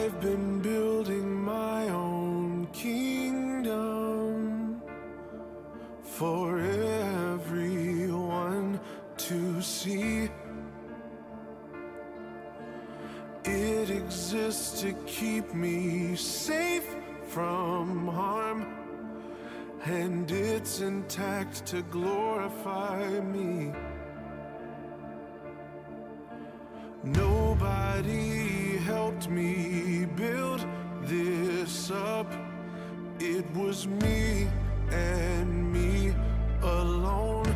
I've been building my own kingdom for everyone to see. It exists to keep me safe from harm, and it's intact to glorify me. Nobody helped me build this up. It was me and me alone.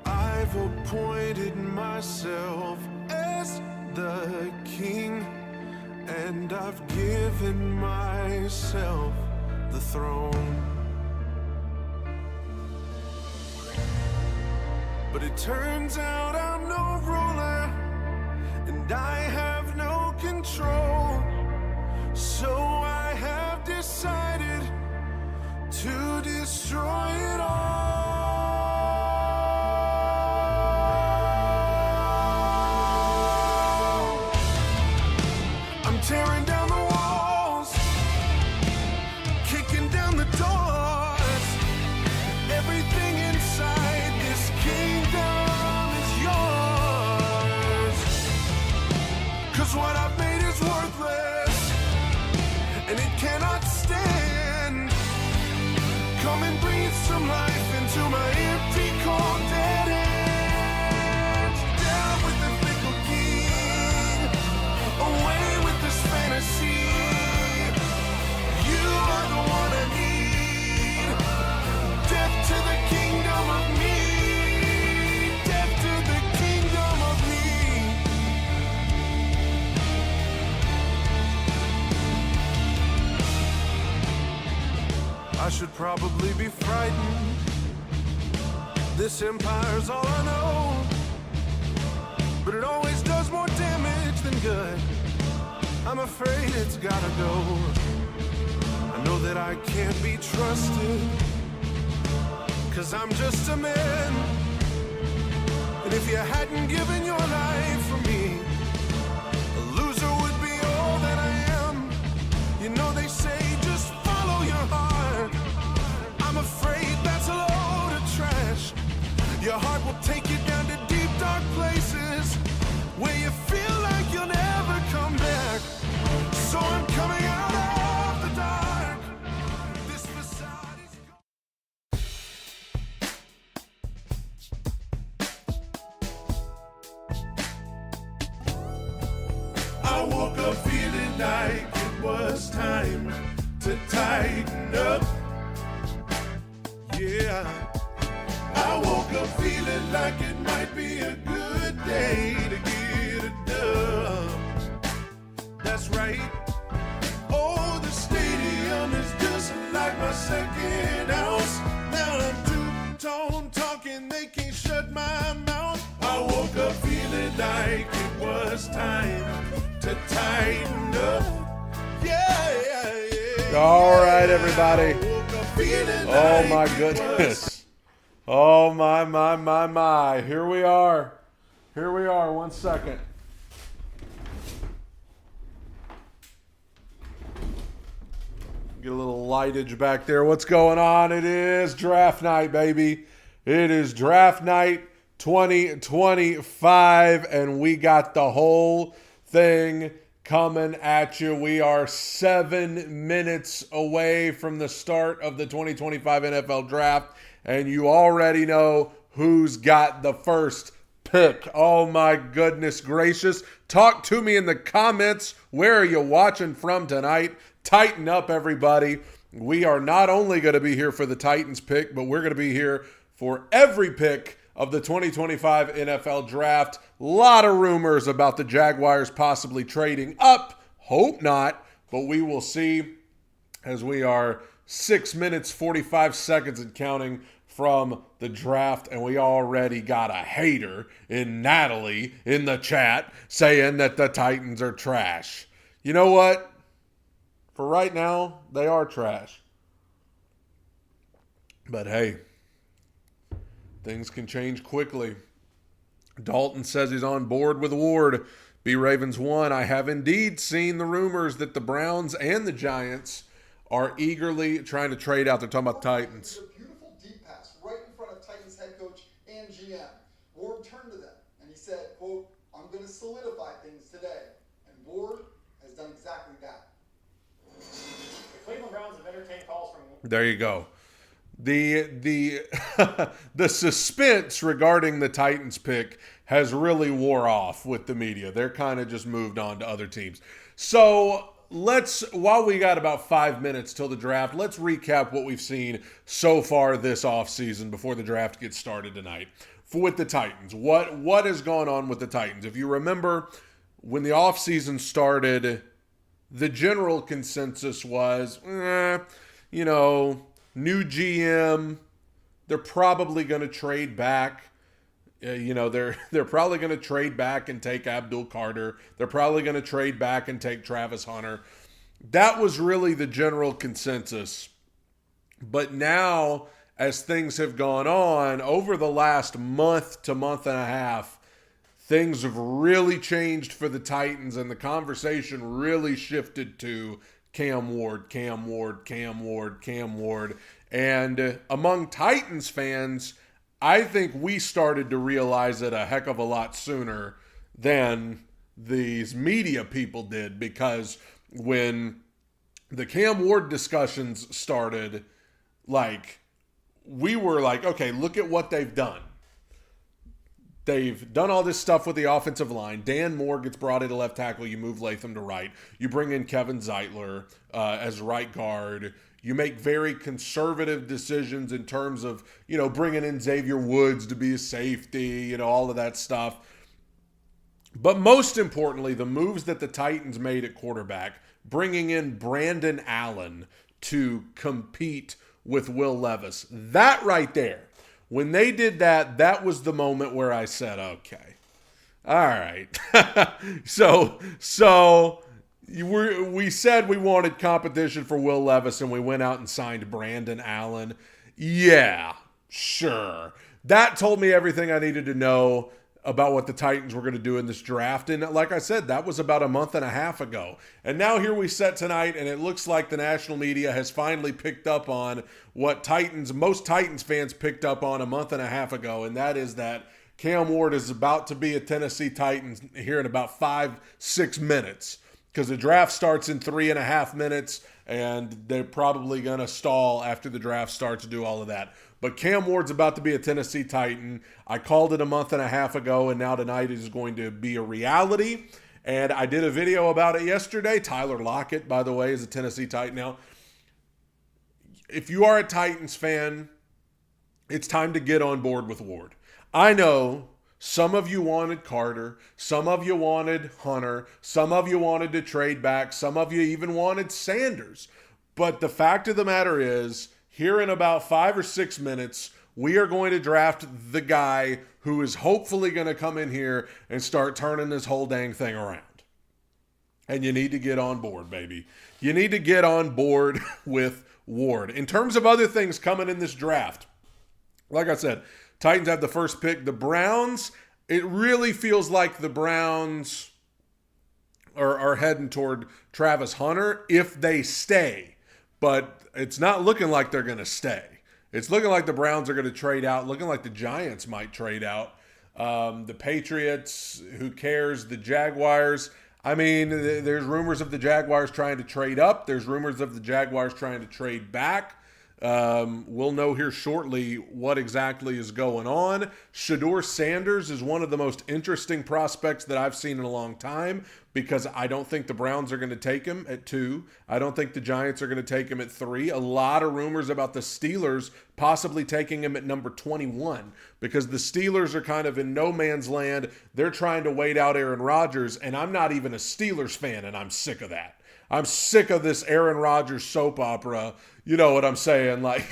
I've appointed myself as the king, and I've given myself the throne. But it turns out I'm no ruler, and I have no control. So I have decided to destroy it all. I'm tearing down the walls, kicking down the doors. Everything inside this kingdom is yours. 'Cause what I've made is worthless, and it cannot stand. Come and breathe some life into my empty, cold, dead hands. Down with the fickle king, away with this fantasy. You are the one I need. Death to the kingdom of me. Death to the kingdom of me. I should probably be frightened. This empire's all I know, but it always does more damage than good. I'm afraid it's gotta go. I know that I can't be trusted, 'cause I'm just a man. And if you hadn't given your life for me, a loser would be all that I am. You know they say just follow your heart. I'm afraid that's a load of trash. Your heart will take you down to deep, dark places where you feel like you'll never come back. So I'm coming out of the dark. This facade is I woke up feeling like it was time to tighten up. Yeah, I woke up feeling like it might be a good day to get it done. That's right. Oh, the stadium is just like my second house. Now I'm two-tone talking, they can't shut my mouth. I woke up feeling like it was time to tighten up. Yeah. All right, everybody. Oh, my goodness. Oh, my. Here we are. 1 second. Get a little lightage back there. What's going on? It is draft night, baby. It is draft night 2025, and we got the whole thing coming at you. We are 7 minutes away from the start of the 2025 NFL Draft, and you already know who's got the first pick. Oh my goodness gracious. Talk to me in the comments. Where are you watching from tonight? Tighten up, everybody. We are not only going to be here for the Titans pick, but we're going to be here for every pick of the 2025 NFL Draft. A lot of rumors about the Jaguars possibly trading up. Hope not, but we will see as we are 6 minutes, 45 seconds and counting from the draft, and we already got a hater in Natalie in the chat saying that the Titans are trash. You know what? For right now, they are trash. But hey, things can change quickly. Dalton says he's on board with Ward. B Ravens 1, I have indeed seen the rumors that the Browns and the Giants are eagerly trying to trade out. They're talking about the Titans. A beautiful deep pass right in front of Titans head coach and GM. Ward turned to them and he said, quote, "I'm going to solidify things today." And Ward has done exactly that. The Cleveland Browns have entertained calls from... There you go. The the suspense regarding the Titans pick has really wore off with the media. They're kind of just moved on to other teams. So while we got about 5 minutes till the draft, let's recap what we've seen so far this offseason before the draft gets started tonight. With the Titans, what has gone on with the Titans? If you remember, when the offseason started, the general consensus was, new GM, they're probably going to trade back. They're probably going to trade back and take Abdul Carter. They're probably going to trade back and take Travis Hunter. That was really the general consensus. But now, as things have gone on, over the last month to month and a half, things have really changed for the Titans, and the conversation really shifted to Cam Ward. And among Titans fans, I think we started to realize it a heck of a lot sooner than these media people did, because when the Cam Ward discussions started, we were like, okay, look at what they've done. They've done all this stuff with the offensive line. Dan Moore gets brought into left tackle. You move Latham to right. You bring in Kevin Zeitler as right guard. You make very conservative decisions in terms of, bringing in Xavier Woods to be a safety, all of that stuff. But most importantly, the moves that the Titans made at quarterback, bringing in Brandon Allen to compete with Will Levis. That right there, when they did that, that was the moment where I said, okay, all right. So we said we wanted competition for Will Levis, and we went out and signed Brandon Allen. Yeah, sure. That told me everything I needed to know about what the Titans were going to do in this draft. And like I said, that was about a month and a half ago. And now here we sit tonight, and it looks like the national media has finally picked up on what most Titans fans picked up on a month and a half ago, and that is that Cam Ward is about to be a Tennessee Titan here in about 5-6 minutes, because the draft starts in 3.5 minutes, and they're probably going to stall after the draft starts to do all of that. But Cam Ward's about to be a Tennessee Titan. I called it a month and a half ago, and now tonight it is going to be a reality. And I did a video about it yesterday. Tyler Lockett, by the way, is a Tennessee Titan now. If you are a Titans fan, it's time to get on board with Ward. I know some of you wanted Carter. Some of you wanted Hunter. Some of you wanted to trade back. Some of you even wanted Sanders. But the fact of the matter is, here in about 5 or 6 minutes, we are going to draft the guy who is hopefully going to come in here and start turning this whole dang thing around. And you need to get on board, baby. You need to get on board with Ward. In terms of other things coming in this draft, like I said, Titans have the first pick. The Browns, it really feels like the Browns are heading toward Travis Hunter if they stay. But it's not looking like they're going to stay. It's looking like the Browns are going to trade out, looking like the Giants might trade out. The Patriots, who cares? The Jaguars. I mean, there's rumors of the Jaguars trying to trade up. There's rumors of the Jaguars trying to trade back. We'll know here shortly what exactly is going on. Shedeur Sanders is one of the most interesting prospects that I've seen in a long time, because I don't think the Browns are going to take him at 2. I don't think the Giants are going to take him at 3. A lot of rumors about the Steelers possibly taking him at number 21, because the Steelers are kind of in no man's land. They're trying to wait out Aaron Rodgers, and I'm not even a Steelers fan, and I'm sick of that. I'm sick of this Aaron Rodgers soap opera. You know what I'm saying? Like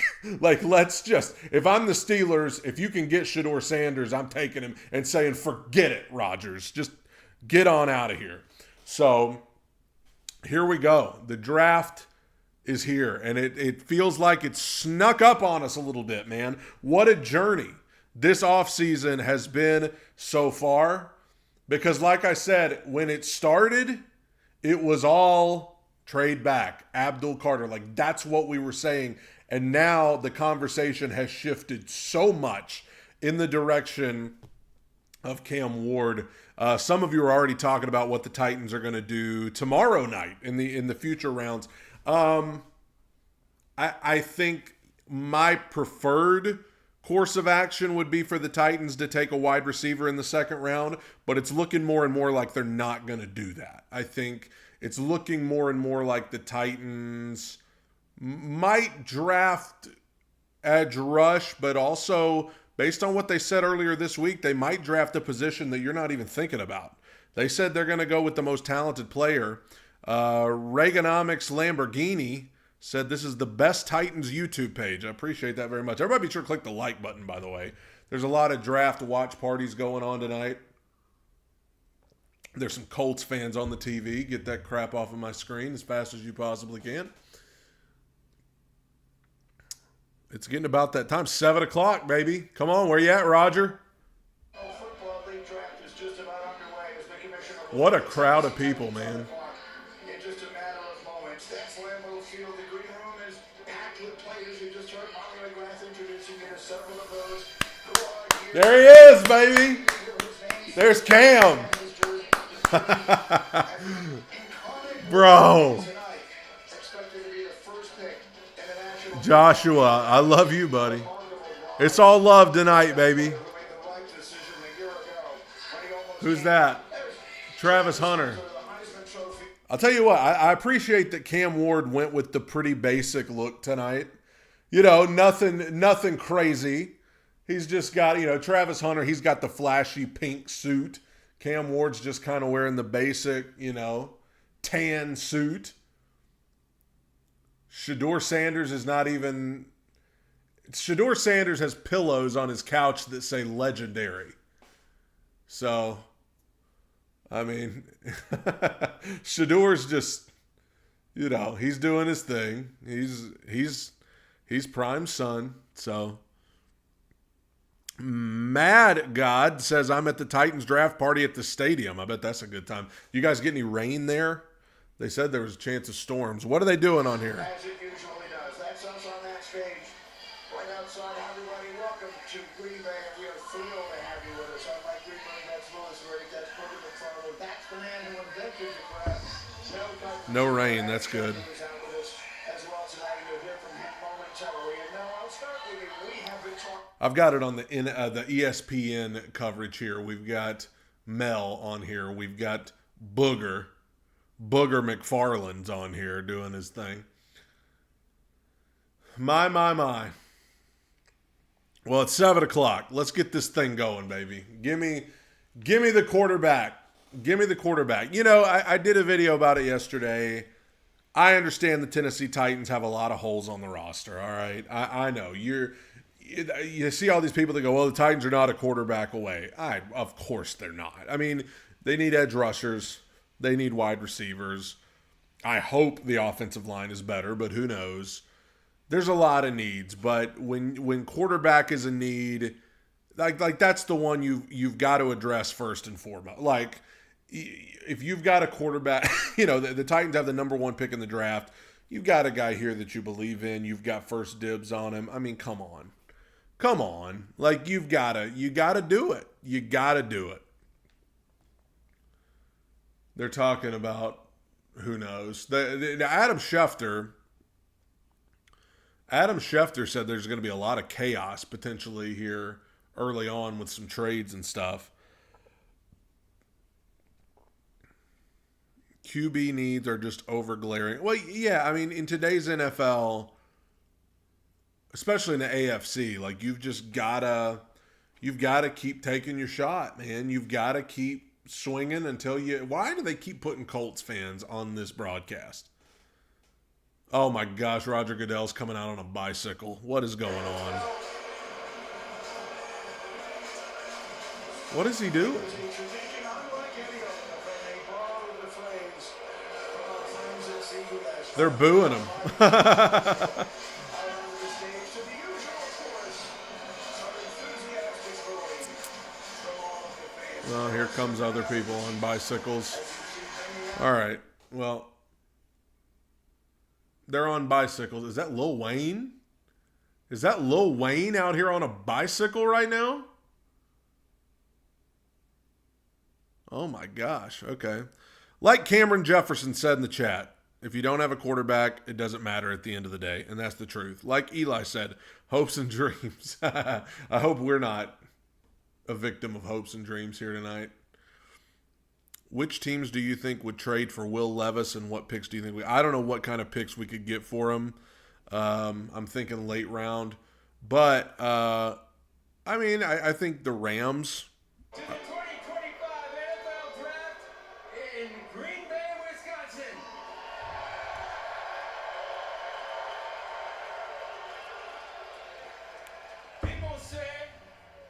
let's just, if I'm the Steelers, if you can get Shedeur Sanders, I'm taking him and saying, forget it, Rodgers. Just get on out of here. So here we go. The draft is here, and it feels like it snuck up on us a little bit, man. What a journey this offseason has been so far. Because like I said, when it started, it was all trade back, Abdul Carter. Like that's what we were saying. And now the conversation has shifted so much in the direction of Cam Ward. Some of you are already talking about what the Titans are going to do tomorrow night in the future rounds. I think my preferred course of action would be for the Titans to take a wide receiver in the second round, but it's looking more and more like they're not going to do that. I think it's looking more and more like the Titans might draft edge rush, but also based on what they said earlier this week, they might draft a position that you're not even thinking about. They said they're going to go with the most talented player. Reaganomics Lamborghini said this is the best Titans YouTube page. I appreciate that very much. Everybody be sure to click the like button, by the way. There's a lot of draft watch parties going on tonight. There's some Colts fans on the TV. Get that crap off of my screen as fast as you possibly can. It's getting about that time. 7 o'clock, baby. Come on, where you at, Roger? What a crowd of people, man. There he is, baby. There's Cam. Bro. Joshua, I love you, buddy. It's all love tonight, baby. Who's that? Travis Hunter. I'll tell you what, I appreciate that Cam Ward went with the pretty basic look tonight. You know, nothing crazy. He's just got, Travis Hunter, he's got the flashy pink suit. Cam Ward's just kind of wearing the basic, tan suit. Shedeur Sanders is not even... Shedeur Sanders has pillows on his couch that say legendary. So, I mean, Shedeur's just, he's doing his thing. He's Prime's son, so... Mad God says, I'm at the Titans draft party at the stadium. I bet that's a good time. You guys get any rain there? They said there was a chance of storms. What are they doing on here? As it usually does. That's us on that stage. Right outside, everybody, welcome to Green Bay. We are thrilled to have you with us. Unlike Green Bay, that's Louis Ray, that's Booker McFarland. That's the man who invented the crowd. No rain, that's good. As well tonight, you'll hear from him momentarily. And now I'll start with you. We have been talking. I've got it on the ESPN coverage here. We've got Mel on here. We've got Booger McFarland's on here doing his thing. My. Well, it's 7 o'clock. Let's get this thing going, baby. Give me the quarterback. Give me the quarterback. I did a video about it yesterday. I understand the Tennessee Titans have a lot of holes on the roster, all right? I know. You see all these people that go, well, the Titans are not a quarterback away. Of course they're not. I mean, they need edge rushers. They need wide receivers. I hope the offensive line is better, but who knows? There's a lot of needs, but when quarterback is a need, like that's the one you've got to address first and foremost. Like if you've got a quarterback, the Titans have the number 1 pick in the draft. You've got a guy here that you believe in. You've got first dibs on him. I mean, come on. Like you got to do it. You got to do it. They're talking about, who knows? The Adam Schefter said there's going to be a lot of chaos potentially here early on with some trades and stuff. QB needs are just over glaring. Well, yeah, I mean, in today's NFL, especially in the AFC, like you've got to keep taking your shot, man. You've got to keep swinging until why do they keep putting Colts fans on this broadcast? Oh my gosh, Roger Goodell's coming out on a bicycle. What is going on? What is he doing? They're booing him. Well, here comes other people on bicycles. All right. Well, they're on bicycles. Is that Lil Wayne? Is that Lil Wayne out here on a bicycle right now? Oh my gosh. Okay. Like Cameron Jefferson said in the chat, if you don't have a quarterback, it doesn't matter at the end of the day. And that's the truth. Like Eli said, hopes and dreams. I hope we're not a victim of hopes and dreams here tonight. Which teams do you think would trade for Will Levis, and what picks do you think I don't know what kind of picks we could get for him. I'm thinking late round. But, I think the Rams. To the 2025 NFL Draft in Green Bay, Wisconsin. People said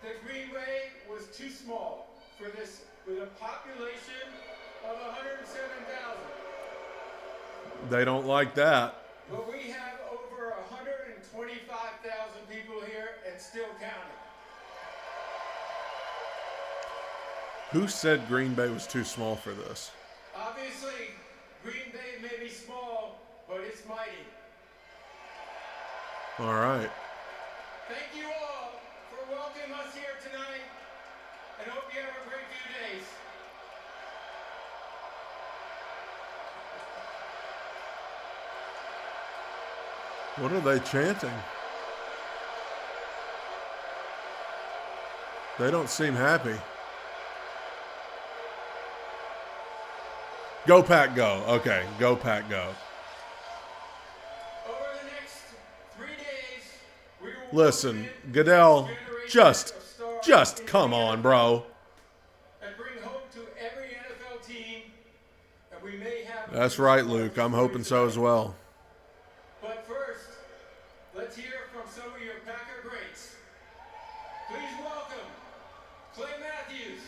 that Green Bay was too small for this, with a population of 107,000. They don't like that. But we have over 125,000 people here and still counting. Who said Green Bay was too small for this? Obviously, Green Bay may be small, but it's mighty. All right. Thank you all for welcoming us here tonight, and hope you have a great few days. What are they chanting? They don't seem happy. Go Pack Go. Okay, go Pack Go. Over the next 3 days, we will Listen, Goodell, just come on, bro. and bring hope to every NFL team, and we may have. That's right, Luke. I'm hoping so as well. But first, let's hear from some of your Packer greats. Please welcome Clay Matthews.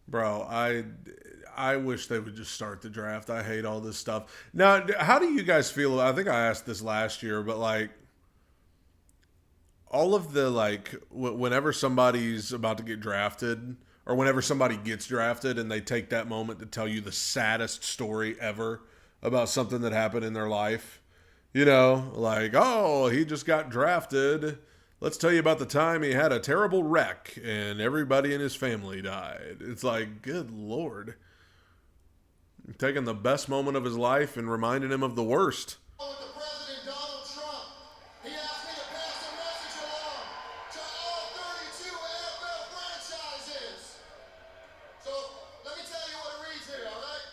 Bro, I wish they would just start the draft. I hate all this stuff. Now, how do you guys feel? I think I asked this last year, but like all of the whenever somebody's about to get drafted, or whenever somebody gets drafted and they take that moment to tell you the saddest story ever about something that happened in their life, you know, like, oh, he just got drafted. Let's tell you about the time he had a terrible wreck and everybody in his family died. It's like, good Lord. Taking the best moment of his life and reminding him of the worst. With the President Donald Trump, he asked me to pass a message along to all 32 NFL franchises. So let me tell you what it reads here, all right?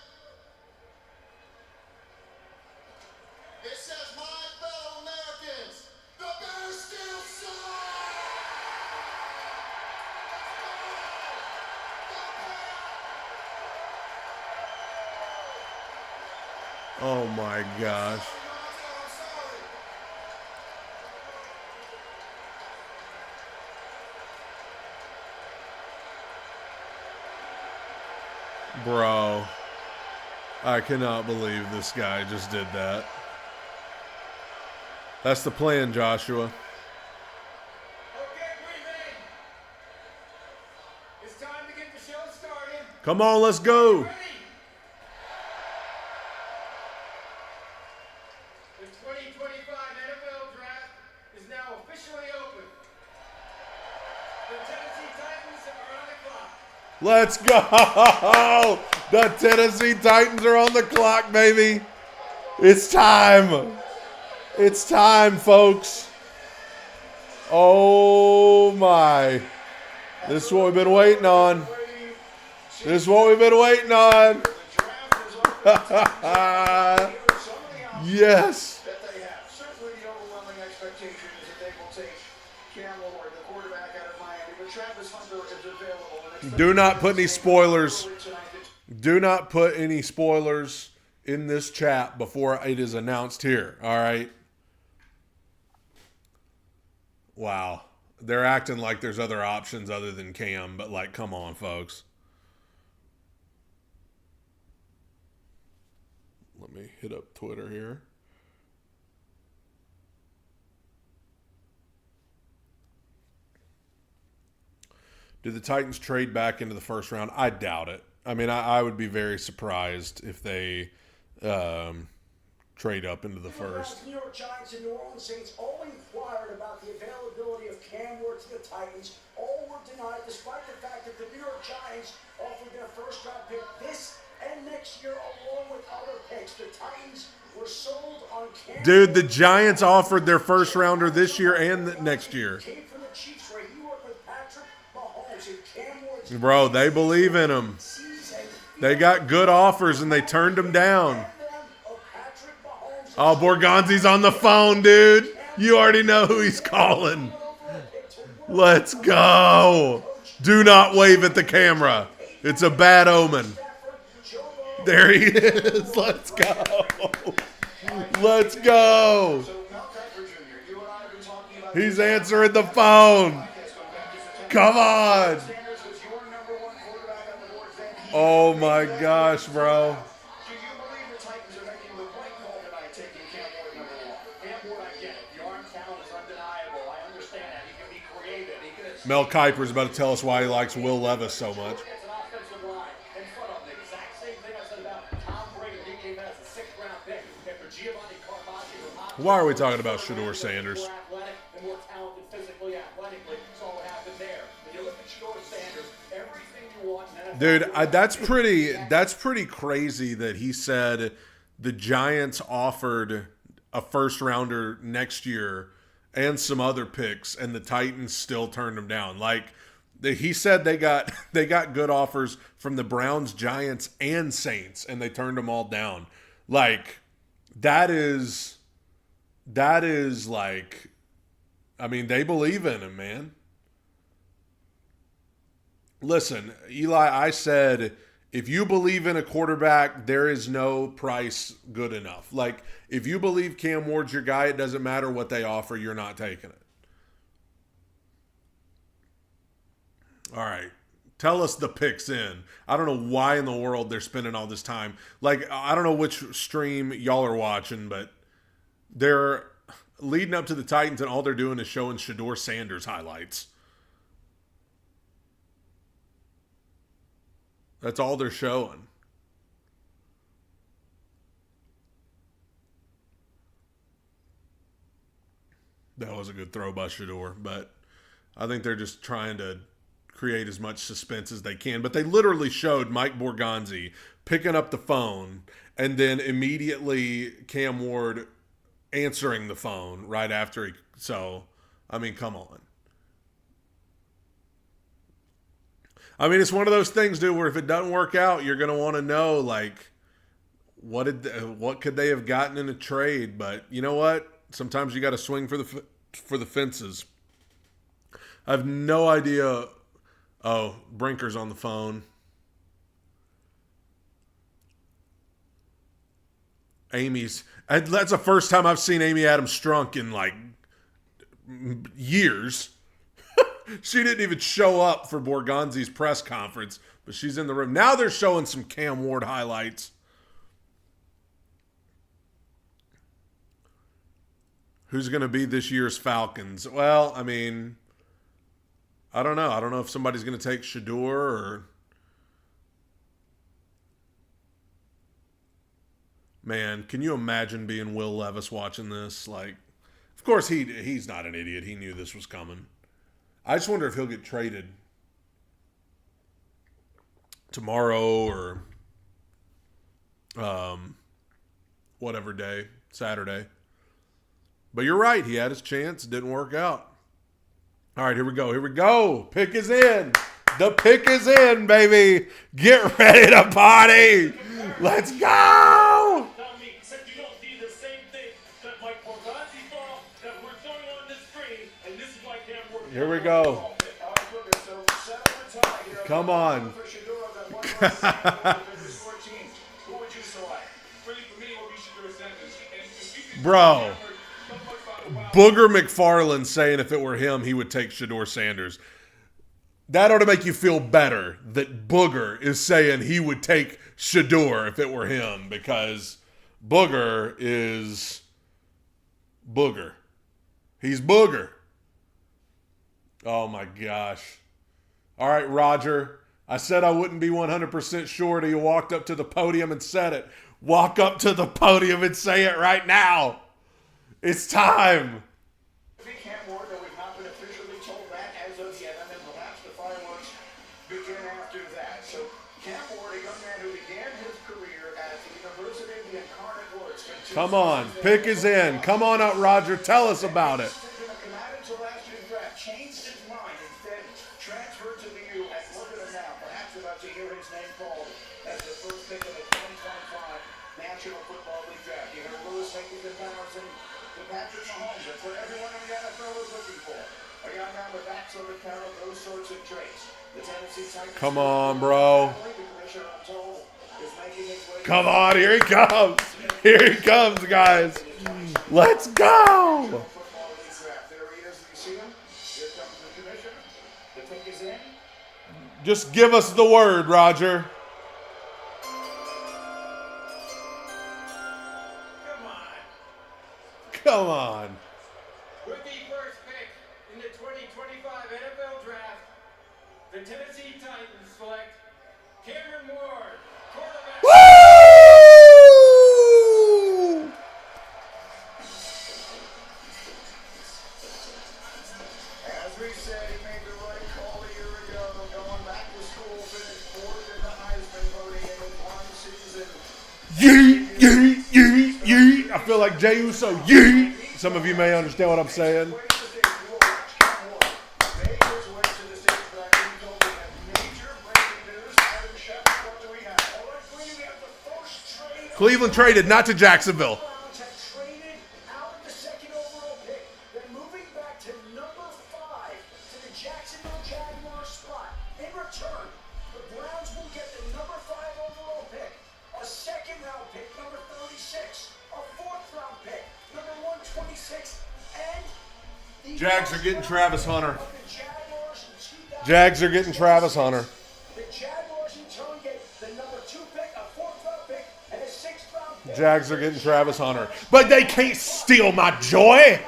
It says, "My fellow Americans, the Bears still suck." Oh my gosh. Bro, I cannot believe this guy just did that. That's the plan, Joshua. Okay, Green Bay. It's time to get the show started. Come on, let's go. Ready? The 2025 NFL Draft is now officially open. The Tennessee Titans are on the clock. Let's go. The Tennessee Titans are on the clock, baby. It's time. It's time, folks. Oh, my. This is what we've been waiting on. This is what we've been waiting on. Yes. That they have. Certainly the overwhelming expectation is that they will take Campbell or the quarterback out of Miami, but Travis Hunter is available. Do not put any spoilers. Do not put any spoilers in this chat before it is announced here. All right. Wow. They're acting like there's other options other than Cam, but like, come on, folks. Let me hit up Twitter here. Do the Titans trade back into the first round? I doubt it. I mean, I would be very surprised if they trade up into the first. New York Giants and New Orleans Saints all inquired about the availability of Cam Ward to the Titans. All were denied, despite the fact that the New York Giants offered their first-round pick this and next year, along with other picks. The Titans were sold on Cam. Dude, the Giants offered their first rounder this year and next year. Came from the Chiefs, where he worked with Patrick Mahomes and Cam Ward's Bro, they believe in him. They got good offers and they turned him down. Oh, Borgonzi's on the phone, dude. You already know who he's calling. Let's go. Do not wave at the camera. It's a bad omen. There he is. Let's go. Let's go. He's answering the phone. Come on. Oh, my gosh, bro. Mel Kiper's about to tell us why he likes Will Levis so much. Why are we talking about Shedeur Sanders? Dude, that's pretty crazy that he said the Giants offered a first rounder next year and some other picks, and the Titans still turned them down. Like he said, they got good offers from the Browns, Giants, and Saints, and they turned them all down. Like that is like, I mean, they believe in him, man. Listen, Eli, I said, if you believe in a quarterback, there is no price good enough. Like, if you believe Cam Ward's your guy, it doesn't matter what they offer, you're not taking it. All right. Tell us the picks in. I don't know why in the world they're spending all this time. Like, I don't know which stream y'all are watching, but they're leading up to the Titans, and all they're doing is showing Shedeur Sanders highlights. That's all they're showing. That was a good throw by Shedeur, but I think they're just trying to create as much suspense as they can. But they literally showed Mike Borgonzi picking up the phone and then immediately Cam Ward answering the phone right after he. So, I mean, come on. I mean, it's one of those things, dude, where if it doesn't work out, you're going to want to know, like, what could they have gotten in a trade? But you know what? Sometimes you got to swing for the fences. I have no idea. Oh, Brinker's on the phone. That's the first time I've seen Amy Adams Strunk in, like, years. She didn't even show up for Borgonzi's press conference, but she's in the room. Now they're showing some Cam Ward highlights. Who's going to be this year's Falcons? Well, I mean, I don't know. I don't know if somebody's going to take Shedeur or... Man, can you imagine being Will Levis watching this? Like, of course he's not an idiot. He knew this was coming. I just wonder if he'll get traded tomorrow or whatever day, Saturday. But you're right. He had his chance. It didn't work out. All right, here we go. Here we go. Pick is in. The pick is in, baby. Get ready to party. Let's go. Here we go. Come on. Bro. Booger McFarland saying if it were him, he would take Shedeur Sanders. That ought to make you feel better that Booger is saying he would take Shedeur if it were him, because Booger is Booger. He's Booger. Oh my gosh. All right, Roger. I said I wouldn't be 100% sure till you walked up to the podium and said it. Walk up to the podium and say it right now. It's time. Camp Ward, though we've not been officially told that as of yet, and then perhaps the fireworks begin after that. So Camp Ward, a young man who began his career at the University of the Incarnate Words. Come on, pick is in. Come on up, Roger. Tell us about it. Changed his mind, instead transferred to the U, and look at him now, perhaps about to hear his name called as the first pick of the 2025 National Football League draft. You heard Lewis making comparison to Patrick Mahomes. That's what everyone in the NFL is looking for. A young man with that sort of talent, those sorts of traits. The Tennessee Titans. Come on, bro. Come on, here he comes. Here he comes, guys. Let's go. Just give us the word, Roger. Come on. With the first pick in the 2025 NFL Draft, the Tennessee Titans select Cameron Ward, quarterback. Woo! As we said, he made the right call a year ago, going back to school, finished fourth in the Heisman voting in one season. Yeet, yeet, yeet, yeet. I feel like Jey Uso. Yeet. Some of you may understand what I'm saying. Cleveland traded, not to Jacksonville. Jags are getting Travis Hunter. Jags are getting Travis Hunter. Jags are getting Travis Hunter. But they can't steal my joy.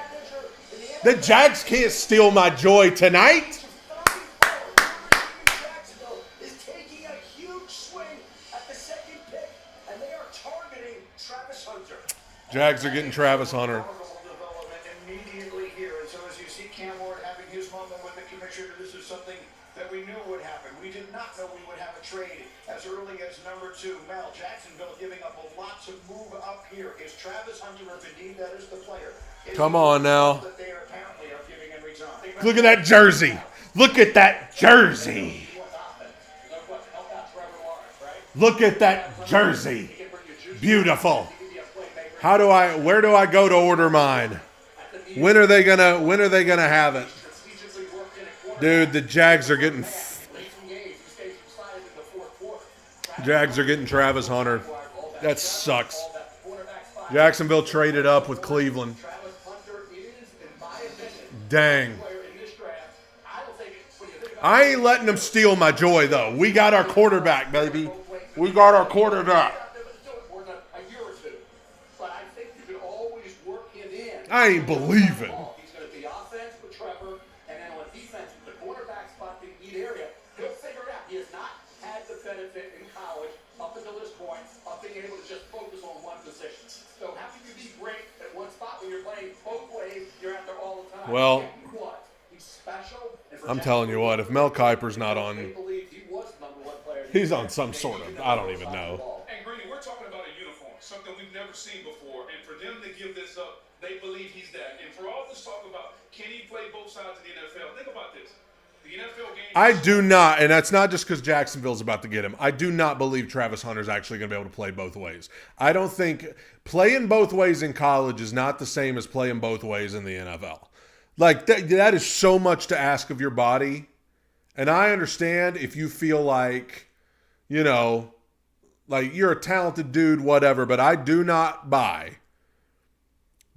The Jags can't steal my joy tonight. Jags are getting Travis Hunter. This is something that we knew would happen. We did not know we would have a trade as early as number 2. Mel, Jacksonville giving up a lot to move up here. Is Travis Hunter, if indeed that is the player? Come on now. That they apparently are giving in return. Look at that jersey. Look at that jersey. Look at that jersey. Beautiful. Where do I go to order mine? When are they gonna have it? Dude, the Jags are getting Travis Hunter. That sucks. Jacksonville traded up with Cleveland. Dang. I ain't letting them steal my joy, though. We got our quarterback, baby. We got our quarterback. I ain't believing. Well, I'm telling you what, if Mel Kiper's not on, he's on some sort of, I don't even know. And Greeny, we're talking about a uniform, something we've never seen before. And for them to give this up, they believe he's that. And for all this talk about, can he play both sides of the NFL? Think about this. The NFL game. I do not, and that's not just because Jacksonville's about to get him. I do not believe Travis Hunter's actually going to be able to play both ways. I don't think playing both ways in college is not the same as playing both ways in the NFL. Like, that is so much to ask of your body. And I understand if you feel like, you know, like you're a talented dude, whatever, but I do not buy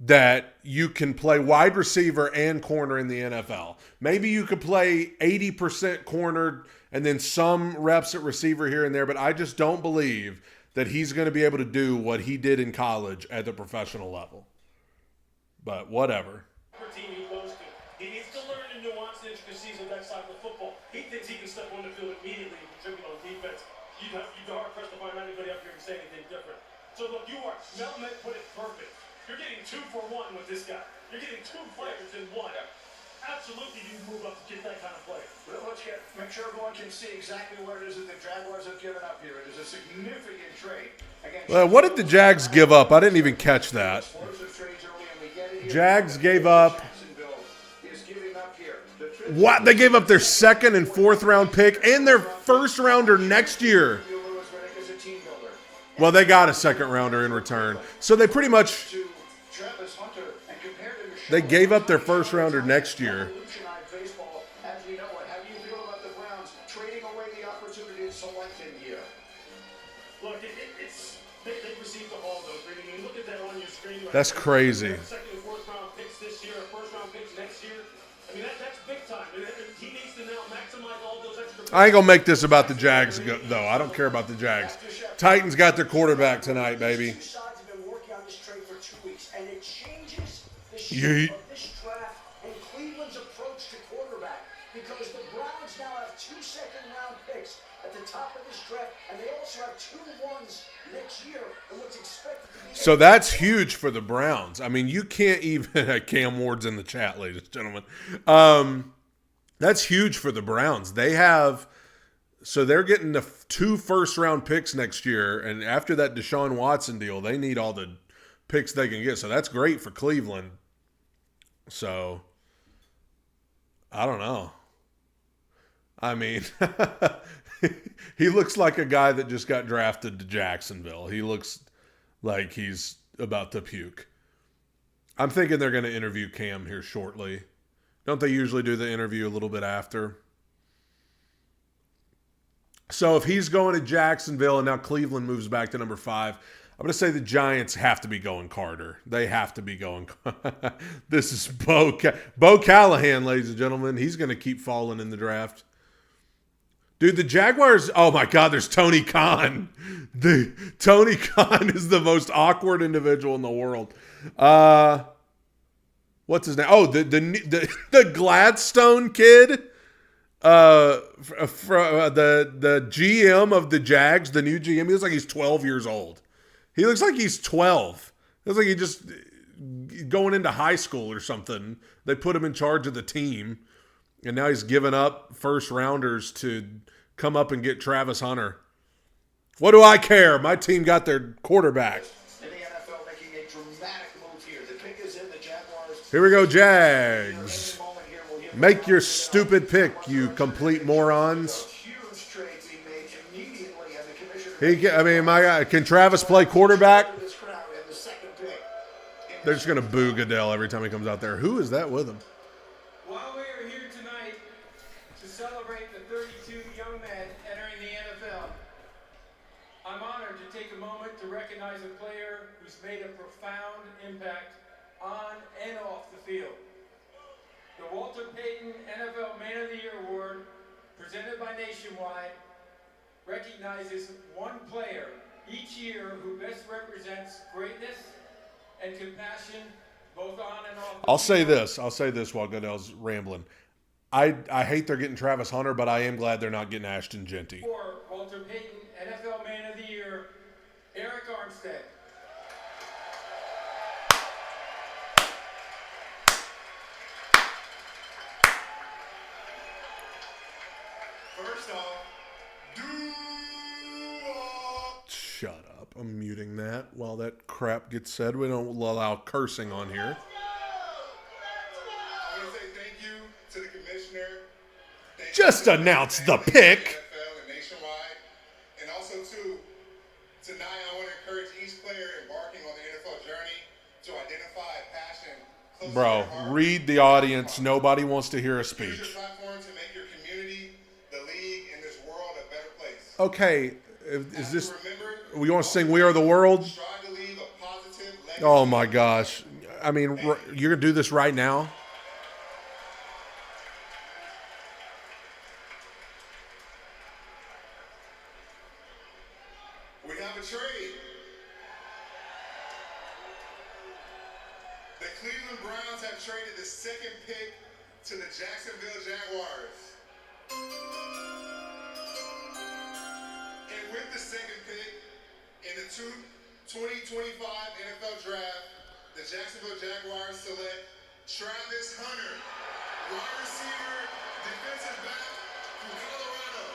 that you can play wide receiver and corner in the NFL. Maybe you could play 80% cornered and then some reps at receiver here and there, but I just don't believe that he's going to be able to do what he did in college at the professional level. But whatever. He needs to learn the nuance and intricacies of that side of the football. he thinks he can step on the field immediately and contribute on defense. You'd hard-pressed to find anybody up here and say anything different. So look, Melman put it perfect. You're getting 2 for 1 with this guy. You're getting 2 players in 1. Absolutely, you move up to get that kind of play. Well, make sure everyone can see exactly what it is that the Jaguars have given up here. It is a significant trade. Well, what did the Jags give up? I didn't even catch that. Jags gave up. What? They gave up their 2nd and 4th round pick and their 1st rounder next year. Well, they got a 2nd rounder in return. So they pretty much they gave up their 1st rounder next year. Look, they received the haul, though. I mean, look at that on your screen. Right? That's crazy. 2nd and 4th round picks this year, 1st round picks next year. I mean, that's big time. He needs to now maximize all those extra. I ain't gonna make this about the Jags, though. I don't care about the Jags. Titans got their quarterback tonight, baby. Two sides have been working on this trade for 2 weeks, and it changes the Yeet. shape of this draft and Cleveland's approach to quarterback because the Browns now have 2 second-round picks at the top of this draft, and they also have 2 ones next year, and what's expected to be. So that's huge for the Browns. I mean, you can't even Cam Ward's in the chat, ladies and gentlemen. That's huge for the Browns. They're getting the 2 first-round picks next year, and after that Deshaun Watson deal, they need all the picks they can get. So that's great for Cleveland. So I don't know. I mean, he looks like a guy that just got drafted to Jacksonville. He looks like he's about to puke. I'm thinking they're going to interview Cam here shortly. Don't they usually do the interview a little bit after? So if he's going to Jacksonville and now Cleveland moves back to number 5, I'm going to say the Giants have to be going Carter. They have to be going. This is Bo Callahan, ladies and gentlemen. He's going to keep falling in the draft. Dude, the Jaguars, oh my God, there's Tony Khan. Tony Khan is the most awkward individual in the world. What's his name? Oh, the Gladstone kid. The GM of the Jags, the new GM, he looks like he's 12 years old. He looks like he's 12. He looks like he just going into high school or something. They put him in charge of the team, and now he's given up first rounders to come up and get Travis Hunter. What do I care? My team got their quarterback. In the NFL making a dramatic move here. The pick is in the Jaguars. Here we go, Jags. Make your stupid pick, you complete morons. Huge trade being made immediately, and the commissioner. My God, can Travis play quarterback? This crowd and the second pick. They're just going to boo Goodell every time he comes out there. Who is that with him? While we are here tonight to celebrate the 32 young men entering the NFL, I'm honored to take a moment to recognize a player who's made a profound impact on and off the field. The Walter Payton NFL Man of the Year Award, presented by Nationwide, recognizes one player each year who best represents greatness and compassion both on and off the I'll say this while Goodell's rambling. I hate they're getting Travis Hunter, but I am glad they're not getting Ashton Genty. For Walter Payton, NFL Man of the Year, Eric Armstead. First off, Shut up. I'm muting that while that crap gets said. We don't allow cursing on here. I want to say thank you to the commissioner. Just announce the pick. NFL and Nationwide. And also, tonight I want to encourage each player embarking on the NFL journey to identify a passion close to Bro, their heart. read the audience. Nobody wants to hear a Use your speech. platform to make your community, the league, and this world a better place. Okay, is this... Remember, We want to sing We Are the World? strive to leave a positive legacy. Oh, my gosh. I mean, you're going to do this right now? We have a trade. The Cleveland Browns have traded the second pick to the Jacksonville Jaguars. And with the second pick in the 2025 NFL Draft, the Jacksonville Jaguars select Travis Hunter, wide receiver, defensive back from Colorado.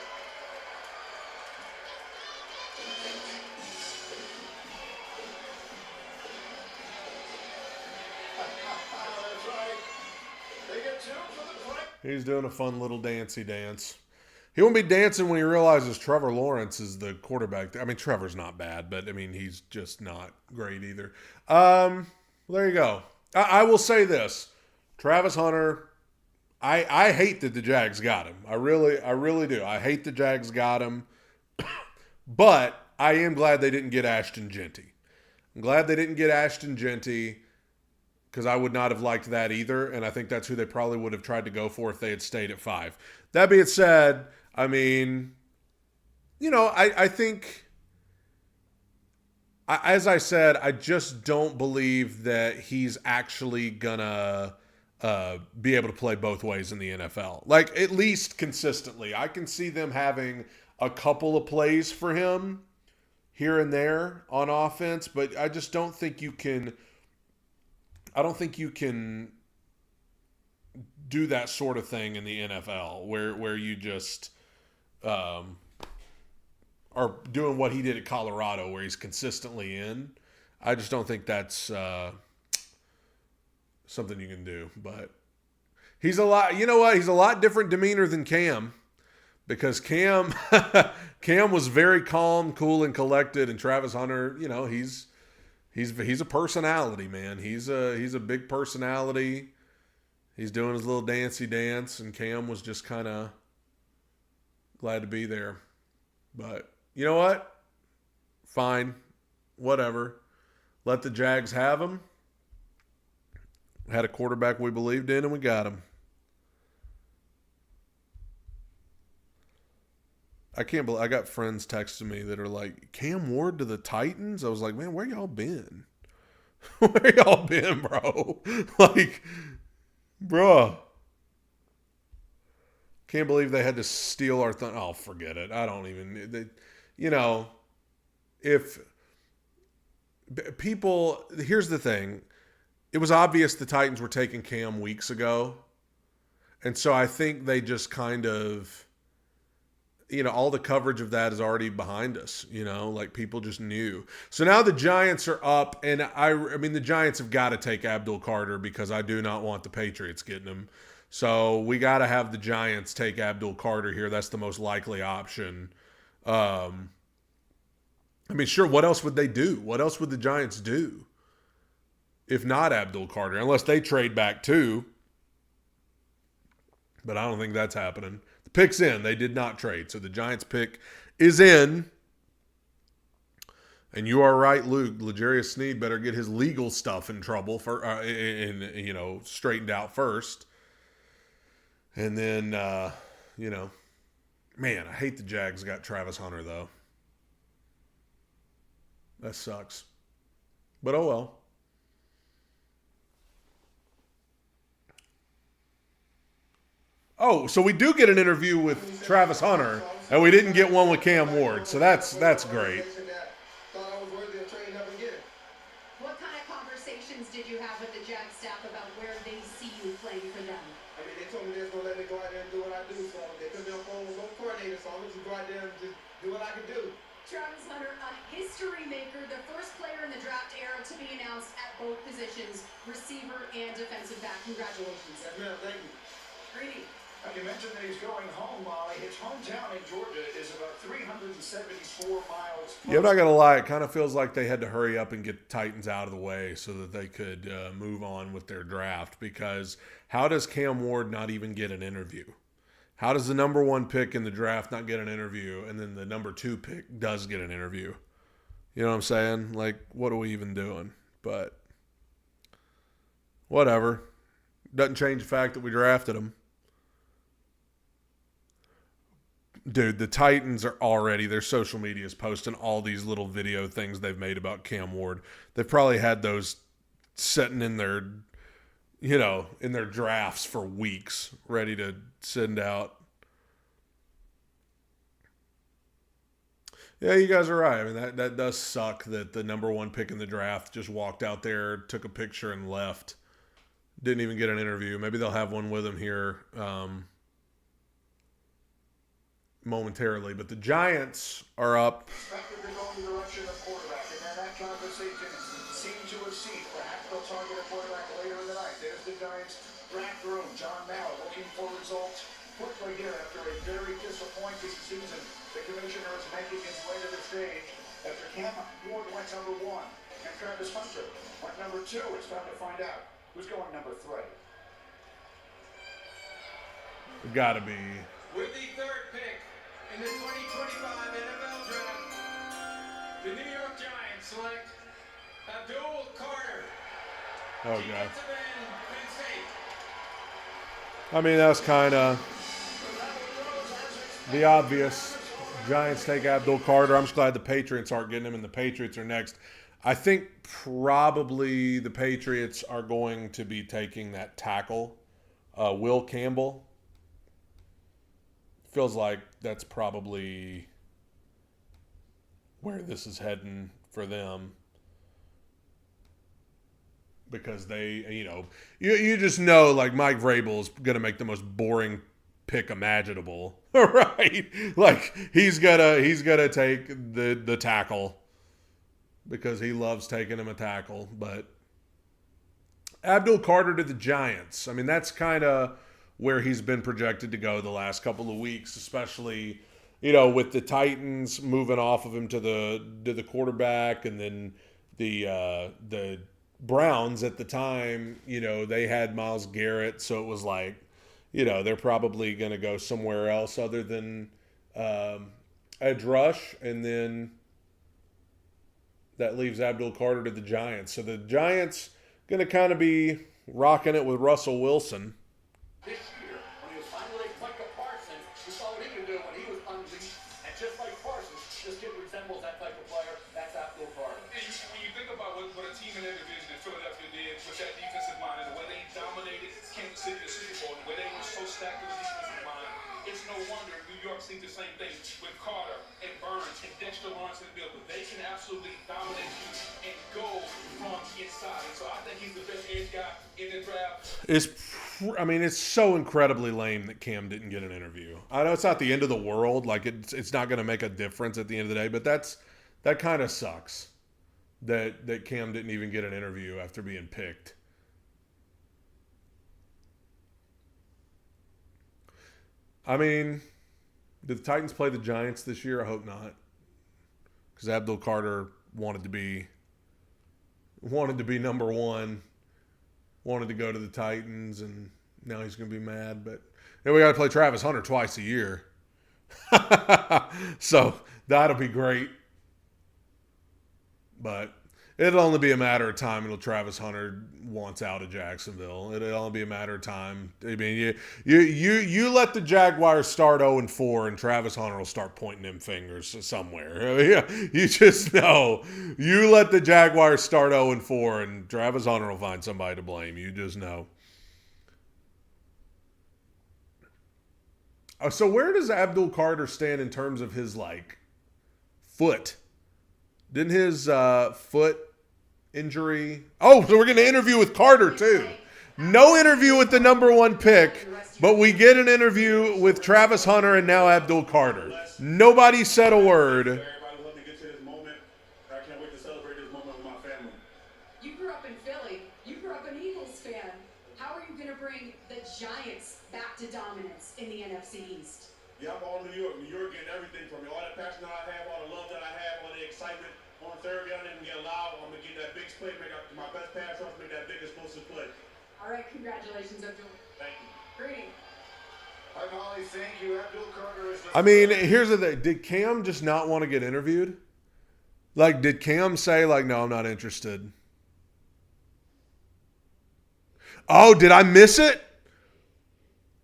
That's right. They get two for the play. He's doing a fun little dancey dance. He won't be dancing when he realizes Trevor Lawrence is the quarterback. I mean, Trevor's not bad, but I mean, he's just not great either. There you go. I will say this. Travis Hunter, I hate that the Jags got him. I really do. I hate the Jags got him. But I am glad they didn't get Ashton Genty. I'm glad they didn't get Ashton Genty because I would not have liked that either. And I think that's who they probably would have tried to go for if they had stayed at 5. That being said, I mean, you know, I think, as I said, I just don't believe that he's actually gonna be able to play both ways in the NFL. Like, at least consistently. I can see them having a couple of plays for him here and there on offense, but I just don't think you can. I don't think you can do that sort of thing in the NFL where you just are doing what he did at Colorado, where he's consistently in. I just don't think that's something you can do. But he's a lot. You know what? He's a lot different demeanor than Cam, because Cam was very calm, cool, and collected, and Travis Hunter, you know, he's a personality, man. He's a big personality. He's doing his little dancey dance, and Cam was just kind of glad to be there. But you know what? Fine. Whatever. Let the Jags have him. Had a quarterback we believed in, and we got him. I can't believe I got friends texting me that are like, Cam Ward to the Titans? I was like, man, where y'all been? Where y'all been, bro? Like, bruh. Can't believe they had to steal our thunder. Oh, forget it. I don't even, you know, if people, here's the thing. It was obvious the Titans were taking Cam weeks ago. And so I think they just kind of, you know, all the coverage of that is already behind us, you know, like people just knew. So now the Giants are up, and I mean, the Giants have got to take Abdul Carter because I do not want the Patriots getting him. So we got to have the Giants take Abdul Carter here. That's the most likely option. I mean, sure, what else would they do? What else would the Giants do if not Abdul Carter? Unless they trade back too. But I don't think that's happening. Pick's in. They did not trade. So the Giants pick is in. And you are right, Luke. L'Jarius Sneed better get his legal stuff in trouble for, you know, straightened out first. And then, you know, man, I hate the Jags got Travis Hunter, though. That sucks. But oh well. Oh, so we do get an interview with Travis Hunter, and we didn't get one with Cam Ward. So that's great. What kind of conversations did you have with the Jags staff about where they see you playing for them? I mean, they told me they're going to let me go out there and do what I do. So they put me on phone with both coordinators. So I'm just go out there and just do what I can do. Travis Hunter, a history maker, the first player in the draft era to be announced at both positions, receiver and defensive back. Congratulations. Yes, ma'am. Thank you. Greedy. You mentioned that he's going home, Molly. His hometown in Georgia is about 374 miles. Yeah, I'm not going to lie. It kind of feels like they had to hurry up and get the Titans out of the way so that they could move on with their draft. Because how does Cam Ward not even get an interview? How does the number 1 pick in the draft not get an interview, and then the number 2 pick does get an interview? You know what I'm saying? Like, what are we even doing? But whatever. Doesn't change the fact that we drafted him. Dude, the Titans are already, their social media is posting all these little video things they've made about Cam Ward. They've probably had those sitting in their, you know, in their drafts for weeks, ready to send out. Yeah, you guys are right. I mean, that does suck that the number 1 pick in the draft just walked out there, took a picture, and left. Didn't even get an interview. Maybe they'll have one with him here momentarily. But the Giants are up. Expected to go in the direction of quarterback, and then that conversation seemed to have ceased. Perhaps they'll target a quarterback later in the night. There's the Giants draft room. John Mallett looking for results quickly here after a very disappointing season. The commissioner is making his way to the stage after Cam Ward went number 1 and Travis Hunter went number 2. It's time to find out who's going number 3. Gotta be. With the 3rd pick in the 2025 NFL Draft, the New York Giants select Abdul Carter. Oh, God. Defensive end, Penn State. I mean, that's kind of the obvious. Giants take Abdul Carter. I'm just glad the Patriots aren't getting him, and the Patriots are next. I think probably the Patriots are going to be taking that tackle, Will Campbell. Feels like that's probably where this is heading for them. Because they, you just know, like, Mike Vrabel is going to make the most boring pick imaginable, right? Like, he's gonna take the tackle because he loves taking him a tackle. But Abdul Carter to the Giants. I mean, that's kind of where he's been projected to go the last couple of weeks, especially, with the Titans moving off of him to the quarterback, and then the Browns at the time, they had Myles Garrett, so it was like, they're probably going to go somewhere else other than edge rush, and then that leaves Abdul Carter to the Giants. So the Giants going to kind of be rocking it with Russell Wilson. This year, when he was finally Micah Parsons, you saw what he could do when he was unleashed, and just like Parsons, this kid resembles that type of player. That's Abdul Carter. And when you think about what a team in that division in Philadelphia did with that defensive line and the way they dominated Kansas City in the Super Bowl, and the way they were so stacked with the defensive line, it's no wonder New York sees the same thing with Carter and Burns and Dexter Lawrence in the field. But they can absolutely dominate you and go from inside. And so I think he's the best edge guy in the draft. It's so incredibly lame that Cam didn't get an interview. I know it's not the end of the world. Like, it's not going to make a difference at the end of the day, but that kind of sucks that Cam didn't even get an interview after being picked. I mean, did the Titans play the Giants this year? I hope not, because Abdul Carter wanted to be number 1, wanted to go to the Titans, and now he's going to be mad. But then we got to play Travis Hunter twice a year, so that'll be great. But it'll only be a matter of time until Travis Hunter wants out of Jacksonville. It'll only be a matter of time. I mean, you let the Jaguars start 0-4, and Travis Hunter will start pointing them fingers somewhere. You just know. You let the Jaguars start 0-4, and Travis Hunter will find somebody to blame. You just know. So where does Abdul Carter stand in terms of his, foot? Didn't his foot injury... Oh, so we're going to interview with Carter, too. No interview with the number 1 pick, but we get an interview with Travis Hunter and now Abdul Carter. Nobody said a word. Everybody let me get to this moment. I can't wait to celebrate this moment with my family. You grew up in Philly. You grew up an Eagles fan. How are you going to bring the Giants back to dominance in the NFC East? Yeah, I'm all New York. New York getting everything from me. All that passion that I have, all the love that I have, all the excitement. On third down and get loud. I'm going to get that big play, make my best pass rush, make that big explosive play. All right, congratulations, Abdul. Thank you. Great. Hi, Molly. Thank you. Abdul Carter is the... I mean, here's the thing. Did Cam just not want to get interviewed? Did Cam say, no, I'm not interested? Oh, did I miss it?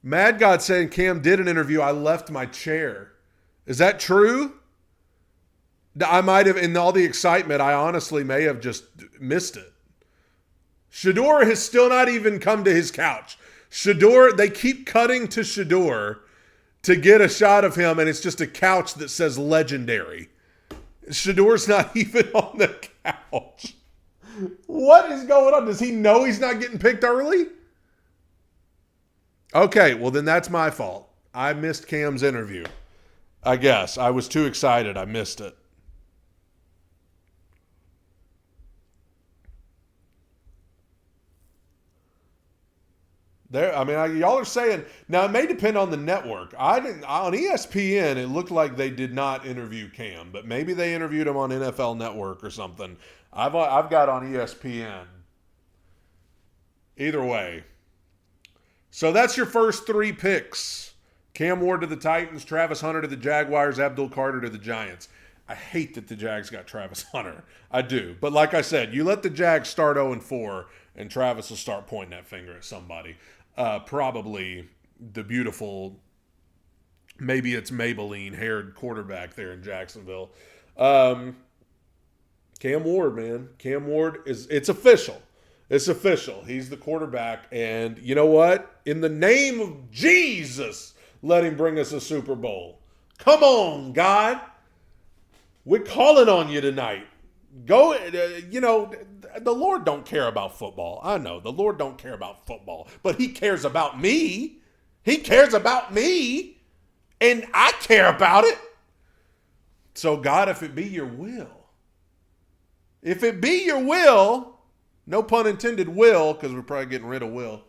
Mad God saying Cam did an interview. I left my chair. Is that true? I might have, in all the excitement, I honestly may have just missed it. Shador has still not even come to his couch. Shador, they keep cutting to Shador to get a shot of him, and it's just a couch that says legendary. Shador's not even on the couch. What is going on? Does he know he's not getting picked early? Okay, well then that's my fault. I missed Cam's interview. I guess. I was too excited. I missed it. There, I mean, y'all are saying now. It may depend on the network. I didn't on ESPN. It looked like they did not interview Cam, but maybe they interviewed him on NFL Network or something. I've got on ESPN. Either way, so that's your first three picks: Cam Ward to the Titans, Travis Hunter to the Jaguars, Abdul Carter to the Giants. I hate that the Jags got Travis Hunter. I do, but like I said, you let the Jags start 0-4, and Travis will start pointing that finger at somebody. Probably the beautiful, maybe it's Maybelline-haired quarterback there in Jacksonville. Cam Ward, man. Cam Ward, it's official. It's official. He's the quarterback. And you know what? In the name of Jesus, let him bring us a Super Bowl. Come on, God. We're calling on you tonight. Go, the Lord don't care about football. I know the Lord don't care about football, but he cares about me. He cares about me, and I care about it. So God, if it be your will, no pun intended will, because we're probably getting rid of will,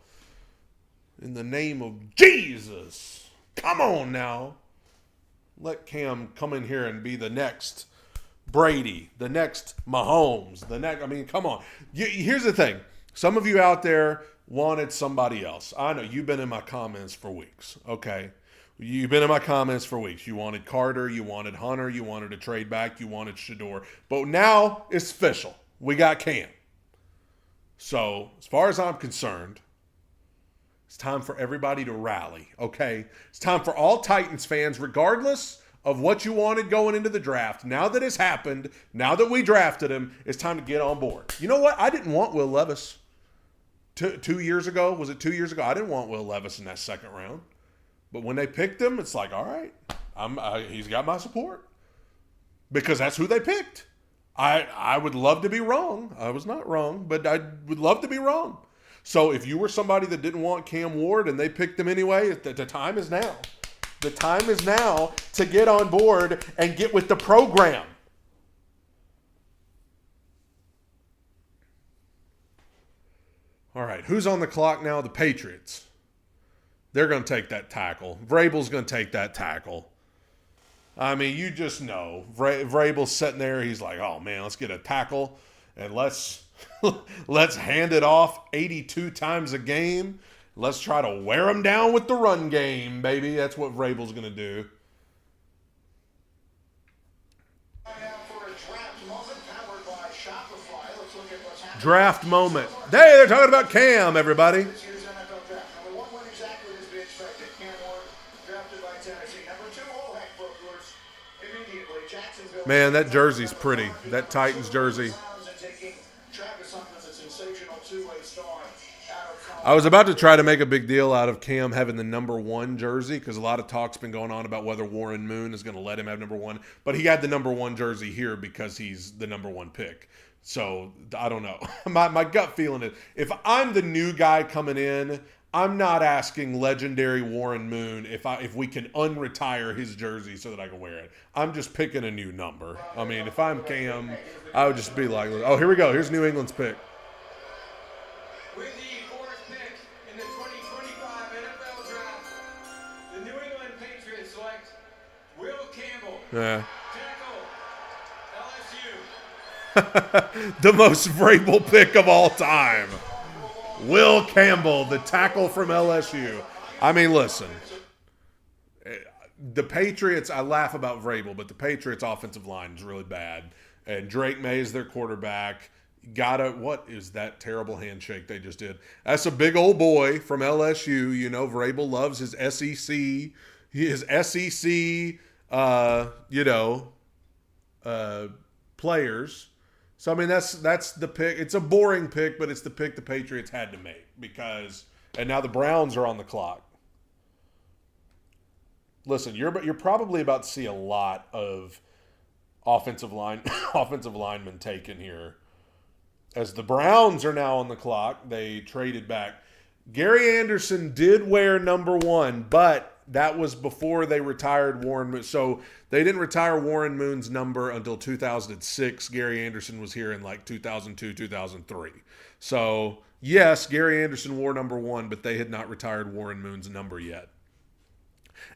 in the name of Jesus, come on now. Let Cam come in here and be the next Brady, the next Mahomes, come on. Here's the thing. Some of you out there wanted somebody else. I know you've been in my comments for weeks, okay? You've been in my comments for weeks. You wanted Carter, you wanted Hunter, you wanted a trade back, you wanted Shador. But now it's official. We got Cam. So as far as I'm concerned, it's time for everybody to rally, okay? It's time for all Titans fans, regardless of what you wanted going into the draft. Now that it's happened, now that we drafted him, it's time to get on board. You know what? I didn't want Will Levis 2 years ago. Was it 2 years ago? I didn't want Will Levis in that second round. But when they picked him, it's like, all right, he's got my support. Because that's who they picked. I would love to be wrong. I was not wrong, but I would love to be wrong. So if you were somebody that didn't want Cam Ward and they picked him anyway, the time is now. The time is now to get on board and get with the program. All right, who's on the clock now? The Patriots. They're going to take that tackle. Vrabel's going to take that tackle. I mean, you just know. Vrabel's sitting there. He's like, oh, man, let's get a tackle and let's hand it off 82 times a game. Let's try to wear them down with the run game, baby. That's what Vrabel's going to do. Draft moment. Hey, they're talking about Cam, everybody. This year's NFL draft. Number one went exactly as we expected. Cam Ward, drafted by Tennessee. Number two, all heck broke loose immediately. Jacksonville. Man, that jersey's pretty. That Titans jersey. Travis Hunter, a sensational two-way star. I was about to try to make a big deal out of Cam having the number one jersey because a lot of talk's been going on about whether Warren Moon is going to let him have number one. But he had the number one jersey here because he's the number one pick. So, I don't know. My gut feeling is if I'm the new guy coming in, I'm not asking legendary Warren Moon if we can unretire his jersey so that I can wear it. I'm just picking a new number. I mean, if I'm Cam, I would just be like, oh, here we go. Here's New England's pick. With the fourth pick in the 2025 NFL Draft, the New England Patriots select Will Campbell. Yeah. Tackle, LSU. The most Vrabel pick of all time. Will Campbell, the tackle from LSU. I mean, listen. The Patriots, I laugh about Vrabel, but the Patriots' offensive line is really bad. And Drake May is their quarterback. What is that terrible handshake they just did? That's a big old boy from LSU. You know, Vrabel loves his SEC. Players. So, I mean, that's the pick. It's a boring pick, but it's the pick the Patriots had to make and now the Browns are on the clock. Listen, you're probably about to see a lot of offensive lineman taken here. As the Browns are now on the clock, they traded back. Gary Anderson did wear number 1, but that was before they retired Warren Moon. So they didn't retire Warren Moon's number until 2006. Gary Anderson was here in like 2002, 2003. So yes, Gary Anderson wore number 1, but they had not retired Warren Moon's number yet.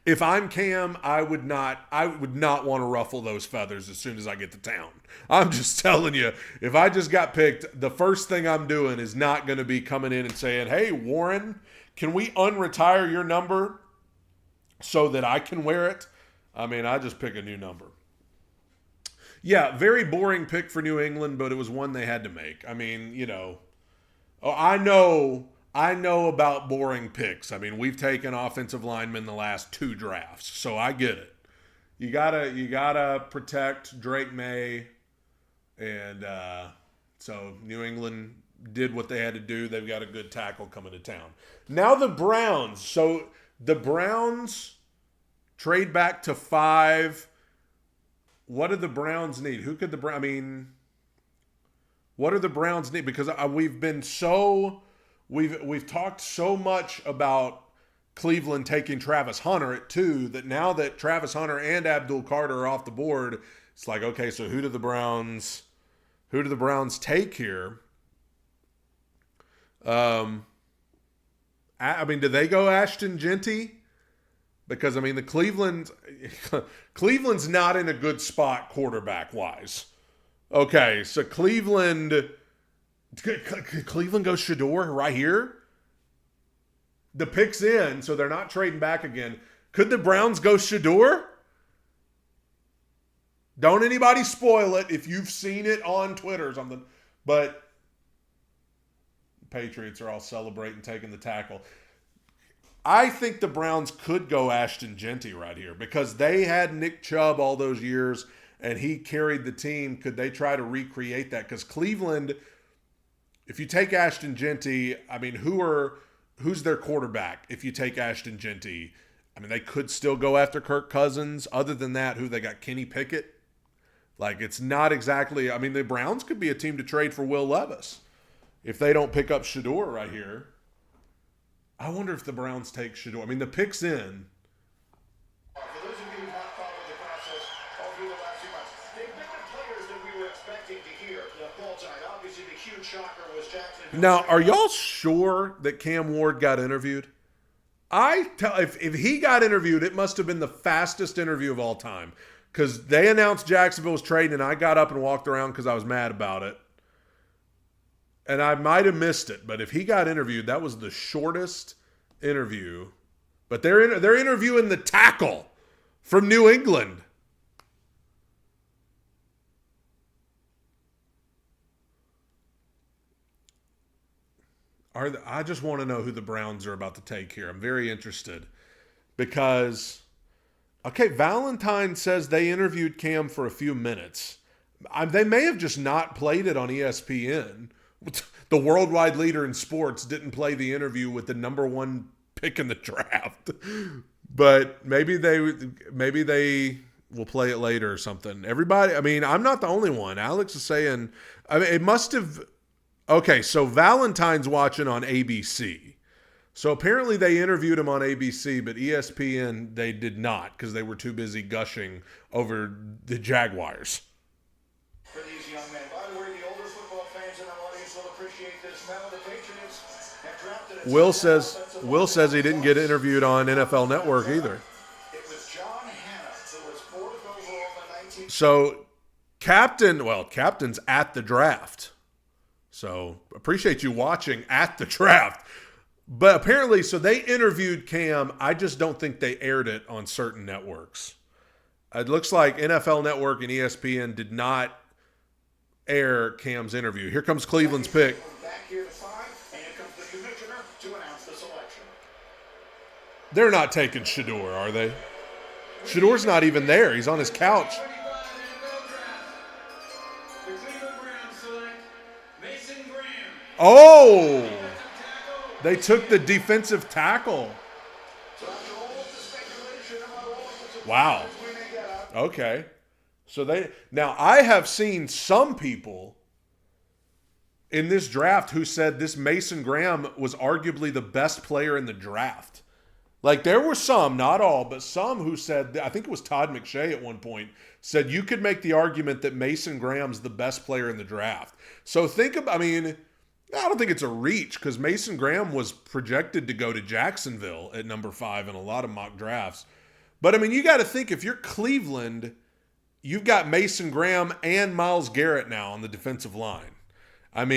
If I'm Cam, I would not want to ruffle those feathers as soon as I get to town. I'm just telling you, if I just got picked, the first thing I'm doing is not going to be coming in and saying, "Hey, Warren, can we unretire your number so that I can wear it?" I mean, I just pick a new number. Yeah, very boring pick for New England, but it was one they had to make. I mean, I know about boring picks. I mean, we've taken offensive linemen the last 2 drafts, so I get it. You gotta protect Drake May, and so New England did what they had to do. They've got a good tackle coming to town. Now the Browns. So the Browns trade back to 5. What do the Browns need? Who could the I mean, what do the Browns need? Because We've talked so much about Cleveland taking Travis Hunter at 2 that now that Travis Hunter and Abdul Carter are off the board, it's like, okay, so who do the Browns take here? I mean, do they go Ashton Genty? Because I mean, Cleveland's not in a good spot quarterback wise. Okay, so Cleveland goes Shador right here. The pick's in, so they're not trading back again. Could the Browns go Shador? Don't anybody spoil it if you've seen it on Twitter or something. But Patriots are all celebrating taking the tackle. I think the Browns could go Ashton Genty right here because they had Nick Chubb all those years and he carried the team. Could they try to recreate that? Because Cleveland, if you take Ashton Genty, I mean, who's their quarterback if you take Ashton Genty? I mean, they could still go after Kirk Cousins. Other than that, who they got? Kenny Pickett? Like, it's not exactly – I mean, the Browns could be a team to trade for Will Levis if they don't pick up Shador right here. I wonder if the Browns take Shador. I mean, the pick's in. For those of you who have not followed the process all through the last few months, they've been the players that we were expecting to hear the whole time. Obviously, the huge shocker was Jacksonville. Now, are y'all sure that Cam Ward got interviewed? If he got interviewed, it must have been the fastest interview of all time. Because they announced Jacksonville was trading, and I got up and walked around because I was mad about it. And I might have missed it, but if he got interviewed, that was the shortest interview. But they're interviewing the tackle from New England. I just want to know who the Browns are about to take here. I'm very interested because, okay, Valentine says they interviewed Cam for a few minutes. They may have just not played it on ESPN. The worldwide leader in sports didn't play the interview with the number 1 pick in the draft. But maybe they will play it later or something. Everybody, I mean, I'm not the only one. Alex is saying, I mean, it must have. Okay, so Valentine's watching on ABC. So apparently they interviewed him on ABC, but ESPN, they did not because they were too busy gushing over the Jaguars. For these young men. By the way, the older football fans in our audience will appreciate this. Now the Patriots have drafted Will says he didn't get interviewed on NFL Network either. It was John Hanna who was 4th overall in 19. So captain's at the draft. So appreciate you watching at the draft. But apparently, so they interviewed Cam. I just don't think they aired it on certain networks. It looks like NFL Network and ESPN did not air Cam's interview. Here comes Cleveland's pick. Back here to 5, and here comes the commissioner to announce the selection. They're not taking Shador, are they? Shador's not even there. He's on his couch. The Cleveland Browns select Mason Graham. Oh! They took the defensive tackle. So after all of the speculation about all of the Wow. we may get out, Okay. So now I have seen some people in this draft who said this Mason Graham was arguably the best player in the draft. Like there were some, not all, but some who said, I think it was Todd McShay at one point, said you could make the argument that Mason Graham's the best player in the draft. So I don't think it's a reach because Mason Graham was projected to go to Jacksonville at number 5 in a lot of mock drafts. But I mean, you got to think if you're Cleveland, you've got Mason Graham and Myles Garrett now on the defensive line. If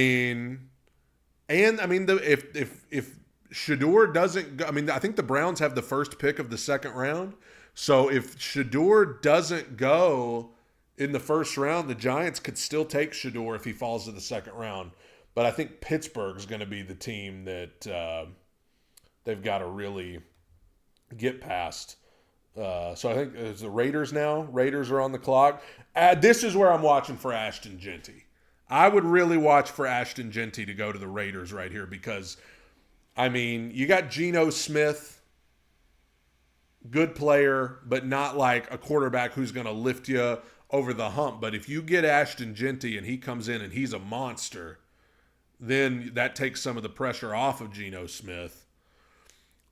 Shedeur doesn't go, I think the Browns have the first pick of the second round. So if Shedeur doesn't go in the first round, the Giants could still take Shedeur if he falls to the second round. But I think Pittsburgh's going to be the team that they've got to really get past. So I think it's the Raiders now. Raiders are on the clock. This is where I'm watching for Ashton Genty. I would really watch for Ashton Genty to go to the Raiders right here because, you got Geno Smith, good player, but not like a quarterback who's going to lift you over the hump. But if you get Ashton Genty and he comes in and he's a monster, then that takes some of the pressure off of Geno Smith.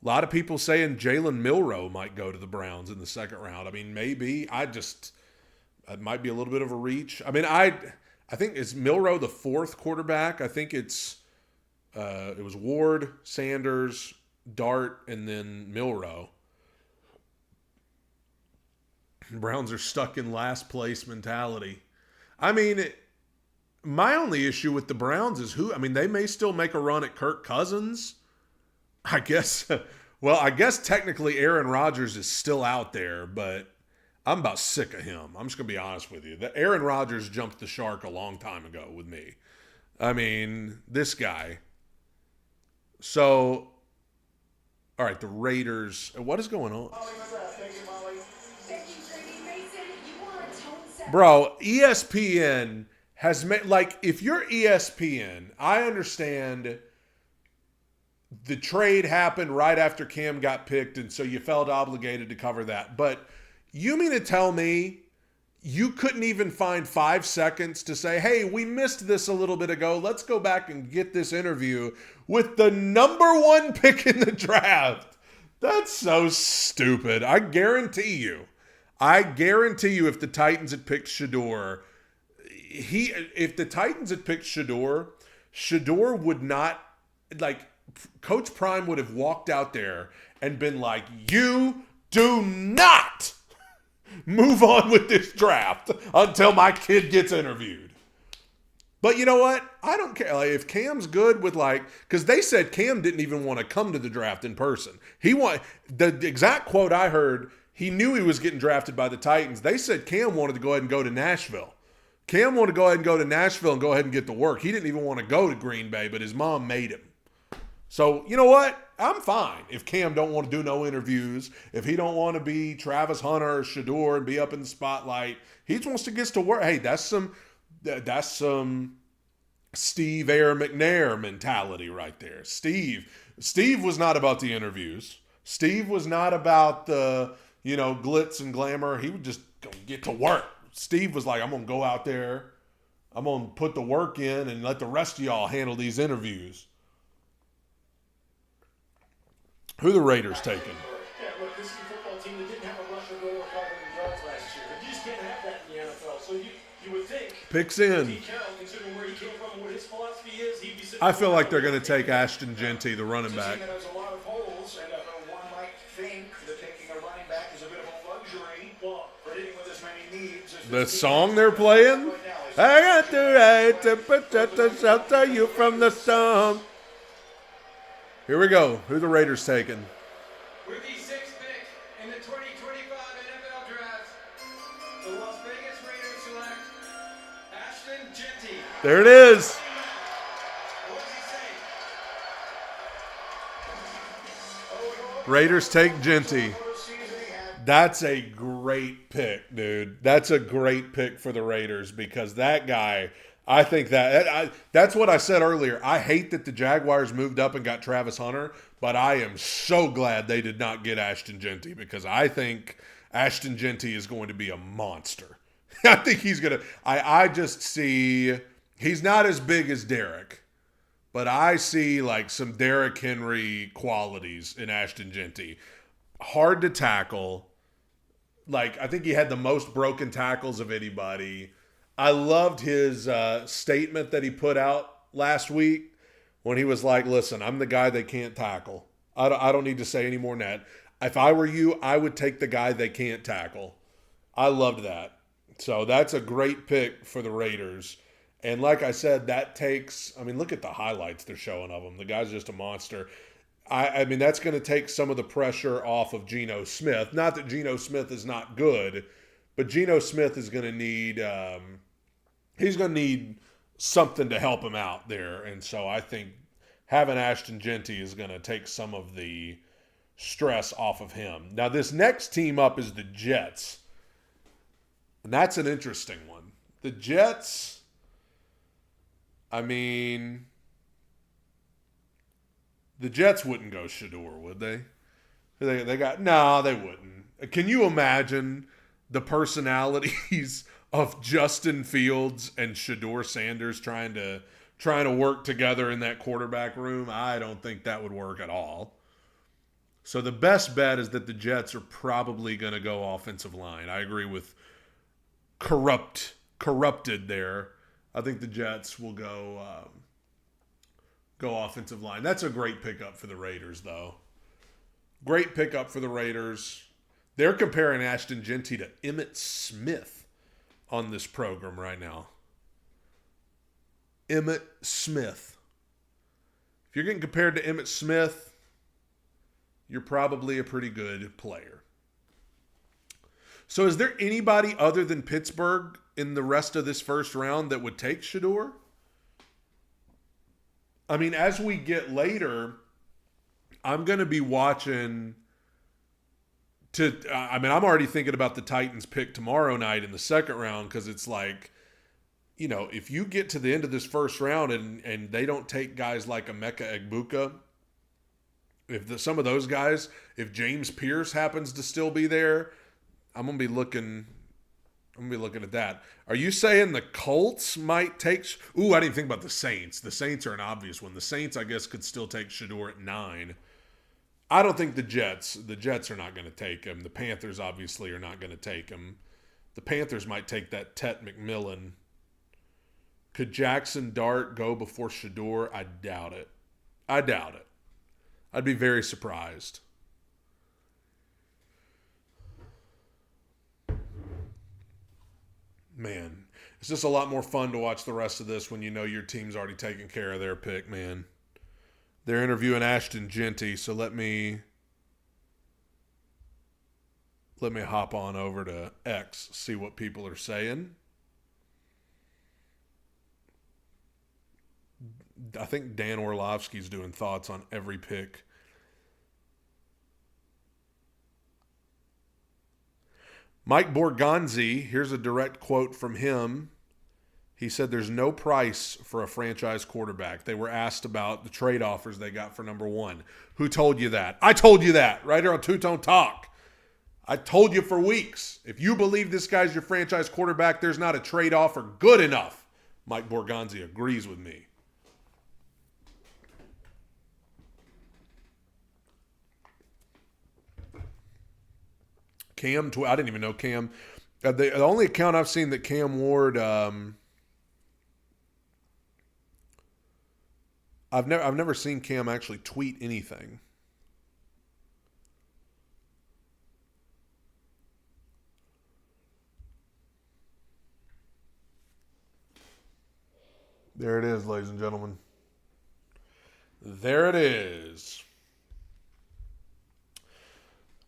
A lot of people saying Jalen Milroe might go to the Browns in the second round. Maybe. It might be a little bit of a reach. I think is Milroe the 4th quarterback. I think it was Ward, Sanders, Dart, and then Milroe. Browns are stuck in last place mentality. My only issue with the Browns is they may still make a run at Kirk Cousins. I guess technically Aaron Rodgers is still out there, but I'm about sick of him. I'm just going to be honest with you. Aaron Rodgers jumped the shark a long time ago with me. This guy. So, all right, the Raiders. What is going on? Bro, ESPN has made, if you're ESPN, I understand the trade happened right after Cam got picked, and so you felt obligated to cover that. But you mean to tell me you couldn't even find 5 seconds to say, hey, we missed this a little bit ago. Let's go back and get this interview with the number 1 pick in the draft. That's so stupid. I guarantee you if the Titans had picked Shedeur, Shedeur would not, Coach Prime would have walked out there and been like, you do not move on with this draft until my kid gets interviewed. But you know what? I don't care. If Cam's good with because they said Cam didn't even want to come to the draft in person. The exact quote I heard, he knew he was getting drafted by the Titans. They said Cam wanted to go ahead and go to Nashville. Cam wanted to go ahead and go to Nashville and go ahead and get to work. He didn't even want to go to Green Bay, but his mom made him. So, you know what? I'm fine if Cam don't want to do no interviews, if he don't want to be Travis Hunter or Shedeur and be up in the spotlight. He just wants to get to work. Hey, that's some Steve Air McNair mentality right there. Steve was not about the interviews. Steve was not about the, glitz and glamour. He would just go get to work. Steve was like, I'm going to go out there. I'm going to put the work in and let the rest of y'all handle these interviews. Who the Raiders taking? Yeah, look, this is a football team that didn't have a rusher go over 500 yards last year. You just can't have that in the NFL. So you would think. Picks in. Considering where he came from and what his philosophy is, he'd be sitting. I feel like they're going to take Ashton Genty, the running back. There's a lot of holes, and one might think that taking a running back is a bit of a luxury for hitting with as many needs. The song they're playing? I got the right to protect and shelter you from the storm. Here we go. Who the Raiders taking? With the 6th pick in the 2025 NFL Draft, the Las Vegas Raiders select Ashton Genty. There it is. What does he say? Raiders take Genty. That's a great pick, dude. That's a great pick for the Raiders because that guy, I think that's what I said earlier. I hate that the Jaguars moved up and got Travis Hunter, but I am so glad they did not get Ashton Genty because I think Ashton Genty is going to be a monster. I think he's going to. I just see he's not as big as Derek, but I see like some Derrick Henry qualities in Ashton Genty. Hard to tackle. Like, I think he had the most broken tackles of anybody. I loved his statement that he put out last week when he was like, listen, I'm the guy they can't tackle. I don't need to say any more than that. If I were you, I would take the guy they can't tackle. I loved that. So that's a great pick for the Raiders. And like I said, that takes, I mean, look at the highlights they're showing of him. The guy's just a monster. I mean, that's going to take some of the pressure off of Geno Smith. Not that Geno Smith is not good, but Geno Smith is going to need, he's going to need something to help him out there. And so I think having Ashton Genty is going to take some of the stress off of him. Now, this next team up is the Jets. And that's an interesting one. The Jets, I mean, the Jets wouldn't go Shador, would they? They got, no, they wouldn't. Can you imagine the personalities of Justin Fields and Shador Sanders trying to work together in that quarterback room? I don't think that would work at all. So the best bet is that the Jets are probably going to go offensive line. I agree with corrupted there. I think the Jets will go offensive line. That's a great pickup for the Raiders, though. Great pickup for the Raiders. They're comparing Ashton Genty to Emmitt Smith on this program right now. Emmitt Smith. If you're getting compared to Emmitt Smith, you're probably a pretty good player. So is there anybody other than Pittsburgh in the rest of this first round that would take Shador? I mean, as we get later, I'm going to be watching I'm already thinking about the Titans pick tomorrow night in the second round, because it's like, you know, if you get to the end of this first round and they don't take guys like Emeka Ebuka, some of those guys, if James Pierce happens to still be there, I'm going to be looking at that. Are you saying the Colts might take? Ooh, I didn't think about the Saints. The Saints are an obvious one. The Saints, I guess, could still take Shador at 9. I don't think the Jets are not going to take him. The Panthers obviously are not going to take him. The Panthers might take that Tet McMillan. Could Jackson Dart go before Shador? I doubt it. I'd be very surprised. Man, it's just a lot more fun to watch the rest of this when you know your team's already taken care of their pick, man. They're interviewing Ashton Genty, so let me hop on over to X, see what people are saying. I think Dan Orlovsky's doing thoughts on every pick. Mike Borgonzi, here's a direct quote from him. He said there's no price for a franchise quarterback. They were asked about the trade offers they got for number 1. Who told you that? I told you that right here on Two Tone Talk. I told you for weeks. If you believe this guy's your franchise quarterback, there's not a trade offer good enough. Mike Borgonzi agrees with me. Cam, I didn't even know Cam. The only account I've seen that Cam Ward, I've never seen Cam actually tweet anything. There it is, ladies and gentlemen. There it is.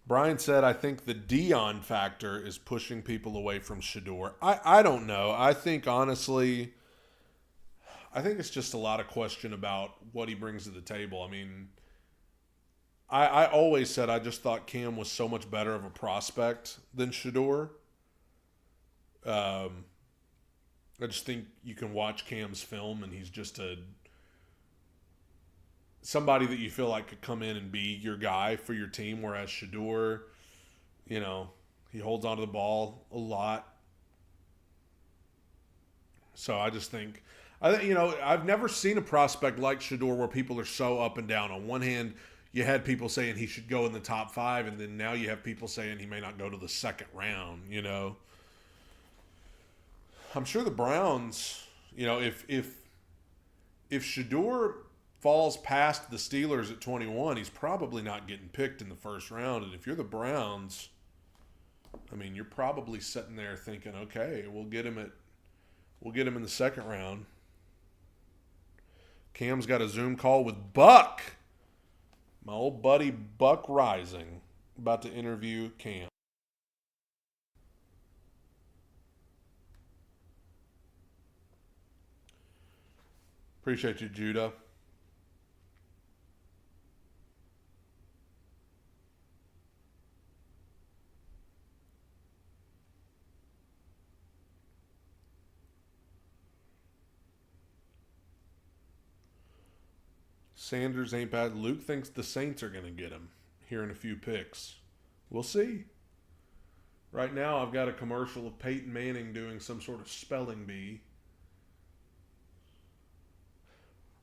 Brian said, I think the Dion factor is pushing people away from Shador. I don't know. I think, honestly, it's just a lot of question about what he brings to the table. I mean, I always said I just thought Cam was so much better of a prospect than Shador. I just think you can watch Cam's film and he's just somebody that you feel like could come in and be your guy for your team, whereas Shador, you know, he holds onto the ball a lot. So I just think, I've never seen a prospect like Shador where people are so up and down. On one hand, you had people saying he should go in the top 5, and then now you have people saying he may not go to the second round, I'm sure the Browns, if Shador falls past the Steelers at 21, he's probably not getting picked in the first round. And if you're the Browns, I mean, you're probably sitting there thinking, okay, we'll get him in the second round. Cam's got a Zoom call with Buck, my old buddy Buck Rising, about to interview Cam. Appreciate you, Judah. Sanders ain't bad. Luke thinks the Saints are going to get him here in a few picks. We'll see. Right now, I've got a commercial of Peyton Manning doing some sort of spelling bee.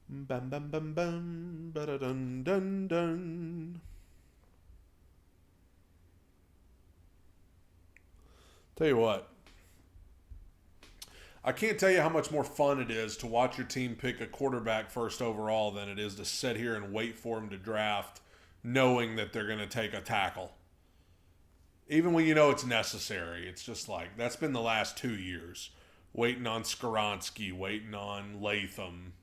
Bum bum bum bum, ba-da-dun dun dun. Tell you what, I can't tell you how much more fun it is to watch your team pick a quarterback first overall than it is to sit here and wait for him to draft, knowing that they're going to take a tackle. Even when you know it's necessary, it's just like, that's been the last 2 years. Waiting on Skoronski, waiting on Latham.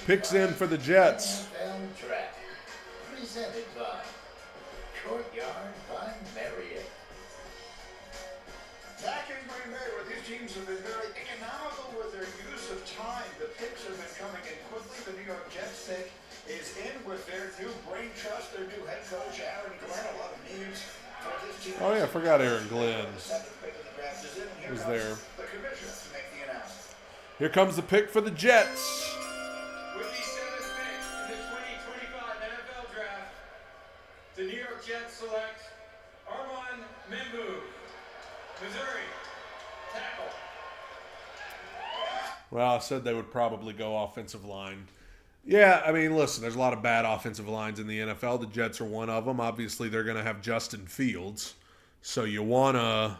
Picks in for the Jets. NFL Draft, presented by Courtyard by Marriott. Back in Green Bay, where these teams have been very economical with their use of time. The picks have been coming in quickly. The New York Jets pick is in with their new brain trust, their new head coach, Aaron Glenn. A lot of news for this team. Oh, yeah, I forgot Aaron Glenn The seventh pick of the draft is in. Here was comes there. the commissioner to make the announcement. Here comes the pick for the Jets. With the 7th pick in the 2025 NFL Draft, the New York Jets select Armand Membu, Missouri, tackle. Well, I said they would probably go offensive line. Yeah, I mean, listen, there's a lot of bad offensive lines in the NFL. The Jets are one of them. Obviously, they're going to have Justin Fields. So you want to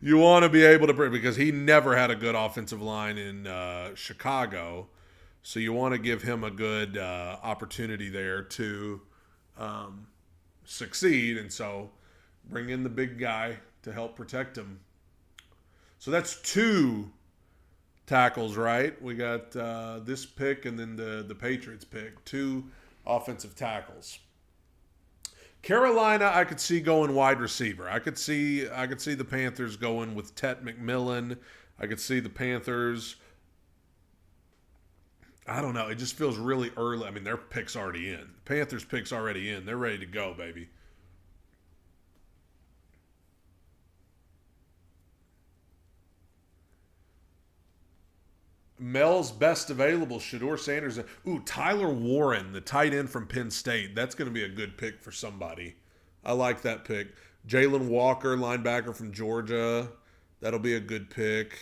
you want to be able to, because he never had a good offensive line in Chicago. So you want to give him a good opportunity there to succeed. And so bring in the big guy to help protect him. So that's 2 tackles, right? We got this pick and then the Patriots pick. 2 offensive tackles. Carolina, I could see going wide receiver. I could see the Panthers going with Tet McMillan. I could see the Panthers. I don't know. It just feels really early. I mean, their pick's already in. Panthers pick's already in. They're ready to go, baby. Mel's best available, Shador Sanders. Ooh, Tyler Warren, the tight end from Penn State. That's going to be a good pick for somebody. I like that pick. Jalen Walker, linebacker from Georgia. That'll be a good pick.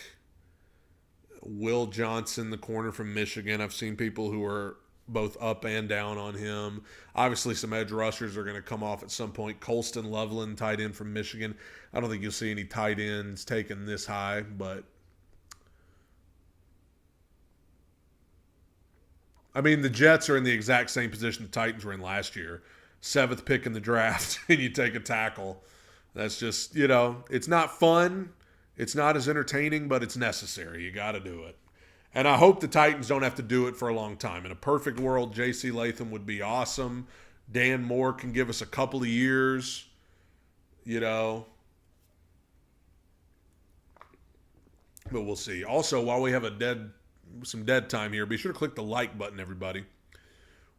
Will Johnson, the corner from Michigan. I've seen people who are both up and down on him. Obviously, some edge rushers are going to come off at some point. Colston Loveland, tight end from Michigan. I don't think you'll see any tight ends taken this high, but I mean, the Jets are in the exact same position the Titans were in last year. 7th pick in the draft, and you take a tackle. That's just, it's not fun. It's not as entertaining, but it's necessary. You got to do it. And I hope the Titans don't have to do it for a long time. In a perfect world, J.C. Latham would be awesome. Dan Moore can give us a couple of years, But we'll see. Also, while we have some dead time here, be sure to click the like button, everybody.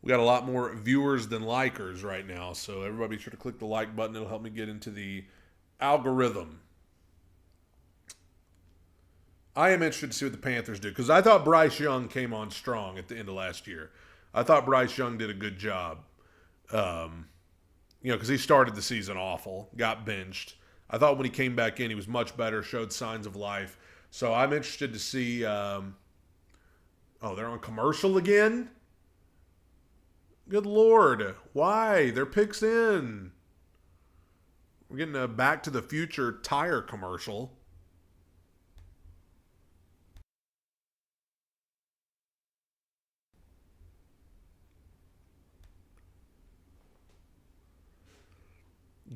We got a lot more viewers than likers right now, so everybody be sure to click the like button. It'll help me get into the algorithm. I am interested to see what the Panthers do, because I thought Bryce Young came on strong at the end of last year. I thought Bryce Young did a good job. Because he started the season awful, got benched. I thought when he came back in, he was much better, showed signs of life. So I'm interested to see. Oh, they're on commercial again? Good Lord. Why? Their picks in. We're getting a Back to the Future tire commercial.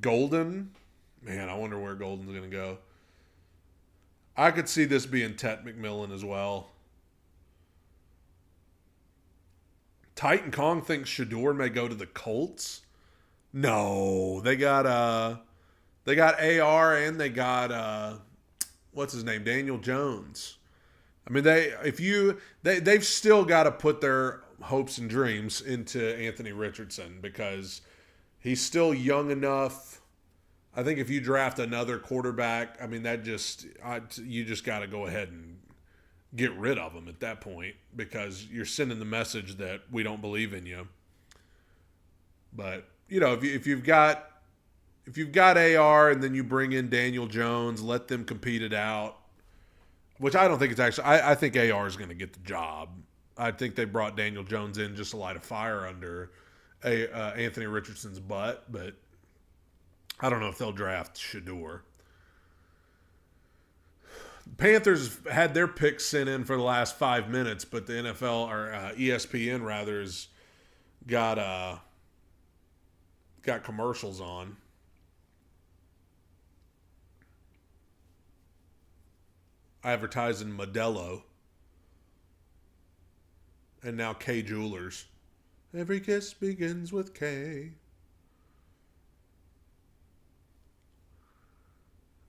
Golden? Man, I wonder where Golden's going to go. I could see this being Tet McMillan as well. Titan Kong thinks Shador may go to the Colts. No, they got AR and they got what's his name, Daniel Jones. I mean, they've still got to put their hopes and dreams into Anthony Richardson because he's still young enough. I think if you draft another quarterback, I mean, you just got to go ahead and get rid of him at that point because you're sending the message that we don't believe in you. But if you've got AR and then you bring in Daniel Jones, let them compete it out. Which I don't think it's actually. I think AR is going to get the job. I think they brought Daniel Jones in just to light a fire under Anthony Richardson's butt, but I don't know if they'll draft Shador. Panthers had their picks sent in for the last 5 minutes, but the NFL or ESPN rather has got commercials on. Advertising Modelo. And now K Jewelers. Every kiss begins with K.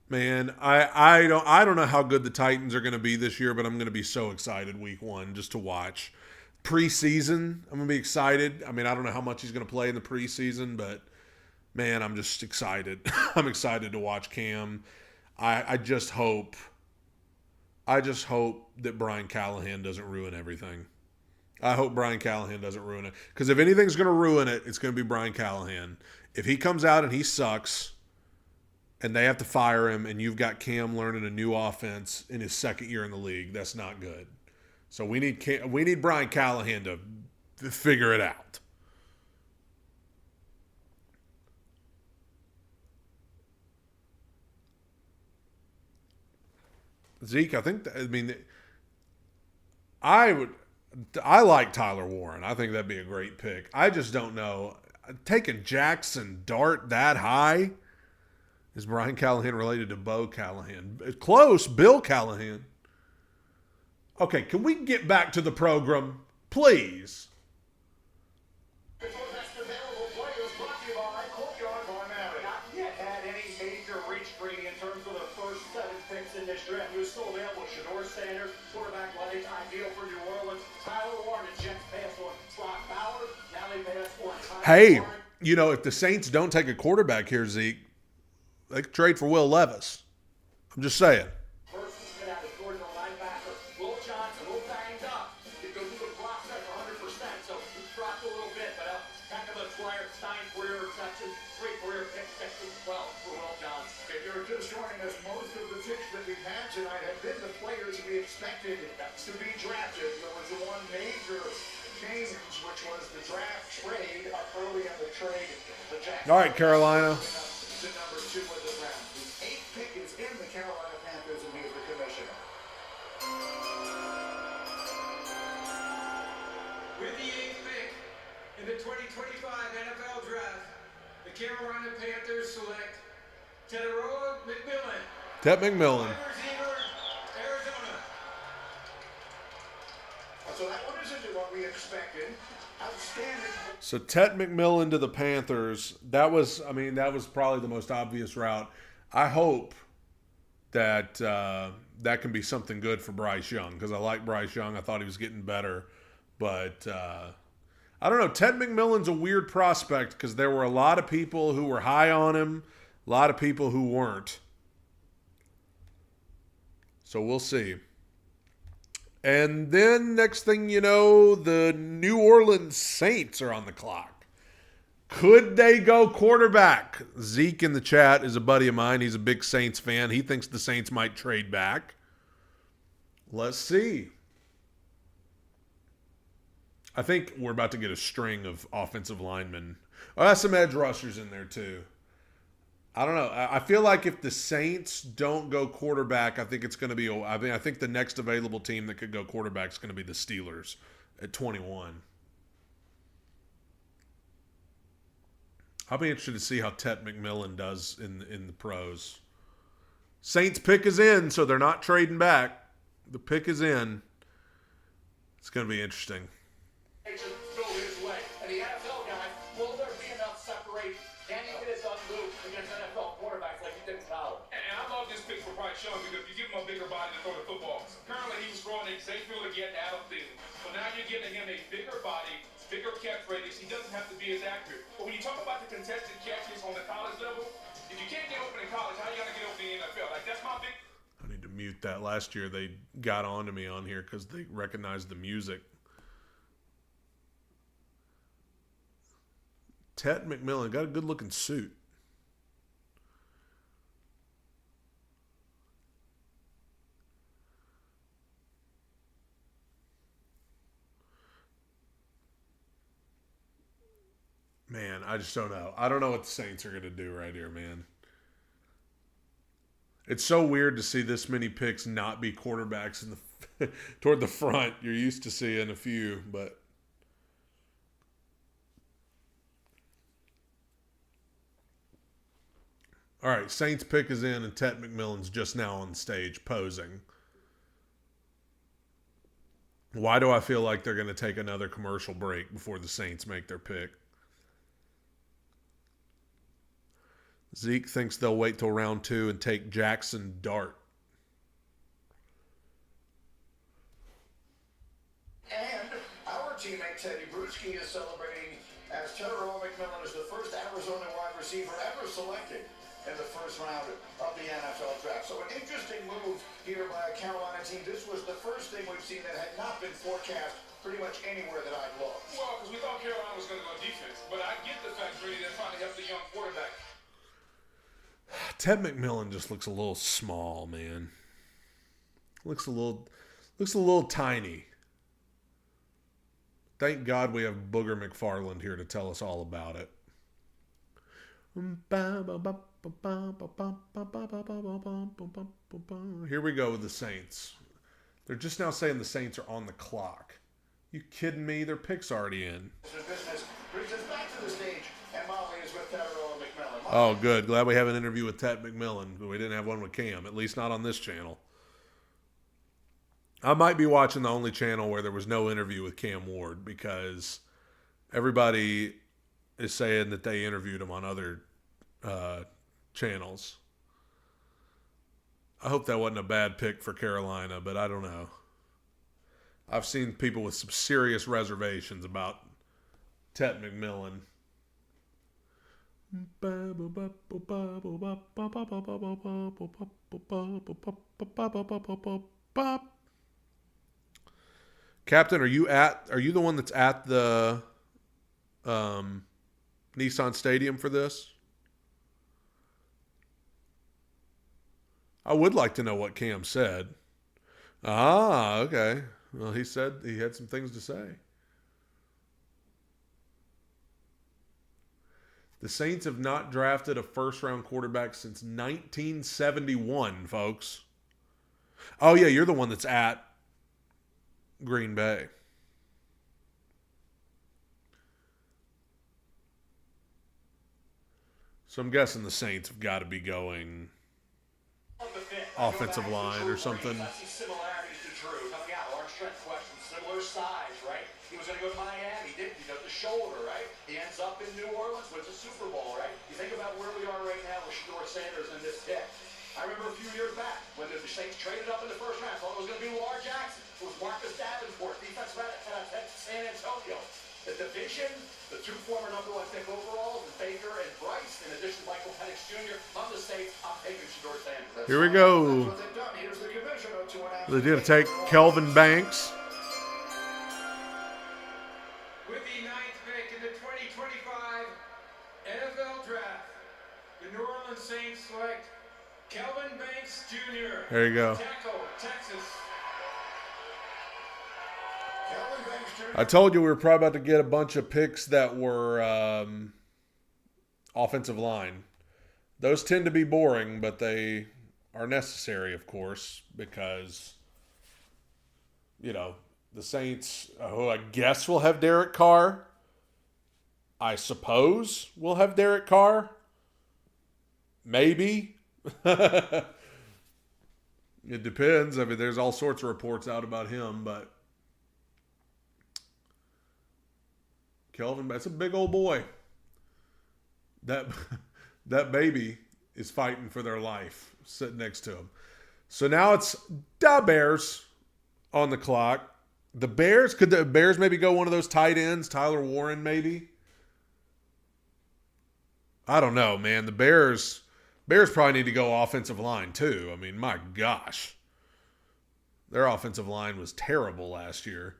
Man, I don't know how good the Titans are going to be this year, but I'm going to be so excited week 1 just to watch. Preseason, I'm going to be excited. I mean, I don't know how much he's going to play in the preseason, but man, I'm just excited. I'm excited to watch Cam. I just hope that Brian Callahan doesn't ruin everything. I hope Brian Callahan doesn't ruin it. Because if anything's going to ruin it, it's going to be Brian Callahan. If he comes out and he sucks and they have to fire him and you've got Cam learning a new offense in his second year in the league, that's not good. So we need Brian Callahan to figure it out. Zeke, I like Tyler Warren. I think that'd be a great pick. I just don't know. Taking Jackson Dart that high? Is Brian Callahan related to Bo Callahan? Close, Bill Callahan. Okay, can we get back to the program, please? Before that's available players brought to you by Courtyard by Marriott. Not yet had any major reach Brady in terms of the first 7 picks in this draft. He was still available. Shador Sanders, quarterback legs, ideal for New Orleans. Tyler Warren and Jets passed on Brock Bowers. Now they passed on Tyler Hey, Warren. if the Saints don't take a quarterback here, Zeke, they could trade for Will Levis. I'm just saying. First has been out of Georgia linebacker. Will Johnson, a little banged up. He goes through the block set 100%, so he's dropped a little bit, but kind of a Stein career reception, 3 career picks, 6 as well for Will Johnson. If you're just joining us, most of the picks that we've had tonight have been the players we expected to be drafted. There was the one major change, which was the draft trade early in the trade. The Jags. All right, Carolina. To number 2 of the round. The 8th pick is in the Carolina Panthers, and he's the commissioner. With the 8th pick in the 2025 NFL Draft, the Carolina Panthers select Teteroa McMillan. Tet McMillan. Wide receiver, Arizona. So that one isn't what we expected. Outstanding. So Tet McMillan to the Panthers. That was probably the most obvious route. I hope that that can be something good for Bryce Young because I like Bryce Young. I thought he was getting better. But I don't know. Tet McMillan's a weird prospect because there were a lot of people who were high on him, a lot of people who weren't. So we'll see. And then next thing you know, the New Orleans Saints are on the clock. Could they go quarterback? Zeke in the chat is a buddy of mine. He's a big Saints fan. He thinks the Saints might trade back. Let's see. I think we're about to get a string of offensive linemen. Oh, that's some edge rushers in there too. I don't know. I feel like if the Saints don't go quarterback, I think it's going to be. I think the next available team that could go quarterback is going to be the Steelers at 21. I'll be interested to see how Tet McMillan does in the pros. Saints pick is in, so they're not trading back. The pick is in. It's going to be interesting. Go his way. And the NFL guy, will there be enough separate? Can he get his unloop against NFL quarterbacks like he did in college? And I love this pick for Bryce Young because you give him a bigger body to throw the football. Currently, he was throwing a Zable again to Adam Thielen. So now you're giving him a bigger body, bigger catch radius. He doesn't have to be as accurate. But when you talk about the contested catches on the college level, if you can't get open in college, how are you going to get open in the NFL? Like, that's my big... I need to mute that. Last year they got on to me on here because they recognized the music. Tet McMillan got a good looking suit. Man, I just don't know. I don't know what the Saints are going to do right here, man. It's so weird to see this many picks not be quarterbacks in the toward the front. You're used to seeing a few, but all right, Saints pick is in, and Tet McMillan's just now on stage posing. Why do I feel like they're going to take another commercial break before the Saints make their pick? Zeke thinks they'll wait till round 2 and take Jackson Dart. And our teammate Teddy Bruschi is celebrating as Terrell McMillan is the first Arizona wide receiver ever selected in the first round of the NFL draft. So an interesting move here by a Carolina team. This was the first thing we've seen that had not been forecast pretty much anywhere that I'd looked. Well, because we thought Carolina was going to go defense. But I get the fact, really, they're trying to help the young quarterback. Ted McMillan just looks a little small, man. Looks a little tiny. Thank God we have Booger McFarland here to tell us all about it. Here we go with the Saints. They're just now saying the Saints are on the clock. You kidding me? Their pick's already in. Business brings us back to the stage, and Molly is with Terrell McMillan. Oh, good. Glad we have an interview with Tet McMillan. We didn't have one with Cam, at least not on this channel. I might be watching the only channel where there was no interview with Cam Ward because everybody is saying that they interviewed him on other channels. I hope that wasn't a bad pick for Carolina, but I don't know. I've seen people with some serious reservations about Tet McMillan. Captain, are you the one that's at the Nissan Stadium for this? I would like to know what Cam said. Ah, okay. Well, he said he had some things to say. The Saints have not drafted a first-round quarterback since 1971, folks. Oh, yeah, you're the one that's at Green Bay. So I'm guessing the Saints have got to be going offensive line or something. I see similarities to Drew. Coming out, large strength question, similar size, right? He was going to go to Miami, didn't he? Got the shoulder, right? He ends up in New Orleans, wins a Super Bowl, right? You think about where we are right now with Shedeur Sanders in this pick. I remember a few years back when the Saints traded up in the first round, thought it was going to be Lamar Jackson. It was Marcus Davenport, defensive at San Antonio. The division, the two former #1 pick overall, Baker and Bryce, in addition to Michael Penix Jr. on the Saints, I'm taking Shedeur Sanders. Here we go. They're going to take Kelvin Banks. With the 9th pick in the 2025 NFL Draft, the New Orleans Saints select Kelvin Banks Jr. There you go. Tackle, Texas. I told you we were probably about to get a bunch of picks that were offensive line. Those tend to be boring, but they are necessary, of course, because, you know, the Saints, who I guess will have Derek Carr, I suppose will have Derek Carr. Maybe. It depends. I mean, there's all sorts of reports out about him, but Kelvin, that's a big old boy. That baby is fighting for their life sitting next to him. So now it's the Bears on the clock. The Bears, could the Bears maybe go one of those tight ends? Tyler Warren, maybe? I don't know, man. The Bears probably need to go offensive line too. I mean, my gosh. Their offensive line was terrible last year,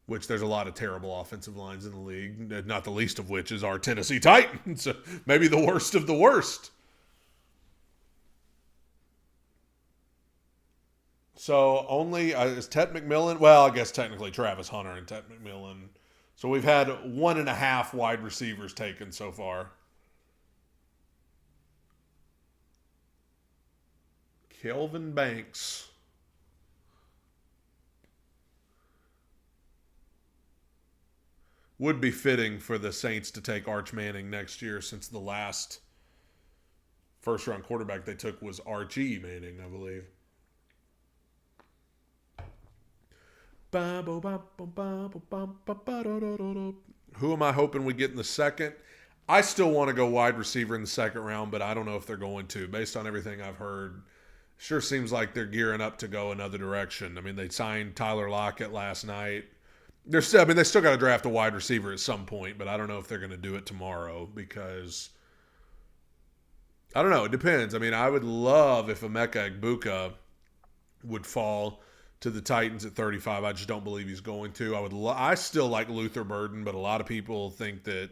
which there's a lot of terrible offensive lines in the league, not the least of which is our Tennessee Titans. Maybe the worst of the worst. So only is Ted McMillan. Well, I guess technically Travis Hunter and Ted McMillan. So we've had 1.5 wide receivers taken so far. Kelvin Banks. Would be fitting for the Saints to take Arch Manning next year, since the last first-round quarterback they took was Archie Manning, I believe. Who am I hoping we get in the second? I still want to go wide receiver in the second round, but I don't know if they're going to. Based on everything I've heard, sure seems like they're gearing up to go another direction. I mean, they signed Tyler Lockett last night. They still got to draft a wide receiver at some point, but I don't know if they're going to do it tomorrow because I don't know. It depends. I mean, I would love if Ebuka would fall to the Titans at 35. I just don't believe he's going to. I still like Luther Burden, but a lot of people think that,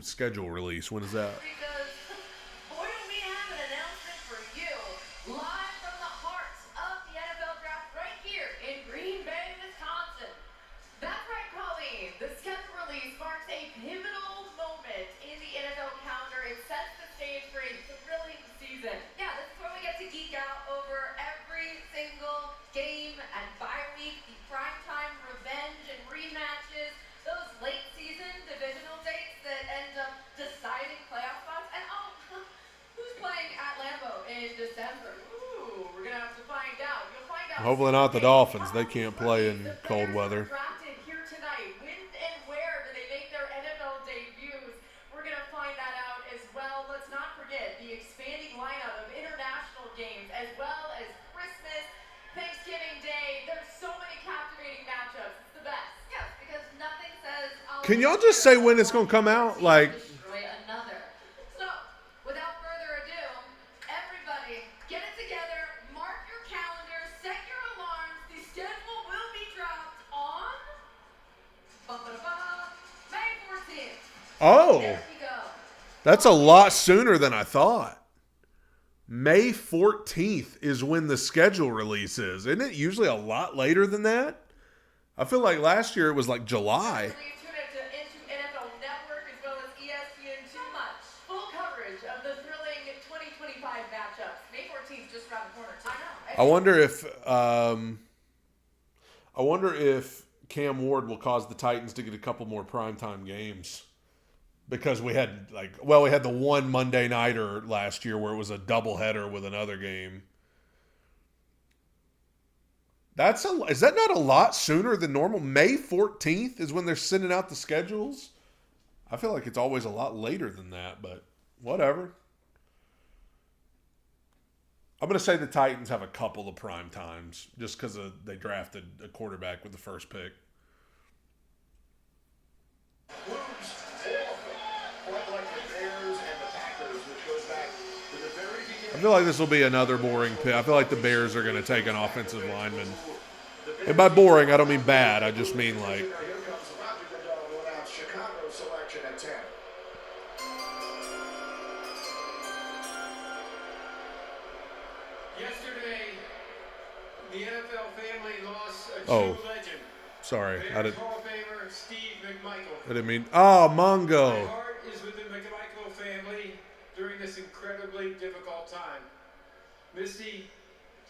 schedule release. When is that? Because, boy, do we have an announcement for you. Live from the heart of the NFL draft right here in Green Bay, Wisconsin. That's right, Colleen. The schedule release marks a pivotal moment in the NFL calendar. It sets the stage for a thrilling season. Yeah, this is where we get to geek out over every single game and bye week, the primetime revenge and rematches, those late season divisional dates that end up deciding playoff spots. And who's playing at Lambeau in December? Ooh, we're gonna have to find out. You'll find out. Hopefully not the Dolphins. They can't play in cold weather. Drafted here tonight. When and where do they make their NFL debuts? We're gonna find that out as well. Let's not forget the expanding lineup of international games as well as Christmas, Thanksgiving Day. There's so many captivating matchups. It's the best. Yeah, because nothing says. Can y'all just say when it's going to come out? Like, Destroy another. So, without further ado, everybody, get it together. Mark your calendars. Set your alarms. The schedule will be dropped on May 14th. oh, There we go. that's a lot sooner than I thought. May 14th is when the schedule release is. Isn't it usually a lot later than that? I feel like last year it was like July. Tune into NFL Network as well as ESPN 2 much. Full coverage of the thrilling 2025 matchups. May 14th just around the corner. I know. I wonder if Cam Ward will cause the Titans to get a couple more primetime games. Because we had the one Monday nighter last year where it was a doubleheader with another game. Is that not a lot sooner than normal? May 14th is when they're sending out the schedules. I feel like it's always a lot later than that, but whatever. I'm going to say the Titans have a couple of prime times just because they drafted a quarterback with the first pick. I feel like this will be another boring pick. I feel like the Bears are going to take an offensive lineman. And by boring, I don't mean bad. I just mean like... Chicago selection at 10. Yesterday, the NFL family lost a Oh. true legend. Sorry. Bears Hall of Famer Steve McMichael. I didn't mean. Oh, My Mongo. heart is with the McMichael family during this incredibly difficult time. Misty,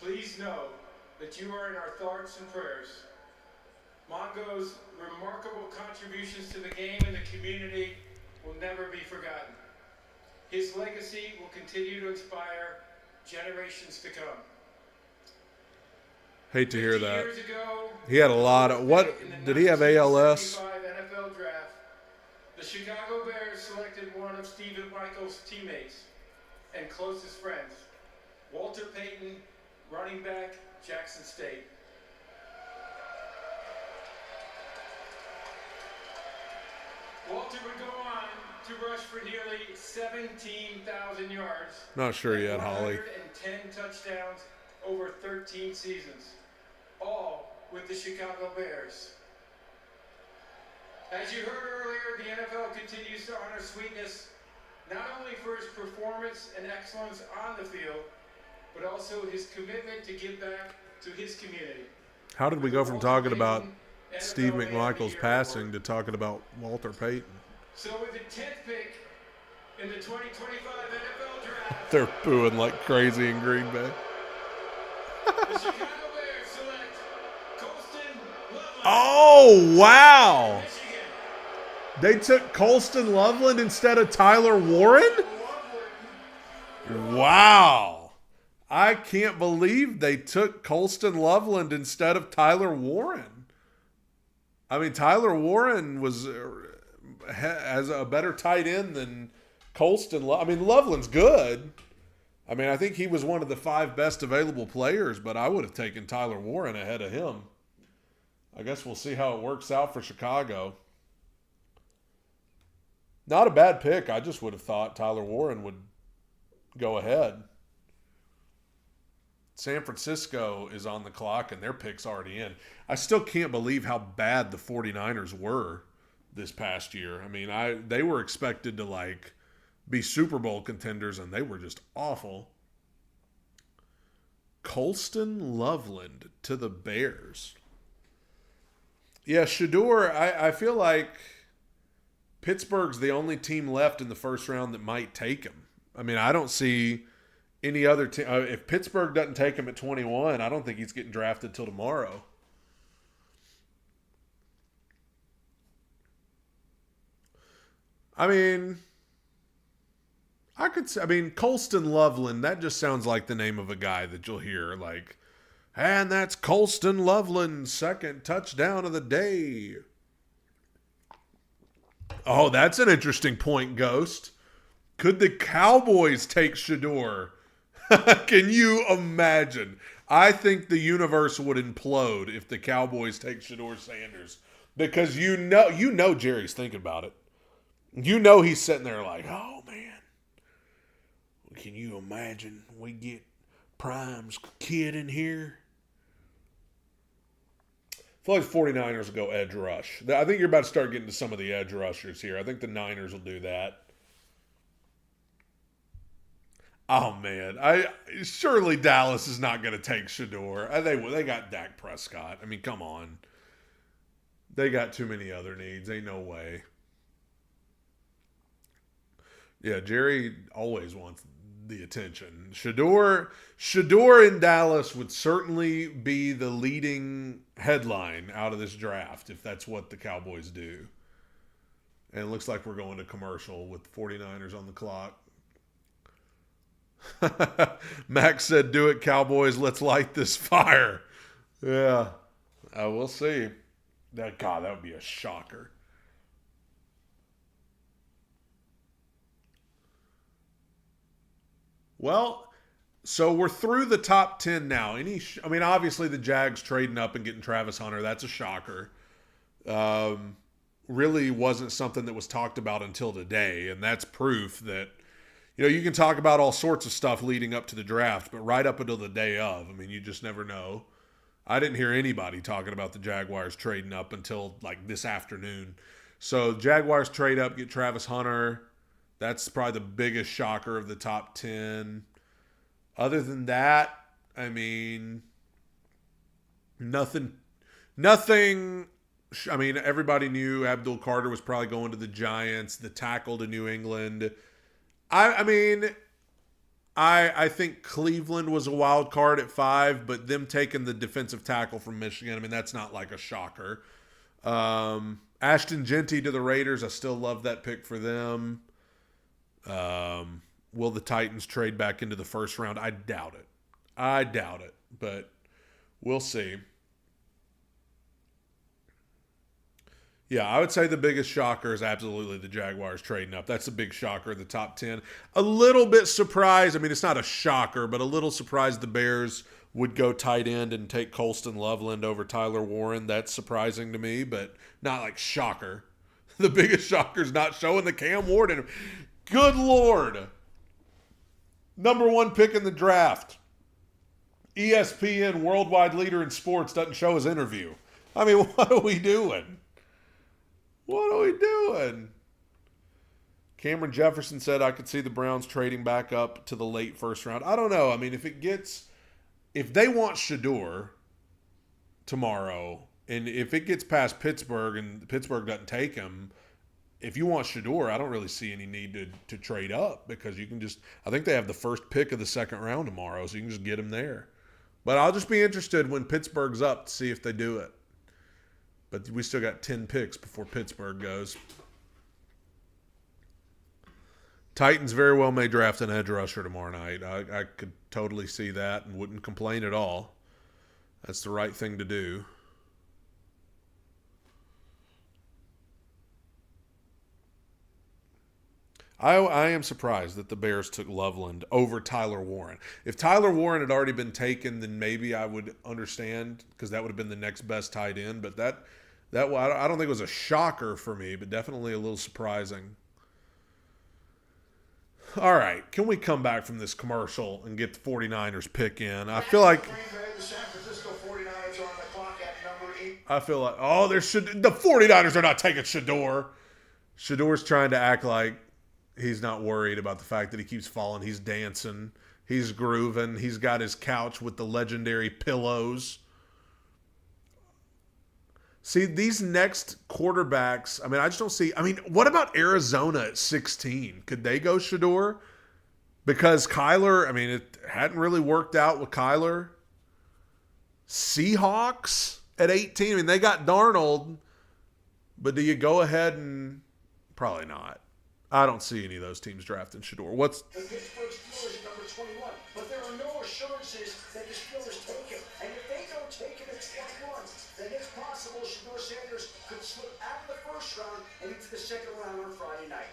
please know that you are in our thoughts and prayers. Mongo's remarkable contributions to the game and the community will never be forgotten. His legacy will continue to inspire generations to come. Hate to hear 50 that. years ago, He had a lot of. What? in the Did he have ALS? 1975 NFL draft, the Chicago Bears selected one of Steve McMichael's teammates and closest friends, Walter Payton, running back, Jackson State. Walter would go on to rush for nearly 17,000 yards. Not sure yet, Holly. 110 touchdowns over 13 seasons, all with the Chicago Bears. As you heard earlier, the NFL continues to honor Sweetness not only for his performance and excellence on the field, but also his commitment to give back to his community. How did we go from talking about Steve McMichael's passing to talking about Walter Payton? So with the 10th pick in the 2025 NFL Draft, They're booing like crazy in Green Bay. the Chicago Bears select Colston Loveland, Oh, wow. Michigan. They took Colston Loveland instead of Tyler Warren? Wow. I can't believe they took Colston Loveland instead of Tyler Warren. I mean, Tyler Warren has a better tight end than Colston. I mean, Loveland's good. I mean, I think he was one of the 5 best available players, but I would have taken Tyler Warren ahead of him. I guess we'll see how it works out for Chicago. Not a bad pick. I just would have thought Tyler Warren would go ahead. San Francisco is on the clock, and their pick's already in. I still can't believe how bad the 49ers were this past year. I mean, they were expected to, be Super Bowl contenders, and they were just awful. Colston Loveland to the Bears. Yeah, Shedeur, I feel like Pittsburgh's the only team left in the first round that might take him. I mean, I don't see any other team. If Pittsburgh doesn't take him at 21, I don't think he's getting drafted till tomorrow. I mean, Colston Loveland, that just sounds like the name of a guy that you'll hear, and that's Colston Loveland, 2nd touchdown of the day. Oh, that's an interesting point, Ghost. Could the Cowboys take Shedeur? Can you imagine? I think the universe would implode if the Cowboys take Shedeur Sanders. Because you know Jerry's thinking about it. You know he's sitting there like, oh, man. Can you imagine we get Prime's kid in here? I feel like 49ers will go edge rush. I think you're about to start getting to some of the edge rushers here. I think the Niners will do that. Oh, man. Surely Dallas is not going to take Shedeur. They got Dak Prescott. I mean, come on. They got too many other needs. Ain't no way. Yeah, Jerry always wants the attention. Shedeur in Dallas would certainly be the leading headline out of this draft if that's what the Cowboys do. And it looks like we're going to commercial with the 49ers on the clock. Max said, do it, Cowboys. Let's light this fire. Yeah. We'll see. God, that would be a shocker. Well, so we're through the top 10 now. Obviously the Jags trading up and getting Travis Hunter, that's a shocker. Really wasn't something that was talked about until today, and that's proof that, you can talk about all sorts of stuff leading up to the draft, but right up until the day of, you just never know. I didn't hear anybody talking about the Jaguars trading up until this afternoon. So Jaguars trade up, get Travis Hunter. That's probably the biggest shocker of the top 10. Other than that, Nothing. I mean, everybody knew Abdul Carter was probably going to the Giants, the tackle to New England. I think Cleveland was a wild card at 5, but them taking the defensive tackle from Michigan, I mean, that's not like a shocker. Ashton Genty to the Raiders, I still love that pick for them. Will the Titans trade back into the first round? I doubt it, but we'll see. Yeah, I would say the biggest shocker is absolutely the Jaguars trading up. That's a big shocker, the top 10. A little bit surprised. I mean, it's not a shocker, but a little surprised the Bears would go tight end and take Colston Loveland over Tyler Warren. That's surprising to me, but not like shocker. The biggest shocker is not showing the Cam Ward. Good Lord. Number 1 pick in the draft. ESPN, worldwide leader in sports, doesn't show his interview. I mean, what are we doing? What are we doing? Cameron Jefferson said, I could see the Browns trading back up to the late first round. I don't know. I mean, if they want Shedeur tomorrow, and if it gets past Pittsburgh and Pittsburgh doesn't take him, if you want Shedeur, I don't really see any need to trade up, because you can just, I think they have the first pick of the second round tomorrow, so you can just get him there. But I'll just be interested when Pittsburgh's up to see if they do it. But we still got 10 picks before Pittsburgh goes. Titans very well may draft an edge rusher tomorrow night. I could totally see that and wouldn't complain at all. That's the right thing to do. I am surprised that the Bears took Loveland over Tyler Warren. If Tyler Warren had already been taken, then maybe I would understand, because that would have been the next best tight end. But that I don't think it was a shocker for me, but definitely a little surprising. All right, can we come back from this commercial and get the 49ers pick in? I feel like The San Francisco 49ers are on the clock at number 8. the 49ers are not taking Shedeur. Shedeur's trying to act like he's not worried about the fact that he keeps falling. He's dancing. He's grooving. He's got his couch with the legendary pillows. See, these next quarterbacks, I mean, I just don't see. I mean, what about Arizona at 16? Could they go Shedeur? Because Kyler, I mean, it hadn't really worked out with Kyler. Seahawks at 18. I mean, they got Darnold, but do you go ahead and probably not? I don't see any of those teams drafting Shedeur. The Pittsburgh Steelers at number 21, but there are no assurances that the Steelers take him. And if they don't take him at 21, then it's possible Shedeur Sanders could slip out of the first round and into the second round on Friday night.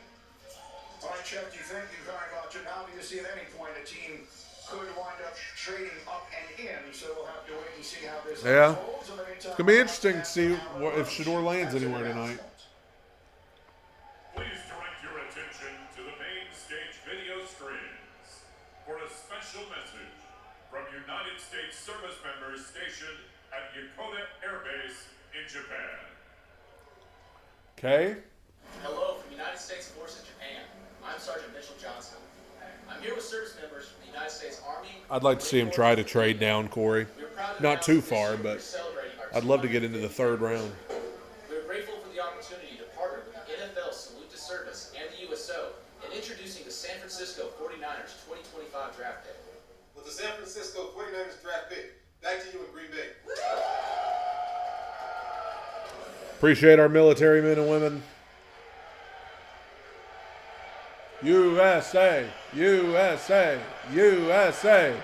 All right, Chef, thank you very much. And obviously, at any point, a team could wind up trading up and in, so we'll have to wait and see how this unfolds. It's going to be interesting to see if Shedeur lands anywhere tonight. Please direct your attention to the main stage video screens for a special message from United States service members stationed at Yokota Air Base in Japan. Okay. Hello from United States Forces Japan. I'm Sergeant Mitchell Johnson. I'm here with service members from the United States Army. I'd like to see him try to trade down, Corey. Not too far, but I'd love to get into the third round. We're grateful for the opportunity to partner with the NFL Salute to Service and the USO in introducing the San Francisco 49ers 2025 draft pick. With the San Francisco 49ers draft pick, back to you in Green Bay. Appreciate our military men and women. USA, USA, USA.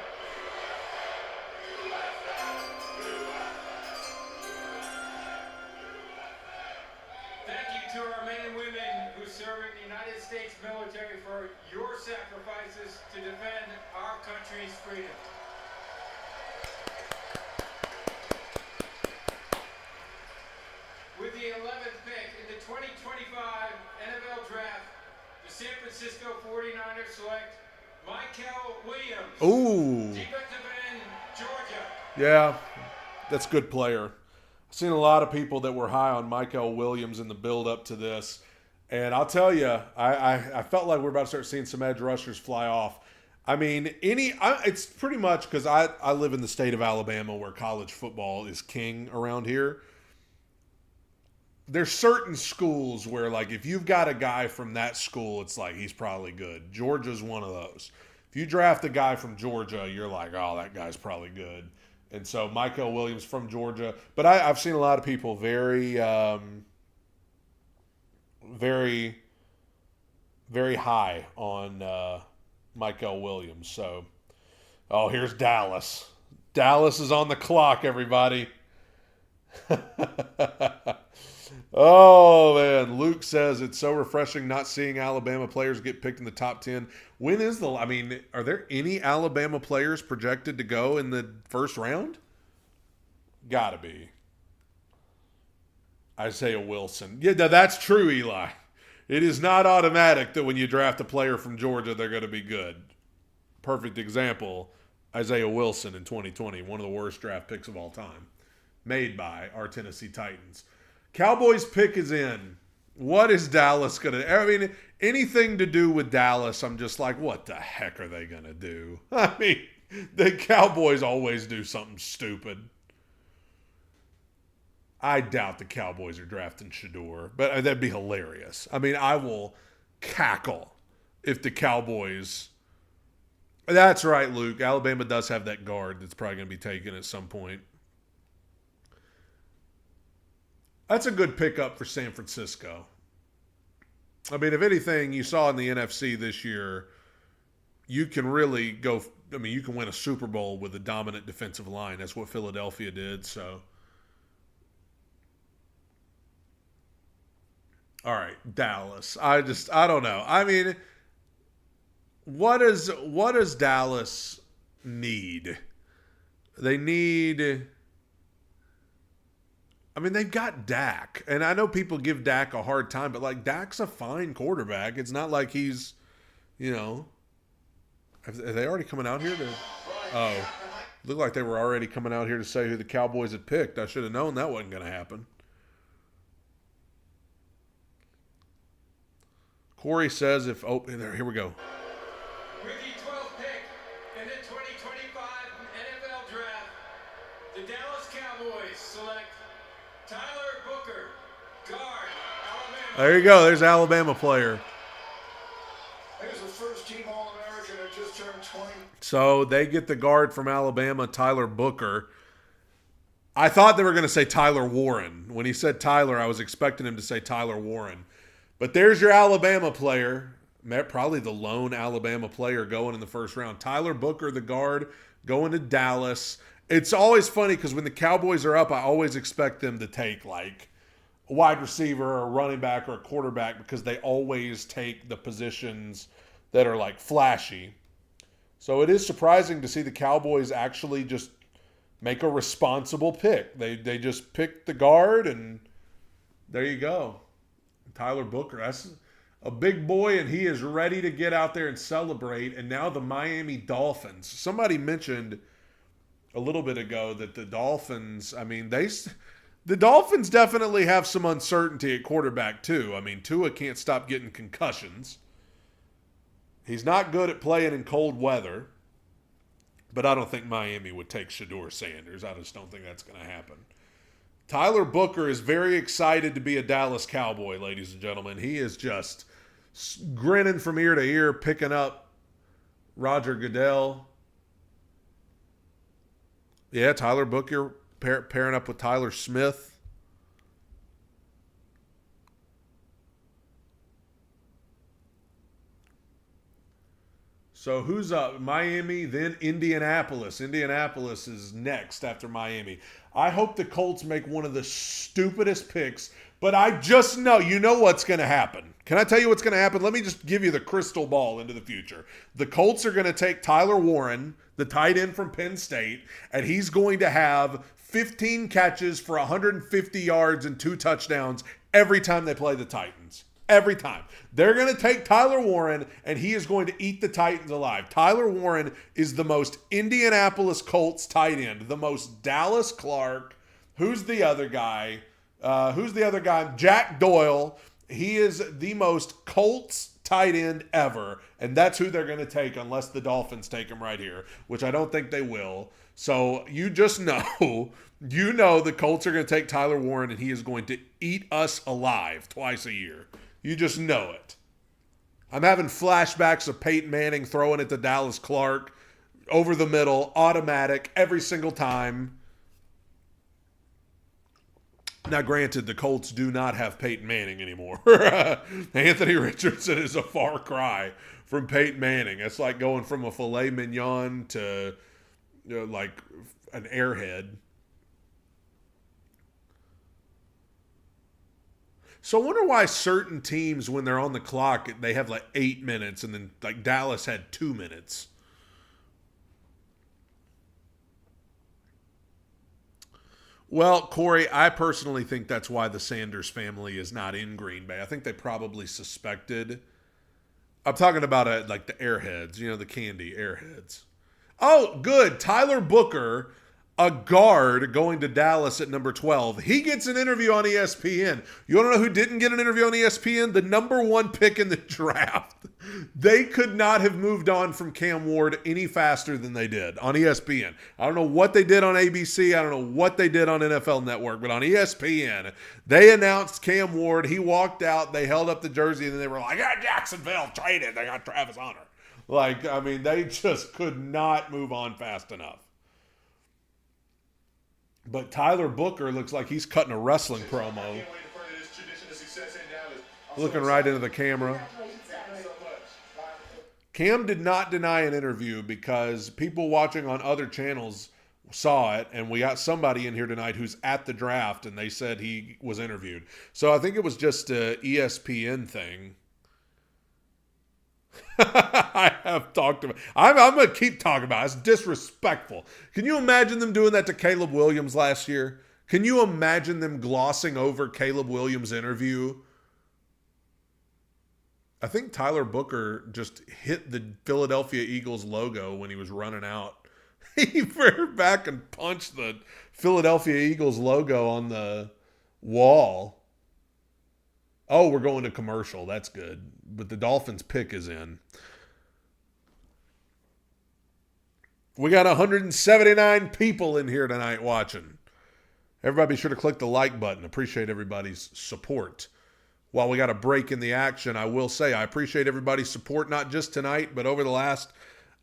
Thank you to our men and women who serve in the United States military for your sacrifices to defend our country's freedom. With the 11th pick in the 2025 NFL Draft, the San Francisco 49ers select Michael Williams. Ooh. Defensive end, Georgia. Yeah, that's a good player. I've seen a lot of people that were high on Michael Williams in the build-up to this. And I'll tell you, I felt like we're about to start seeing some edge rushers fly off. I mean, it's pretty much because I live in the state of Alabama where college football is king around here. There's certain schools where, like, if you've got a guy from that school, it's like he's probably good. Georgia's one of those. If you draft a guy from Georgia, you're like, oh, that guy's probably good. And so Michael Williams from Georgia. But I've seen a lot of people very, very, very high on Michael Williams. So, oh, here's Dallas. Dallas is on the clock, everybody. Oh, man. Luke says it's so refreshing not seeing Alabama players get picked in the top 10. When is are there any Alabama players projected to go in the first round? Gotta be. Isaiah Wilson. Yeah, that's true, Eli. It is not automatic that when you draft a player from Georgia, they're going to be good. Perfect example, Isaiah Wilson in 2020, one of the worst draft picks of all time, made by our Tennessee Titans. Cowboys pick is in. What is Dallas going to... I mean, anything to do with Dallas, I'm just like, what the heck are they going to do? I mean, the Cowboys always do something stupid. I doubt the Cowboys are drafting Shador, but that'd be hilarious. I mean, I will cackle if the Cowboys... That's right, Luke. Alabama does have that guard that's probably going to be taken at some point. That's a good pickup for San Francisco. I mean, if anything, you saw in the NFC this year, you can really go... I mean, you can win a Super Bowl with a dominant defensive line. That's what Philadelphia did, so... All right, Dallas. I don't know. I mean, what does Dallas need? They need... I mean, they've got Dak. And I know people give Dak a hard time, but, like, Dak's a fine quarterback. It's not like he's, you know... Are they already coming out here to... Oh. Looked like they were already coming out here to say who the Cowboys had picked. I should have known that wasn't going to happen. Corey says if... Oh, here we go. With the 12th pick in the 2025 NFL Draft, the Dallas Cowboys select Tyler Booker, guard, Alabama. There you go. There's an Alabama player. He was the first team All-American that just turned 20. So they get the guard from Alabama, Tyler Booker. I thought they were going to say Tyler Warren. When he said Tyler, I was expecting him to say Tyler Warren. But there's your Alabama player, probably the lone Alabama player going in the first round. Tyler Booker, the guard, going to Dallas. It's always funny because when the Cowboys are up, I always expect them to take like a wide receiver or a running back or a quarterback because they always take the positions that are like flashy. So it is surprising to see the Cowboys actually just make a responsible pick. They just picked the guard and there you go. Tyler Booker, that's a big boy, and he is ready to get out there and celebrate. And now the Miami Dolphins. Somebody mentioned a little bit ago that the Dolphins, I mean, the Dolphins definitely have some uncertainty at quarterback too. I mean, Tua can't stop getting concussions. He's not good at playing in cold weather, but I don't think Miami would take Shador Sanders. I just don't think that's going to happen. Tyler Booker is very excited to be a Dallas Cowboy, ladies and gentlemen. He is just grinning from ear to ear, picking up Roger Goodell. Yeah, Tyler Booker pairing up with Tyler Smith. So who's up? Miami, then Indianapolis. Indianapolis is next after Miami. I hope the Colts make one of the stupidest picks, but I just know, you know what's going to happen. Can I tell you what's going to happen? Let me just give you the crystal ball into the future. The Colts are going to take Tyler Warren, the tight end from Penn State, and he's going to have 15 catches for 150 yards and 2 touchdowns every time they play the Titans. Every time. They're going to take Tyler Warren, and he is going to eat the Titans alive. Tyler Warren is the most Indianapolis Colts tight end, the most Dallas Clark. Who's the other guy? Jack Doyle. He is the most Colts tight end ever, and that's who they're going to take unless the Dolphins take him right here, which I don't think they will. So you just know, the Colts are going to take Tyler Warren, and he is going to eat us alive twice a year. You just know it. I'm having flashbacks of Peyton Manning throwing it to Dallas Clark over the middle, automatic, every single time. Now, granted, the Colts do not have Peyton Manning anymore. Anthony Richardson is a far cry from Peyton Manning. It's like going from a filet mignon to like an airhead. So I wonder why certain teams, when they're on the clock, they have like 8 minutes, and then like Dallas had 2 minutes. Well, Corey, I personally think that's why the Sanders family is not in Green Bay. I think they probably suspected. I'm talking about like the Airheads, the candy Airheads. Oh, good. Tyler Booker, a guard going to Dallas at number 12. He gets an interview on ESPN. You want to know who didn't get an interview on ESPN? The number 1 pick in the draft. They could not have moved on from Cam Ward any faster than they did on ESPN. I don't know what they did on ABC. I don't know what they did on NFL Network. But on ESPN, they announced Cam Ward. He walked out. They held up the jersey, and then they were like, Jacksonville traded. They got Travis Hunter. They just could not move on fast enough. But Tyler Booker looks like he's cutting a wrestling promo. Looking right into the camera. Cam did not deny an interview because people watching on other channels saw it, and we got somebody in here tonight who's at the draft, and they said he was interviewed. So I think it was just an ESPN thing. I have talked about. I'm going to keep talking about it. It's disrespectful. Can you imagine them doing that to Caleb Williams last year? Can you imagine them glossing over Caleb Williams' interview? I think Tyler Booker just hit the Philadelphia Eagles logo when he was running out. He reared back and punched the Philadelphia Eagles logo on the wall. Oh, we're going to commercial. That's good. But the Dolphins pick is in. We got 179 people in here tonight watching. Everybody be sure to click the like button. Appreciate everybody's support. While we got a break in the action, I will say I appreciate everybody's support, not just tonight, but over the last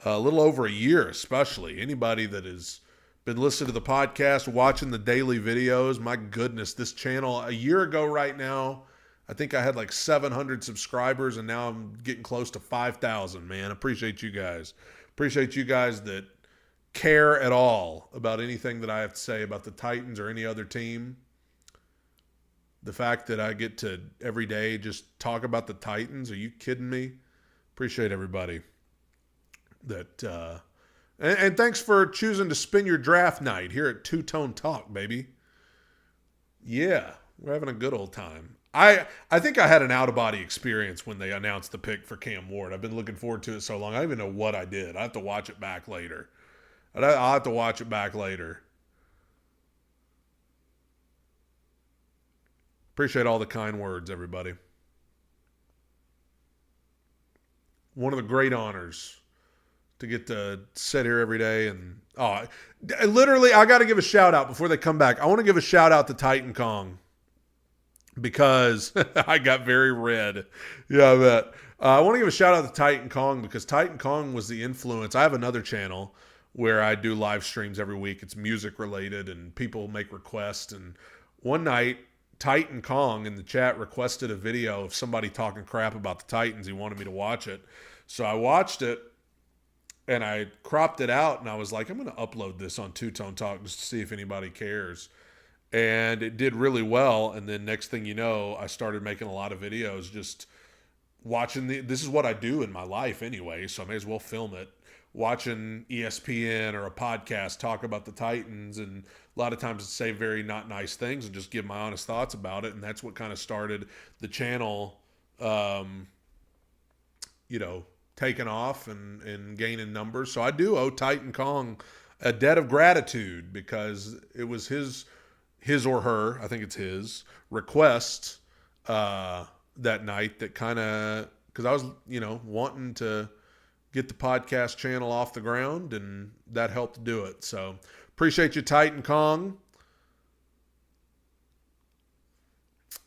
little over a year especially. Anybody that has been listening to the podcast, watching the daily videos, my goodness, this channel, a year ago right now, I think I had like 700 subscribers, and now I'm getting close to 5,000, man. Appreciate you guys. Appreciate you guys that care at all about anything that I have to say about the Titans or any other team. The fact that I get to every day just talk about the Titans. Are you kidding me? Appreciate everybody. And thanks for choosing to spend your draft night here at Two Tone Talk, baby. Yeah, we're having a good old time. I think I had an out-of-body experience when they announced the pick for Cam Ward. I've been looking forward to it so long. I don't even know what I did. I have to watch it back later. I'll have to watch it back later. Appreciate all the kind words, everybody. One of the great honors to get to sit here every day. And literally, I got to give a shout out before they come back. I want to give a shout out to Titan Kong because I got very red. Yeah, I bet. I want to give a shout out to Titan Kong because Titan Kong was the influence. I have another channel where I do live streams every week. It's music related and people make requests. And one night, Titan Kong in the chat requested a video of somebody talking crap about the Titans. He wanted me to watch it. So I watched it and I cropped it out and I was like, I'm going to upload this on Two Tone Talk just to see if anybody cares. And it did really well. And then next thing you know, I started making a lot of videos just watching this is what I do in my life anyway, so I may as well film it. Watching ESPN or a podcast talk about the Titans, and a lot of times say very not nice things and just give my honest thoughts about it. And that's what kind of started the channel, taking off and gaining numbers. So I do owe Titan Kong a debt of gratitude because it was his or her, I think it's his, request that night that kind of because I was, wanting to get the podcast channel off the ground, and that helped do it. So appreciate you, Titan Kong.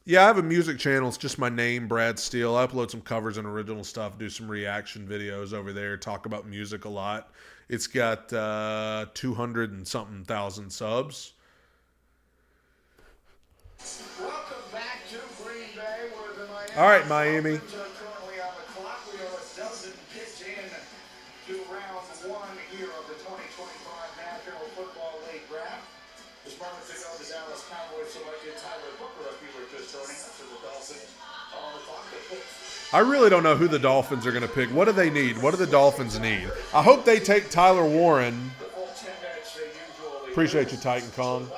Yeah, I have a music channel. It's just my name, Brad Steele. I upload some covers and original stuff, do some reaction videos over there, talk about music a lot. It's got 200 and something thousand subs. Welcome back to Green Bay, where the Miami All right, Miami. Dolphins are currently on the clock. We are a dozen picks in to round one here of the 2025 National Football League draft. Just moments ago, the Dallas Cowboys selected Tyler Booker, if you were just joining us, for the Dolphins on the clock. I really don't know who the Dolphins are going to pick. What do they need? What do the Dolphins need? I hope they take Tyler Warren. Appreciate you, Titan Kong.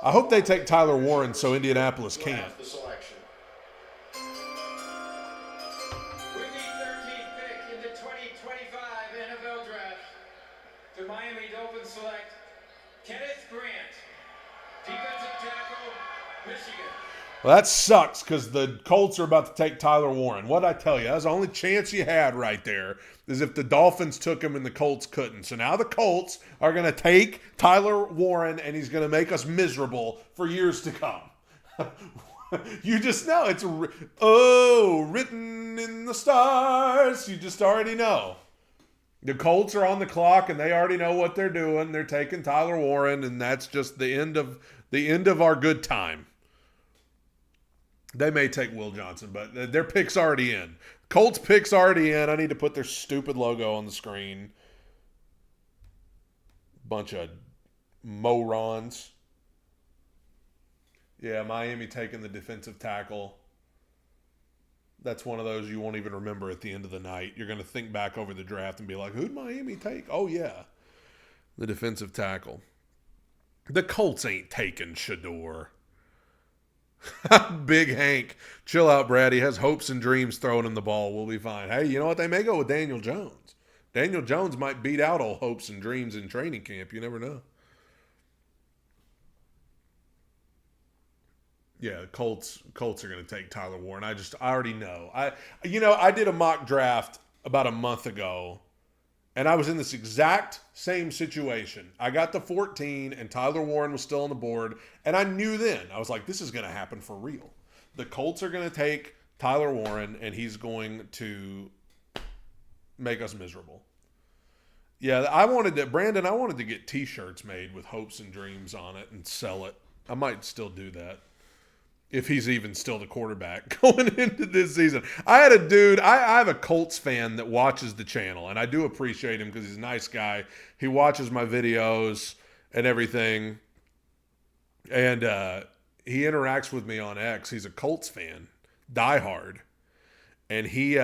I hope they take Tyler Warren so Indianapolis can't. With the 13th pick in the 2025 NFL Draft, the Miami Dolphins select Kenneth Grant, defensive tackle, Michigan. Well, that sucks because the Colts are about to take Tyler Warren. What'd I tell you? That's the only chance you had right there, is if the Dolphins took him and the Colts couldn't. So now the Colts are going to take Tyler Warren, and he's going to make us miserable for years to come. You just know. It's, written in the stars. You just already know. The Colts are on the clock, and they already know what they're doing. They're taking Tyler Warren, and that's just the end of our good time. They may take Will Johnson, but their pick's already in. Colts pick's already in. I need to put their stupid logo on the screen. Bunch of morons. Yeah, Miami taking the defensive tackle. That's one of those you won't even remember at the end of the night. You're going to think back over the draft and be like, who'd Miami take? Oh, yeah, the defensive tackle. The Colts ain't taking Shador. Big Hank. Chill out, Brad. He has hopes and dreams throwing him the ball. We'll be fine. Hey, you know what? They may go with Daniel Jones. Daniel Jones might beat out all hopes and dreams in training camp. You never know. Yeah, Colts are going to take Tyler Warren. I already know. I did a mock draft about a month ago, and I was in this exact same situation. I got the 14, and Tyler Warren was still on the board, and I knew then. I was like, this is going to happen for real. The Colts are going to take Tyler Warren, and he's going to make us miserable. Yeah, I wanted to get T-shirts made with hopes and dreams on it and sell it. I might still do that, if he's even still the quarterback going into this season. I had a dude, I have a Colts fan that watches the channel, and I do appreciate him because he's a nice guy. He watches my videos and everything, and he interacts with me on X. He's a Colts fan, diehard, and he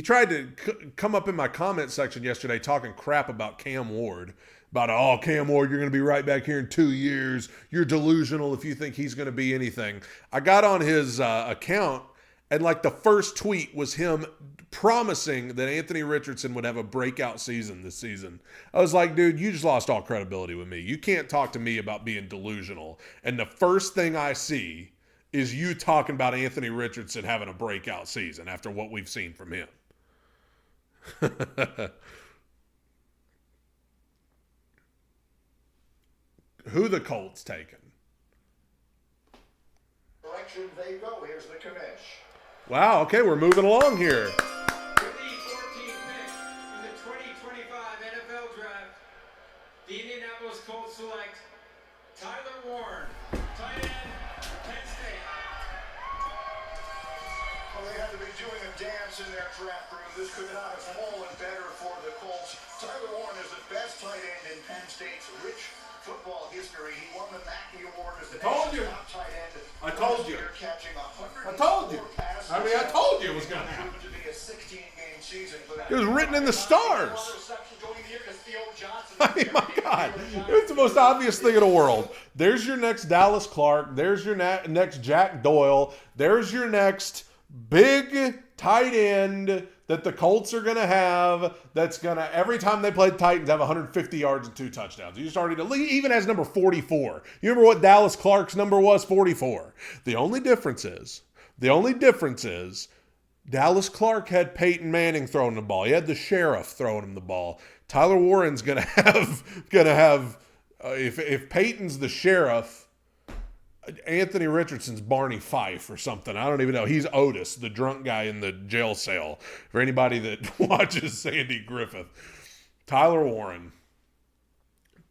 tried to come up in my comment section yesterday talking crap about Cam Ward. About, Cam Ward, you're going to be right back here in 2 years. You're delusional if you think he's going to be anything. I got on his account, and like the first tweet was him promising that Anthony Richardson would have a breakout season this season. I was like, dude, you just lost all credibility with me. You can't talk to me about being delusional. And the first thing I see is you talking about Anthony Richardson having a breakout season after what we've seen from him. Who the Colts taking? Direction they go. Here's the commish. Wow, okay, we're moving along here. With the 14th pick in the 2025 NFL Draft, the Indianapolis Colts select Tyler Warren, tight end, Penn State. Well, they had to be doing a dance in their draft room. This could not have fallen better for the Colts. Tyler Warren is the best tight end in Penn State's rich football history. He won the Mackey Award as the top tight end. I told you. Catching I told you. I told you it was going to happen. To be a 16-game season for that. It was written in the stars. I mean, my God. It's the most obvious thing in the world. There's your next Dallas Clark. There's your next Jack Doyle. There's your next big tight end that the Colts are going to have, that's going to, every time they play the Titans, have 150 yards and 2 touchdowns. You started to, he even has number 44. You remember what Dallas Clark's number was? 44. The only difference is Dallas Clark had Peyton Manning throwing the ball. He had the sheriff throwing him the ball. Tyler Warren's gonna have if Peyton's the sheriff, Anthony Richardson's Barney Fife or something. I don't even know. He's Otis, the drunk guy in the jail cell. For anybody that watches Sandy Griffith, Tyler Warren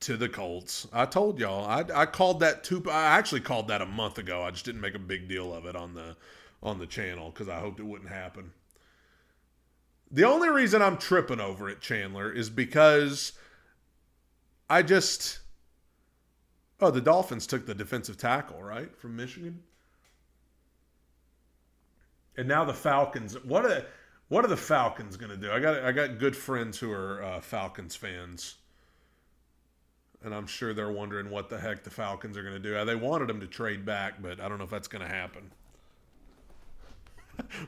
to the Colts. I told y'all. I called that I actually called that a month ago. I just didn't make a big deal of it on the channel because I hoped it wouldn't happen. The only reason I'm tripping over it, Chandler, is because the Dolphins took the defensive tackle, right, from Michigan? And now the Falcons. What are the Falcons going to do? I got good friends who are Falcons fans. And I'm sure they're wondering what the heck the Falcons are going to do. They wanted them to trade back, but I don't know if that's going to happen.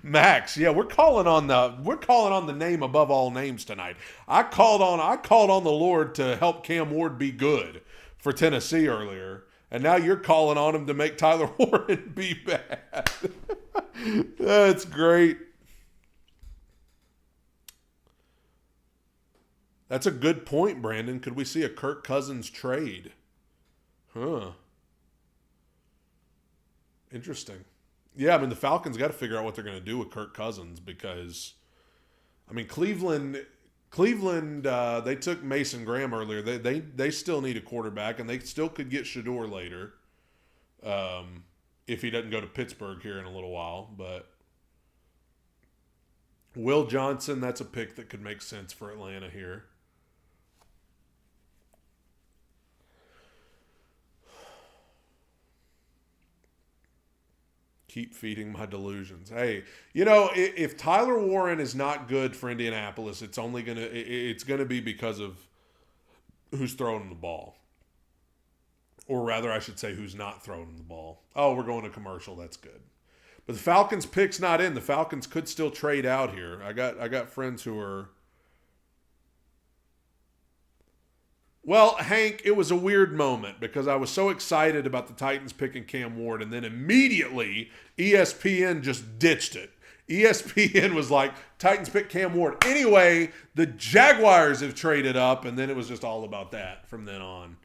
Max, yeah, we're calling on the name above all names tonight. I called on the Lord to help Cam Ward be good for Tennessee earlier, and now you're calling on him to make Tyler Warren be bad. That's great. That's a good point, Brandon. Could we see a Kirk Cousins trade? Huh. Interesting. Yeah, I mean, the Falcons got to figure out what they're going to do with Kirk Cousins because, I mean, Cleveland, they took Mason Graham earlier. They still need a quarterback, and they still could get Shador later if he doesn't go to Pittsburgh here in a little while. But Will Johnson, that's a pick that could make sense for Atlanta here. Keep feeding my delusions. Hey, if Tyler Warren is not good for Indianapolis, it's gonna be because of who's throwing the ball, or rather, I should say, who's not throwing the ball. Oh, we're going to commercial. That's good. But the Falcons pick's not in. The Falcons could still trade out here. I got friends who are. Well, Hank, it was a weird moment because I was so excited about the Titans picking Cam Ward, and then immediately ESPN just ditched it. ESPN was like, Titans pick Cam Ward. Anyway, the Jaguars have traded up, and then it was just all about that from then on.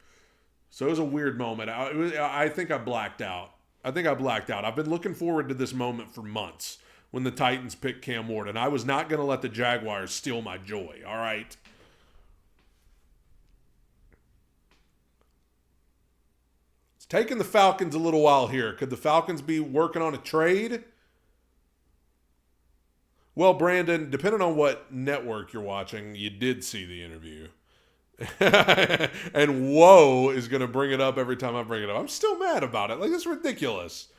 So it was a weird moment. I think I blacked out. I've been looking forward to this moment for months when the Titans picked Cam Ward, and I was not going to let the Jaguars steal my joy, all right? Taking the Falcons a little while here. Could the Falcons be working on a trade? Well, Brandon, depending on what network you're watching, you did see the interview. And whoa is going to bring it up every time I bring it up. I'm still mad about it. Like, it's ridiculous.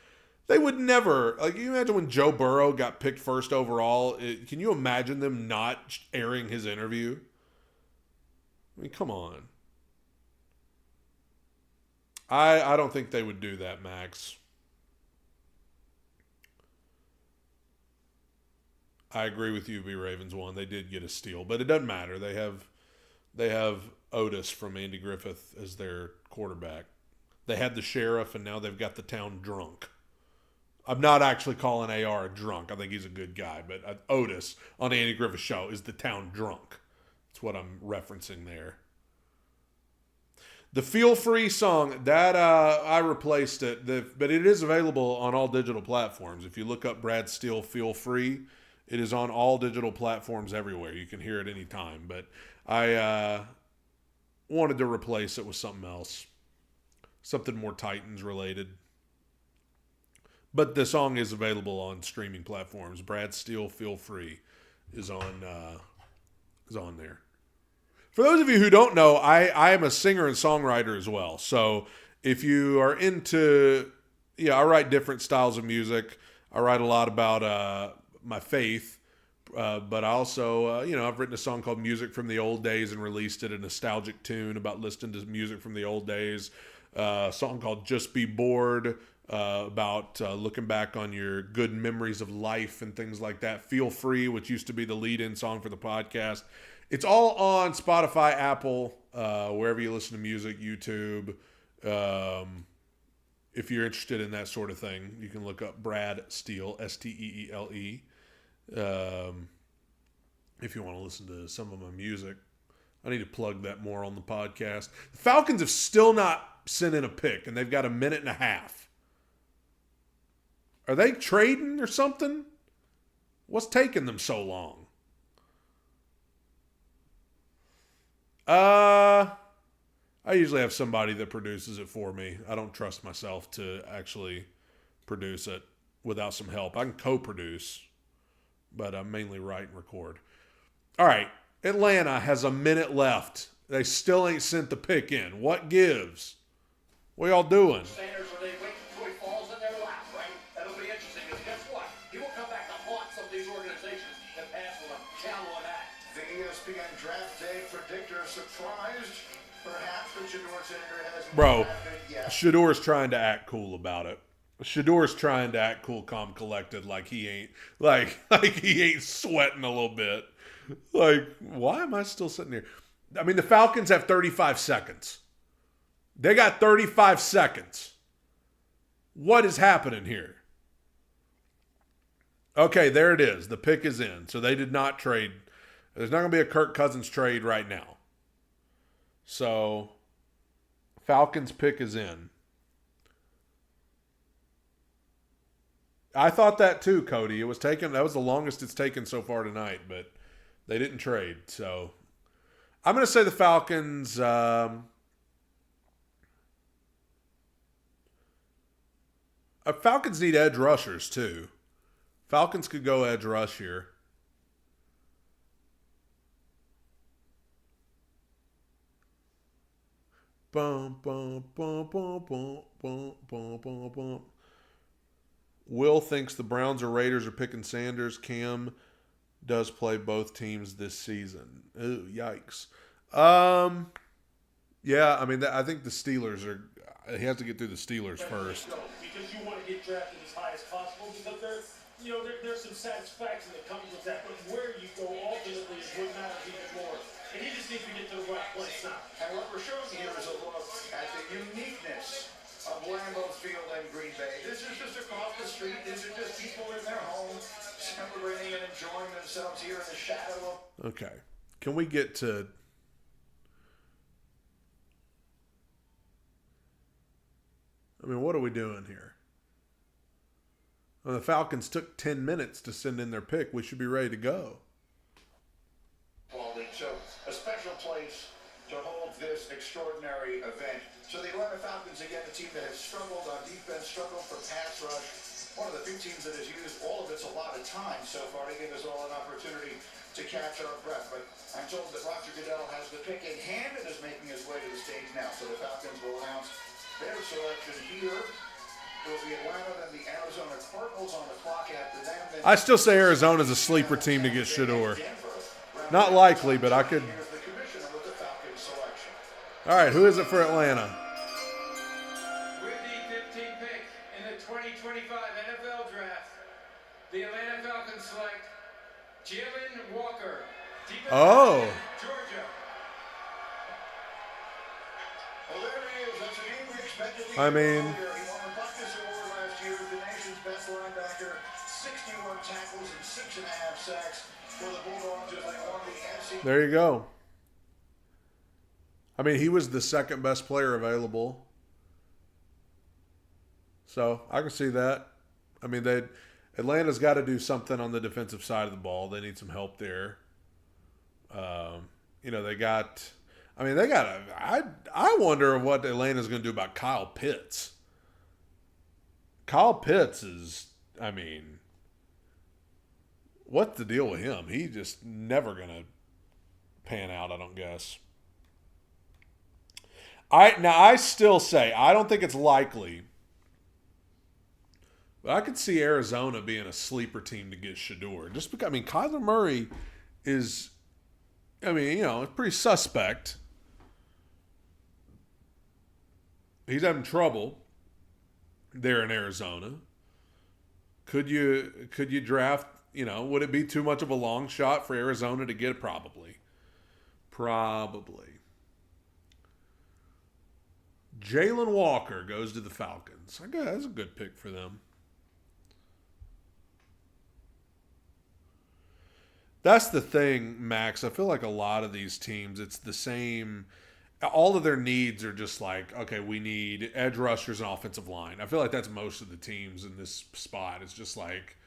They would never. Like, you imagine when Joe Burrow got picked first overall. Can you imagine them not airing his interview? I mean, come on. I don't think they would do that, Max. I agree with you, B Ravens won. They did get a steal, but it doesn't matter. They have Otis from Andy Griffith as their quarterback. They had the sheriff, and now they've got the town drunk. I'm not actually calling AR a drunk. I think he's a good guy, but Otis on Andy Griffith's show is the town drunk. That's what I'm referencing there. The Feel Free song, that I replaced it, but it is available on all digital platforms. If you look up Brad Steele Feel Free, it is on all digital platforms everywhere. You can hear it anytime. But I wanted to replace it with something else, something more Titans related. But the song is available on streaming platforms. Brad Steele Feel Free is on there. For those of you who don't know, I am a singer and songwriter as well. So if you are into, I write different styles of music. I write a lot about my faith, but I also, I've written a song called Music from the Old Days and released it, a nostalgic tune about listening to music from the old days. A song called Just Be Bored, about looking back on your good memories of life and things like that. Feel Free, which used to be the lead-in song for the podcast. It's all on Spotify, Apple, wherever you listen to music, YouTube. If you're interested in that sort of thing, you can look up Brad Steele, Steele. If you want to listen to some of my music. I need to plug that more on the podcast. The Falcons have still not sent in a pick, and they've got a minute and a half. Are they trading or something? What's taking them so long? I usually have somebody that produces it for me. I don't trust myself to actually produce it without some help. I can co-produce, but I mainly write and record. All right. Atlanta has a minute left. They still ain't sent the pick in. What gives? What y'all doing? Sanders, where they wait until he falls in their lap, right? That'll be interesting, because guess what? He will come back to haunt some of these organizations and pass with them. Count on that. The ESPN Draft Day predictor surprised, perhaps, that Shador Senator has Bro, drafted yet. Shador's trying to act cool about it. Shador's trying to act cool, calm, collected, like he ain't sweating a little bit. Like, why am I still sitting here? I mean, the Falcons have 35 seconds. They got 35 seconds. What is happening here? Okay, there it is. The pick is in. So they did not trade. There's not going to be a Kirk Cousins trade right now. So, Falcons pick is in. I thought that too, Cody. That was the longest it's taken so far tonight, but they didn't trade. So I'm going to say the Falcons. Falcons need edge rushers too. Falcons could go edge rush here. Bum, bum, bum, bum, bum, bum, bum, bum, bum. Will thinks the Browns or Raiders are picking Sanders. Cam does play both teams this season. Ooh, yikes. Yeah, I mean, I think the Steelers are. He has to get through the Steelers first. Because you want to get drafted as high as possible, because there's some satisfaction that comes with that. But where you go ultimately is what matters even more. And he just needs to get to the right place now. And what we're showing here is a look at the uniqueness of Lambeau Field and Green Bay. This is just across the street. These are just people in their home celebrating and enjoying themselves here in the shadow of... Okay. Can we get to... I mean, what are we doing here? Well, the Falcons took 10 minutes to send in their pick. We should be ready to go. So, a special place to hold this extraordinary event. So the Atlanta Falcons, again, a team that has struggled on defense, struggled for pass rush. One of the few teams that has used all of its allotted time so far to give us all an opportunity to catch our breath. But I'm told that Roger Goodell has the pick in hand and is making his way to the stage now. So the Falcons will announce their selection here. It will be Atlanta, then the Arizona Cardinals on the clock after them. I still say Arizona's a sleeper team to get Shador. Not likely, but I could. All right, who is it for Atlanta? With the 15th pick in the 2025 NFL Draft, the Atlanta Falcons select Jalen Walker, defensive Oh. end, Georgia. Well, there he is. That's a name we expected to I hear mean- earlier. He won the Bucs Award last year, the nation's best linebacker, 61 tackles and 6.5 sacks for the Bulldogs as they won the NFC. There you go. I mean, he was the second best player available. So I can see that. I mean, Atlanta's got to do something on the defensive side of the ball. They need some help there. I wonder what Atlanta's going to do about Kyle Pitts. Kyle Pitts is, I mean, what's the deal with him? He's just never going to pan out, I don't guess. I still say, I don't think it's likely, but I could see Arizona being a sleeper team to get Shador. Just because, I mean, Kyler Murray is, pretty suspect. He's having trouble there in Arizona. Could you draft, would it be too much of a long shot for Arizona to get? Probably. Jalen Walker goes to the Falcons. I guess that's a good pick for them. That's the thing, Max. I feel like a lot of these teams, it's the same. All of their needs are just like, okay, we need edge rushers and offensive line. I feel like that's most of the teams in this spot. It's just like,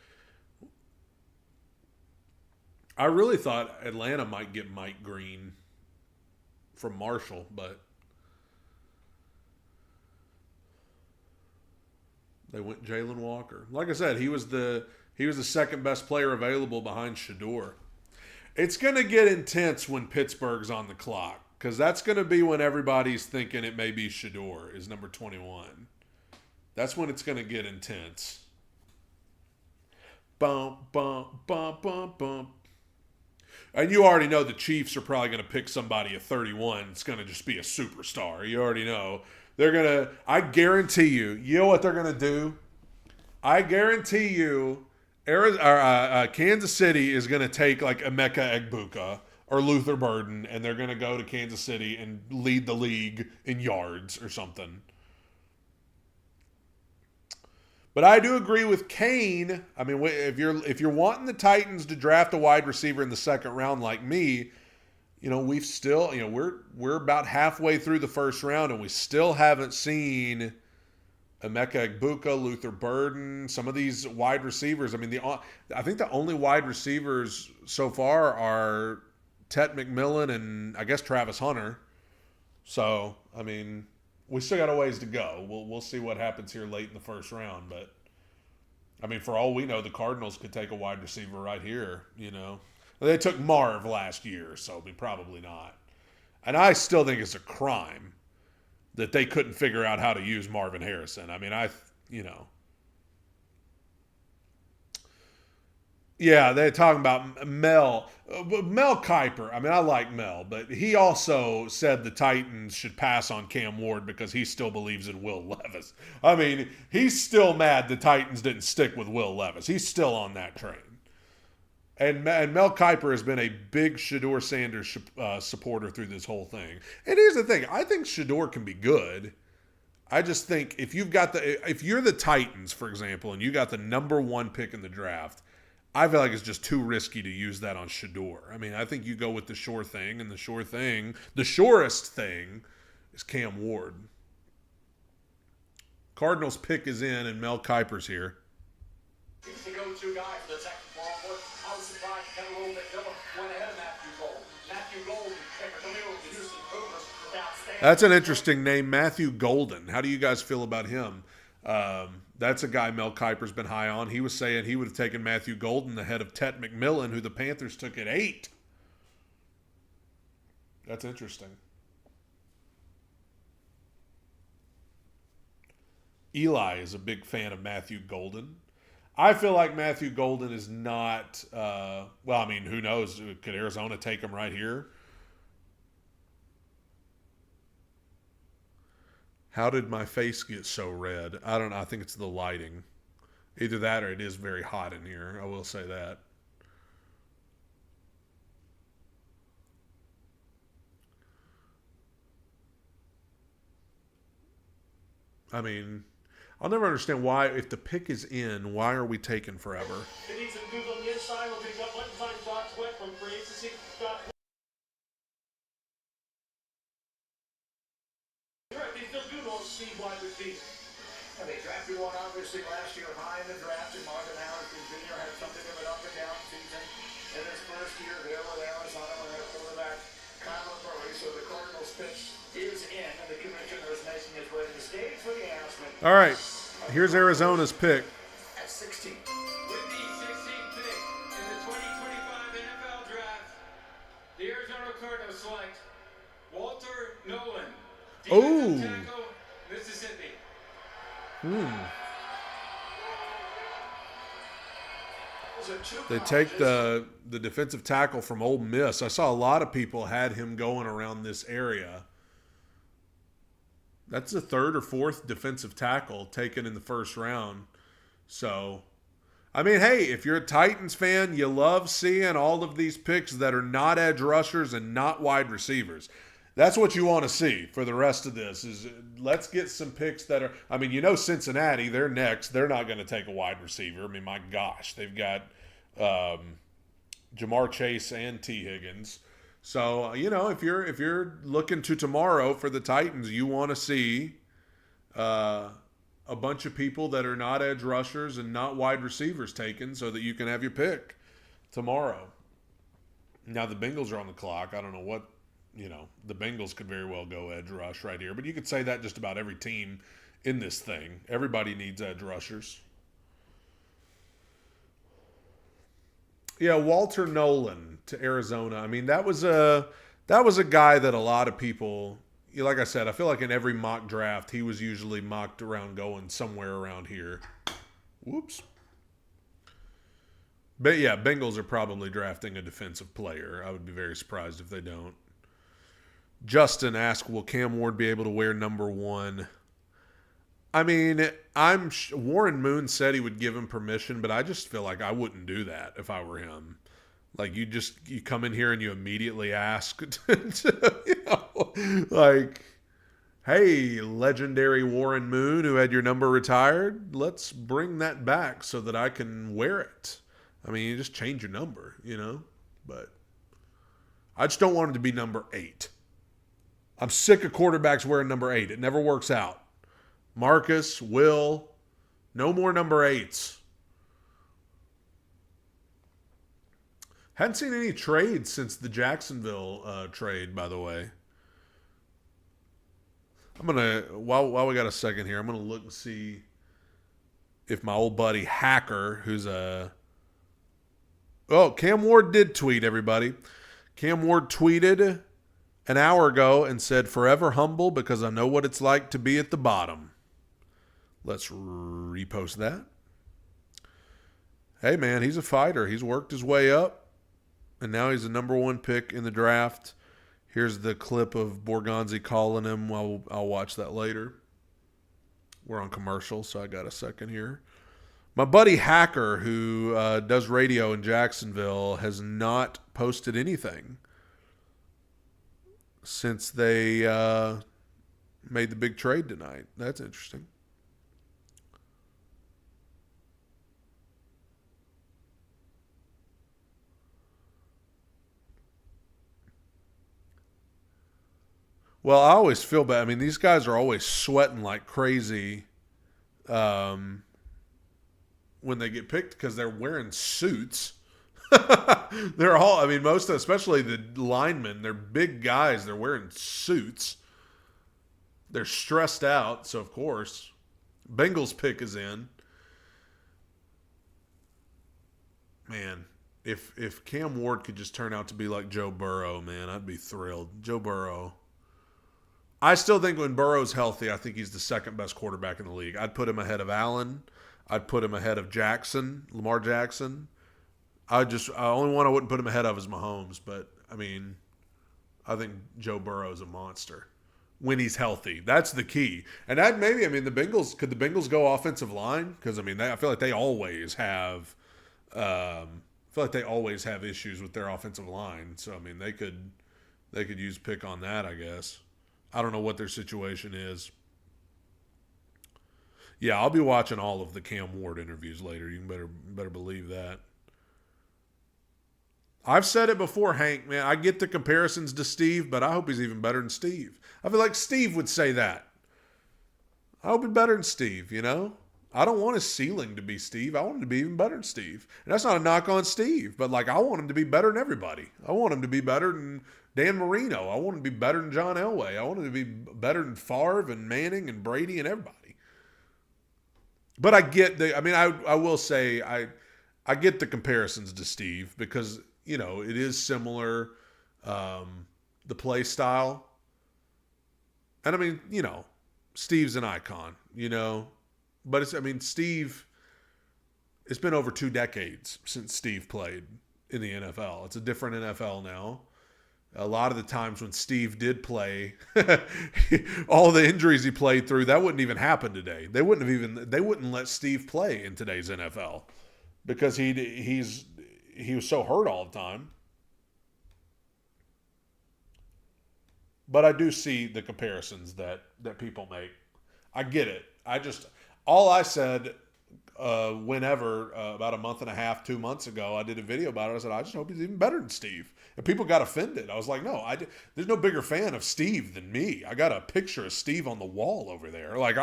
I really thought Atlanta might get Mike Green from Marshall, but they went Jalen Walker. Like I said, he was the second best player available behind Shador. It's going to get intense when Pittsburgh's on the clock, because that's going to be when everybody's thinking it may be Shador is number 21. That's when it's going to get intense. Bump, bump, bump, bump, bump. And you already know the Chiefs are probably going to pick somebody at 31. It's going to just be a superstar. You already know. They're going to, I guarantee you know what they're going to do? I guarantee you Kansas City is going to take like Ebuka Ebuka or Luther Burden, and they're going to go to Kansas City and lead the league in yards or something. But I do agree with Kane. I mean, if you're wanting the Titans to draft a wide receiver in the second round like me, we've still, we're about halfway through the first round, and we still haven't seen Ebuka Ebuka, Luther Burden, some of these wide receivers. I mean, I think the only wide receivers so far are Tet McMillan and I guess Travis Hunter. So, I mean, we still got a ways to go. We'll see what happens here late in the first round. But, I mean, for all we know, the Cardinals could take a wide receiver right here, They took Marv last year, so probably not. And I still think it's a crime that they couldn't figure out how to use Marvin Harrison. I mean, yeah, they're talking about Mel Kiper. I mean, I like Mel, but he also said the Titans should pass on Cam Ward because he still believes in Will Levis. I mean, he's still mad the Titans didn't stick with Will Levis. He's still on that train. And Mel Kiper has been a big Shador Sanders supporter through this whole thing. And here's the thing. I think Shador can be good. I just think if you're the Titans, for example, and you got the number 1 pick in the draft, I feel like it's just too risky to use that on Shador. I mean, I think you go with the sure thing, and the surest thing is Cam Ward. Cardinals pick is in, and Mel Kiper's here. He's the go-to guy for the second ball. I was surprised kind of a little bit. Went ahead of Matthew Gold. Matthew Gold, the Houston Cougars, outstanding. That's an interesting name, Matthew Golden. How do you guys feel about him? That's a guy Mel Kiper's been high on. He was saying he would have taken Matthew Golden ahead of Tet McMillan, who the Panthers took at 8. That's interesting. Eli is a big fan of Matthew Golden. I feel like Matthew Golden is not, who knows? Could Arizona take him right here? How did my face get so red? I don't know. I think it's the lighting. Either that or it is very hot in here. I will say that. I mean, I'll never understand why, if the pick is in, why are we taking forever? It needs some Google on the inside. We'll pick up one time Doc Sweat from free agency. They still do know Steve wide receiver. And they drafted one obviously last year high in the draft, and Marvin Harrison Jr. had something of an up and down season in his first year there with Arizona when their quarterback Kyler Murray. So the Cardinals pitch is in, and the commissioner is making his way to the stage for the announcement. All right, here's Arizona's pick. At 16. With the 16th pick in the 2025 NFL Draft, the Arizona Cardinals select Walter Nolan, defensive tackle, Mississippi. They take the defensive tackle from Ole Miss. I saw a lot of people had him going around this area. That's the 3rd or 4th defensive tackle taken in the first round. So, I mean, hey, if you're a Titans fan, you love seeing all of these picks that are not edge rushers and not wide receivers. That's what you want to see for the rest of this is let's get some picks that are – I mean, Cincinnati, they're next. They're not going to take a wide receiver. I mean, my gosh, they've got Jamar Chase and T. Higgins. So, if you're looking to tomorrow for the Titans, you want to see a bunch of people that are not edge rushers and not wide receivers taken so that you can have your pick tomorrow. Now, the Bengals are on the clock. I don't know what, the Bengals could very well go edge rush right here. But you could say that just about every team in this thing. Everybody needs edge rushers. Yeah, Walter Nolan to Arizona. I mean, that was a guy that a lot of people, like I said, I feel like in every mock draft, he was usually mocked around going somewhere around here. Whoops. But yeah, Bengals are probably drafting a defensive player. I would be very surprised if they don't. Justin asked, will Cam Ward be able to wear number 1? I mean, Warren Moon said he would give him permission, but I just feel like I wouldn't do that if I were him. Like, you come in here and you immediately ask, like, hey, legendary Warren Moon who had your number retired, let's bring that back so that I can wear it. I mean, you just change your number, but I just don't want him to be number 8. I'm sick of quarterbacks wearing number 8. It never works out. Marcus, Will, no more number 8s. Hadn't seen any trades since the Jacksonville trade, by the way. I'm going to, while we got a second here, I'm going to look and see if my old buddy Hacker, who's Cam Ward did tweet, everybody. Cam Ward tweeted an hour ago and said, forever humble because I know what it's like to be at the bottom. Let's repost that. Hey, man, he's a fighter. He's worked his way up, and now he's the number 1 pick in the draft. Here's the clip of Borgonzi calling him. I'll watch that later. We're on commercial, so I got a second here. My buddy Hacker, who does radio in Jacksonville, has not posted anything since they made the big trade tonight. That's interesting. Well, I always feel bad. I mean, these guys are always sweating like crazy when they get picked because they're wearing suits. They're all, I mean, most, especially the linemen, they're big guys. They're wearing suits. They're stressed out, so of course. Bengals pick is in. Man, if Cam Ward could just turn out to be like Joe Burrow, man, I'd be thrilled. Joe Burrow. I still think when Burrow's healthy, I think he's the second best quarterback in the league. I'd put him ahead of Allen. I'd put him ahead of Jackson, Lamar Jackson. Only one I wouldn't put him ahead of is Mahomes. But, I mean, I think Joe Burrow's a monster when he's healthy. That's the key. And that maybe, I mean, could the Bengals go offensive line? Because, I mean, I feel like they always have issues with their offensive line. So, I mean, they could use pick on that, I guess. I don't know what their situation is. Yeah, I'll be watching all of the Cam Ward interviews later. You can better believe that. I've said it before, Hank, man. I get the comparisons to Steve, but I hope he's even better than Steve. I feel like Steve would say that. I hope he's better than Steve, I don't want his ceiling to be Steve. I want him to be even better than Steve. And that's not a knock on Steve, but I want him to be better than everybody. I want him to be better than Dan Marino. I want him to be better than John Elway. I want him to be better than Favre and Manning and Brady and everybody. But I get I will say I get the comparisons to Steve because, it is similar, the play style. And I mean, Steve's an icon, But Steve, it's been over 2 decades since Steve played in the NFL. It's a different NFL now. A lot of the times when Steve did play, all the injuries he played through, that wouldn't even happen today. They wouldn't let Steve play in today's NFL because he was so hurt all the time. But I do see the comparisons that people make. I get it. All I said whenever, about a month and a half, 2 months ago, I did a video about it. I said, I just hope he's even better than Steve. And people got offended. I was like, no, there's no bigger fan of Steve than me. I got a picture of Steve on the wall over there. Like,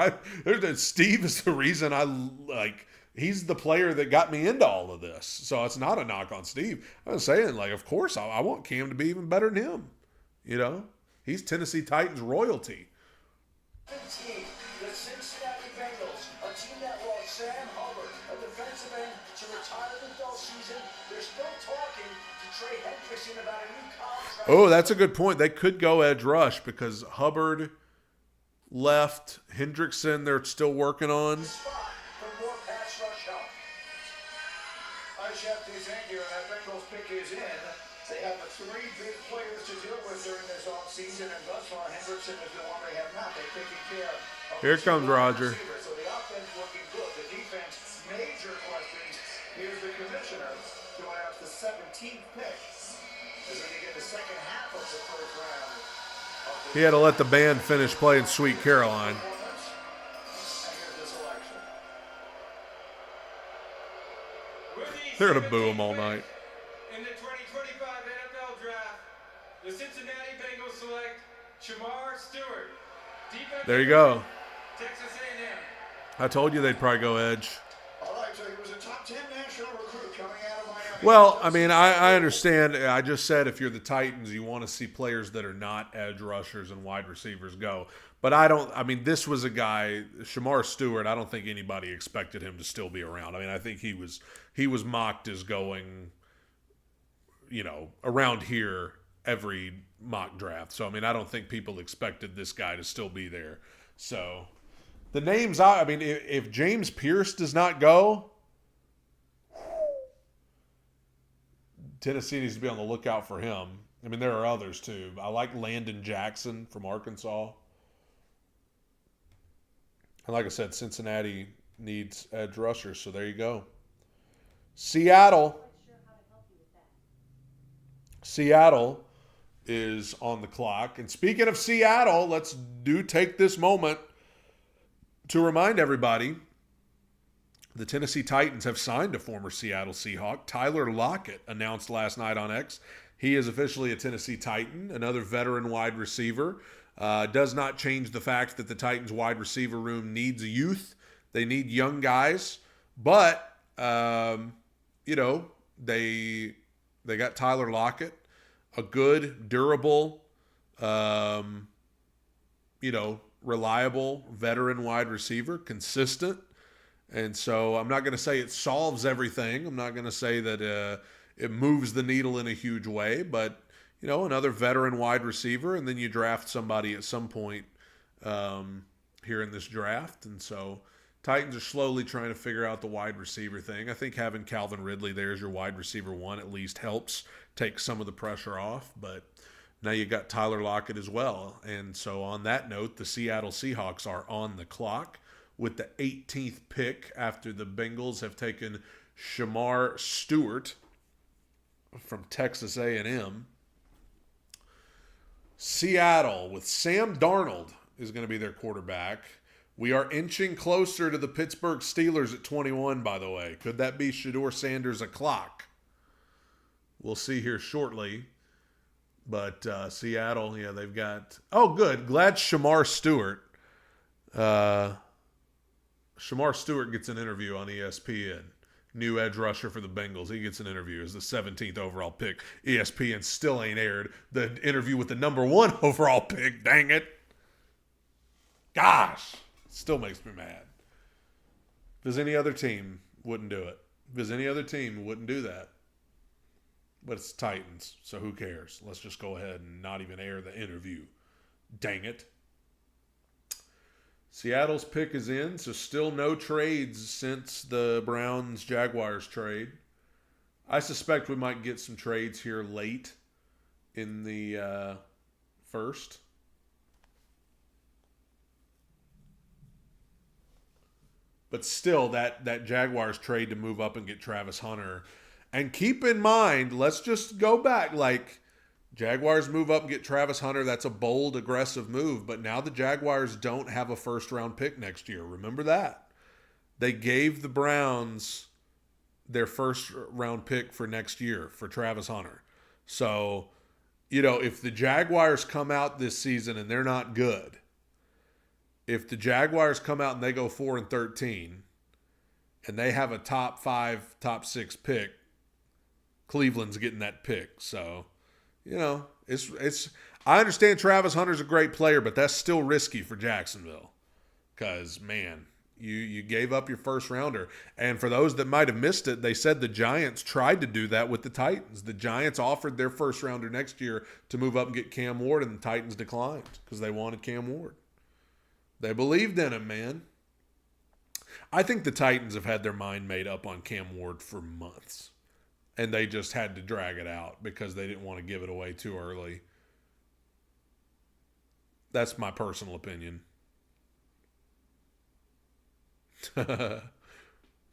Steve is the reason he's the player that got me into all of this. So it's not a knock on Steve. I was saying, like, of course, I want Cam to be even better than him. You know? He's Tennessee Titans royalty. The Cincinnati Bengals, a team that lost Sam Hubbard, a defensive end, to retirement all season. They're still talking to Trey Hendrickson about a new contract. Oh, that's a good point. They could go edge rush because Hubbard left. Hendrickson, they're still working on. Spot for more pass rush help. Hi, Chef Duzan here, and that Bengals pick is in. They have the 3 big players to deal with during this offseason, and thus far, Hendrickson is the one they have not. They're taking care of. Here comes Roger. So the offense looking good. The defense, major questions. Here's the commissioner to announce the 17th pick as we begin the second half of the first round. He had to let the band finish playing Sweet Caroline. And here's the selection. They're going to boo him all night. In the 2025 NFL Draft, the Cincinnati Bengals select Shamar Stewart. There you go. Texas A&M. I told you they'd probably go edge. All right, so he was a top 10 national recruit coming out of Miami. Well, I mean, I understand. I just said if you're the Titans, you want to see players that are not edge rushers and wide receivers go. But I mean, this was a guy, Shamar Stewart, I don't think anybody expected him to still be around. I mean, I think he was mocked as going, you know, around here every mock draft. So, I mean, I don't think people expected this guy to still be there. So, the names, I mean, if James Pierce does not go, Tennessee needs to be on the lookout for him. I mean, there are others too. I like Landon Jackson from Arkansas. And like I said, Cincinnati needs edge rushers, so there you go. Seattle is on the clock. And speaking of Seattle, let's take this moment to remind everybody the Tennessee Titans have signed a former Seattle Seahawk. Tyler Lockett announced last night on X he is officially a Tennessee Titan, another veteran wide receiver. Does not change the fact that the Titans wide receiver room needs youth. They need young guys. But, you know, they got Tyler Lockett, a good, durable, you know, reliable veteran wide receiver, consistent. And so I'm not going to say it solves everything. I'm not going to say that it moves the needle in a huge way, but, you know, another veteran wide receiver, and then you draft somebody at some point here in this draft. And so Titans are slowly trying to figure out the wide receiver thing. I think having Calvin Ridley there as your wide receiver one at least helps take some of the pressure off, but now you got Tyler Lockett as well. And so on that note, the Seattle Seahawks are on the clock with the 18th pick after the Bengals have taken Shamar Stewart from Texas A&M. Seattle with Sam Darnold is going to be their quarterback. We are inching closer to the Pittsburgh Steelers at 21, by the way. Could that be Shedeur Sanders o'clock? We'll see here shortly. But Seattle, yeah, they've got... Oh, good. Glad Shamar Stewart. Shamar Stewart gets an interview on ESPN. New edge rusher for the Bengals. He gets an interview as the 17th overall pick. ESPN still ain't aired the interview with the number 1 overall pick. Dang it. Gosh. Still makes me mad. If there's any other team, wouldn't do it. If there's any other team, wouldn't do that. But it's Titans, so who cares? Let's just go ahead and not even air the interview. Dang it. Seattle's pick is in, so still no trades since the Browns-Jaguars trade. I suspect we might get some trades here late in the first. But still, that Jaguars trade to move up and get Travis Hunter. And keep in mind, let's just go back, like, Jaguars move up and get Travis Hunter. That's a bold, aggressive move. But now the Jaguars don't have a first-round pick next year. Remember that. they gave the Browns their first round pick for next year for Travis Hunter. So, if the Jaguars come out this season and they're not good, if the Jaguars come out and they go 4-13 and they have a top 5, top 6 pick, Cleveland's getting that pick. So, it's I understand Travis Hunter's a great player, but that's still risky for Jacksonville. Because, man, you gave up your first rounder. And for those that might have missed it, they said the Giants tried to do that with the Titans. The Giants offered their first rounder next year to move up and get Cam Ward, and the Titans declined because they wanted Cam Ward. They believed in him, man. I think the Titans have had their mind made up on Cam Ward for months. And they just had to drag it out because they didn't want to give it away too early. That's my personal opinion.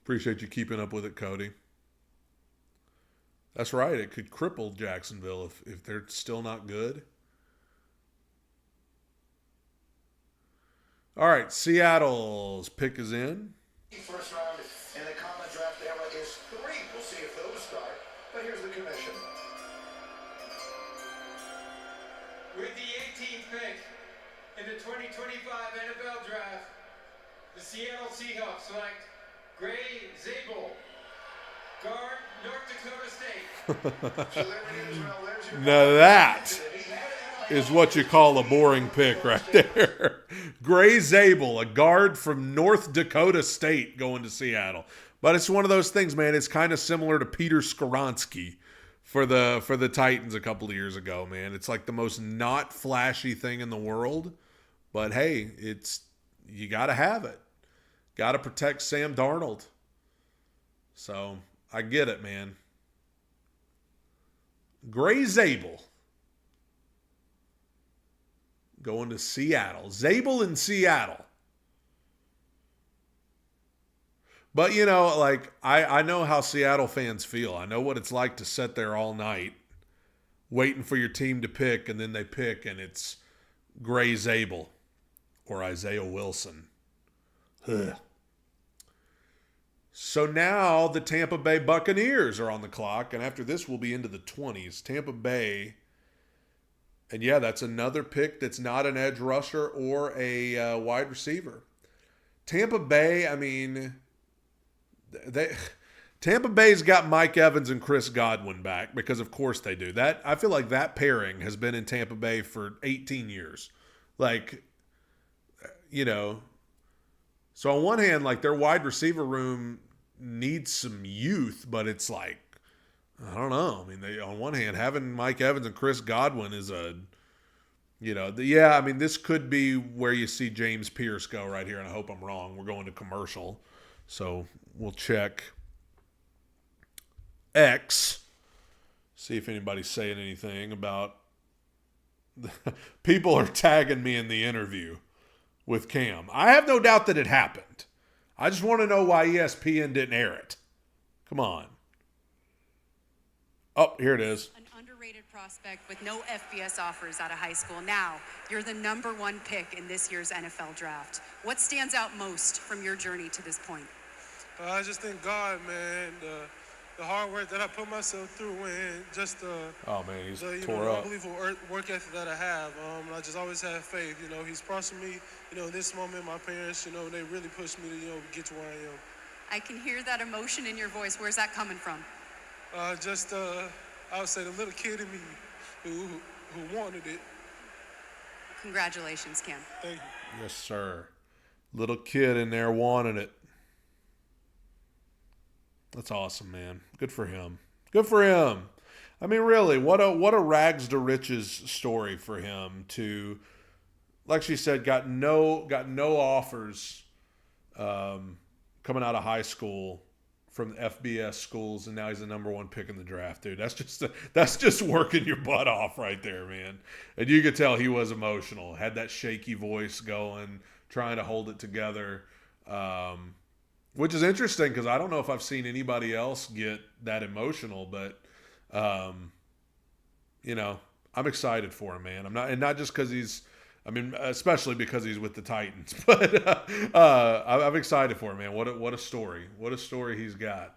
Appreciate you keeping up with it, Cody. That's right. It could cripple Jacksonville if they're still not good. All right, Seattle's pick is in. First round in the common draft era is 3. We'll see if those start. But here's the commission. With the 18th pick in the 2025 NFL Draft, the Seattle Seahawks select Gray Zable, guard, North Dakota State. So there it is. Well, there's your Now that is what you call a boring pick right there. Gray Zable, a guard from North Dakota State, going to Seattle. But it's one of those things, man. It's kind of similar to Peter Skoronski for the Titans a couple of years ago, man. It's like the most not flashy thing in the world. But, hey, you got to have it. Got to protect Sam Darnold. So, I get it, man. Gray Zable going to Seattle. Zable in Seattle. But, I know how Seattle fans feel. I know what it's like to sit there all night waiting for your team to pick, and then they pick, and it's Gray Zable or Isaiah Wilson. Ugh. So now the Tampa Bay Buccaneers are on the clock, and after this we'll be into the 20s. Tampa Bay, and yeah, that's another pick that's not an edge rusher or a wide receiver. Tampa Bay, Tampa Bay's got Mike Evans and Chris Godwin back because of course they do. That I feel like that pairing has been in Tampa Bay for 18 years. So on one hand, their wide receiver room needs some youth, but it's I don't know. On one hand, having Mike Evans and Chris Godwin is this could be where you see James Pierce go right here, and I hope I'm wrong. We're going to commercial, so we'll check X, see if anybody's saying anything about people are tagging me in the interview with Cam. I have no doubt that it happened. I just want to know why ESPN didn't air it. Come on. Oh, here it is. An underrated prospect with no FBS offers out of high school. Now, you're the number 1 pick in this year's NFL draft. What stands out most from your journey to this point? I just thank God, man. The hard work that I put myself through, and just the he's tore up. Unbelievable work ethic that I have. I just always have faith. He's prospered me. In this moment, my parents, they really pushed me to, get to where I am. I can hear that emotion in your voice. Where's that coming from? I would say the little kid in me who wanted it. Congratulations, Cam. Thank you. Yes, sir. Little kid in there wanted it. That's awesome, man. Good for him. Good for him. Really, what a rags to riches story for him to, like she said, got no offers coming out of high school from the FBS schools, and now he's the number 1 pick in the draft, dude. That's just working your butt off right there, man. And you could tell he was emotional, had that shaky voice going, trying to hold it together. Which is interesting because I don't know if I've seen anybody else get that emotional, but I'm excited for him, man. Not just because he's I mean, especially because he's with the Titans. But I'm excited for him, man. What a story. What a story he's got.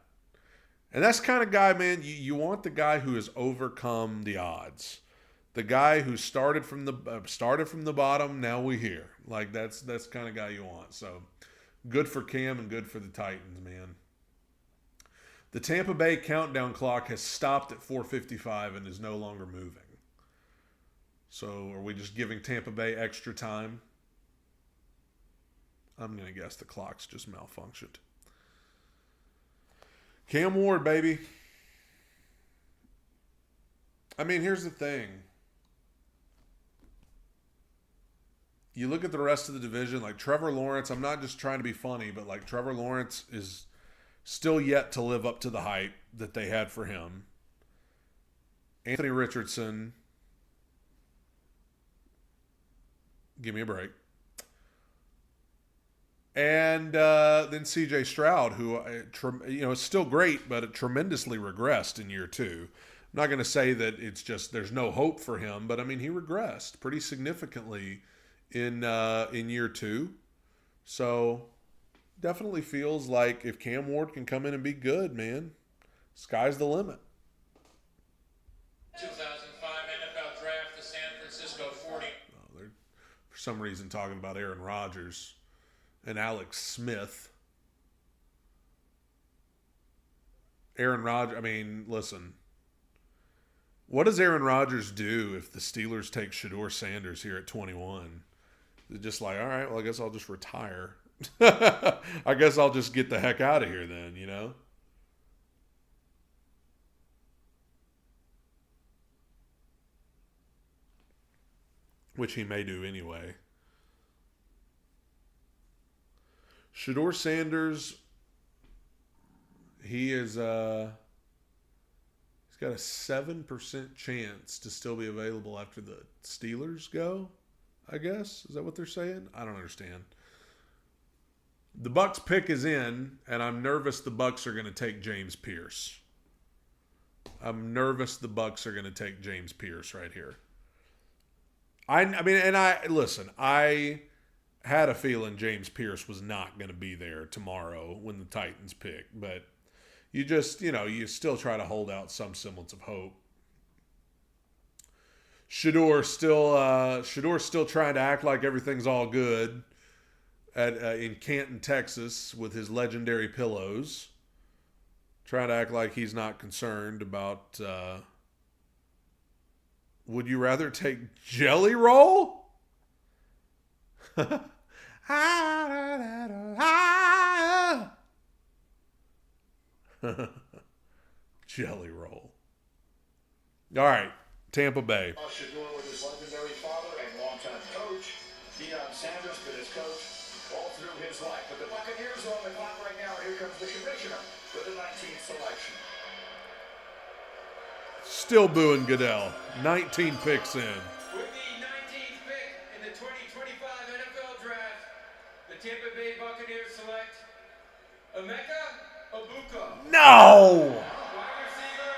And that's the kind of guy, man, you want the guy who has overcome the odds. The guy who started from the bottom, now we here. Like, that's the kind of guy you want. So, good for Cam and good for the Titans, man. The Tampa Bay countdown clock has stopped at 4:55 and is no longer moving. So, are we just giving Tampa Bay extra time? I'm going to guess the clock's just malfunctioned. Cam Ward, baby. I mean, here's the thing. You look at the rest of the division, like Trevor Lawrence, I'm not just trying to be funny, but like Trevor Lawrence is still yet to live up to the hype that they had for him. Anthony Richardson, give me a break. And then C.J. Stroud, who is still great, but it tremendously regressed in year 2. I'm not going to say that it's just there's no hope for him, but I mean he regressed pretty significantly in year 2. So definitely feels like if Cam Ward can come in and be good, man, sky's the limit. 2005 NFL Draft, the San Francisco 40. Oh, they're for some reason talking about Aaron Rodgers and Alex Smith. Aaron Rodgers, I mean, listen. What does Aaron Rodgers do if the Steelers take Shedeur Sanders here at 21? They're just like, all right, well, I guess I'll just retire. I guess I'll just get the heck out of here then, you know? Which he may do anyway. Shedeur Sanders, he is he's got a 7% chance to still be available after the Steelers go, I guess. Is that what they're saying? I don't understand. The Bucs pick is in, and I'm nervous the Bucs are going to take James Pierce. I'm nervous the Bucs are going to take James Pierce right here. I had a feeling James Pierce was not going to be there tomorrow when the Titans pick, but you just, you still try to hold out some semblance of hope. Shedeur still trying to act like everything's all good in Canton, Texas, with his legendary pillows. Trying to act like he's not concerned about. Would you rather take Jelly Roll? Jelly Roll. All right, Tampa Bay. Shedeur with his legendary father and longtime coach, Deion Sanders, been his coach all through his life. But the Buccaneers are on the clock right now. Here comes the commissioner with the 19th selection. Still booing Goodell. 19 picks in. With the 19th pick in the 2025 NFL Draft, the Tampa Bay Buccaneers select Ebuka. No! Wide receiver,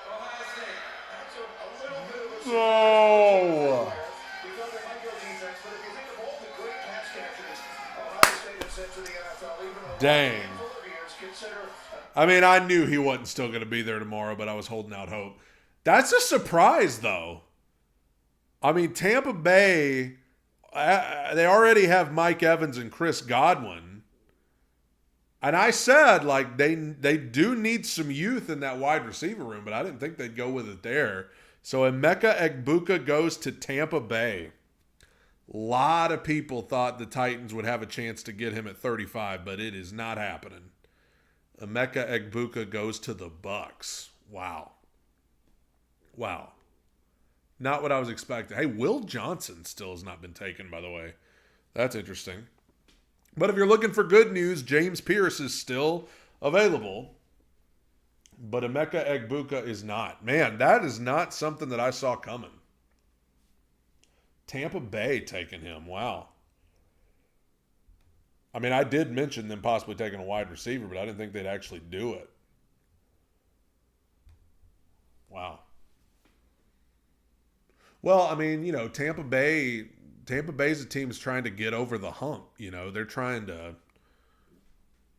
Ohio State. That's a little bit of a No! We thought they might go defense, but if you think of all the great pass catchers Ohio State has sent to the NFL, even though Dang. years, consider I mean, I knew he wasn't still going to be there tomorrow, but I was holding out hope. That's a surprise, though. I mean, Tampa Bay, they already have Mike Evans and Chris Godwin. And I said, like, they do need some youth in that wide receiver room, but I didn't think they'd go with it there. So Emeka Ebuka goes to Tampa Bay. A lot of people thought the Titans would have a chance to get him at 35, but it is not happening. Emeka Ebuka goes to the Bucs. Wow. Not what I was expecting. Hey, Will Johnson still has not been taken, by the way. That's interesting. But if you're looking for good news, James Pierce is still available. But Emeka Ebuka is not. Man, that is not something that I saw coming. Tampa Bay taking him. Wow. I mean, I did mention them possibly taking a wide receiver, but I didn't think they'd actually do it. Wow. Well, I mean, Tampa Bay Tampa Bay's a team is trying to get over the hump. They're trying to,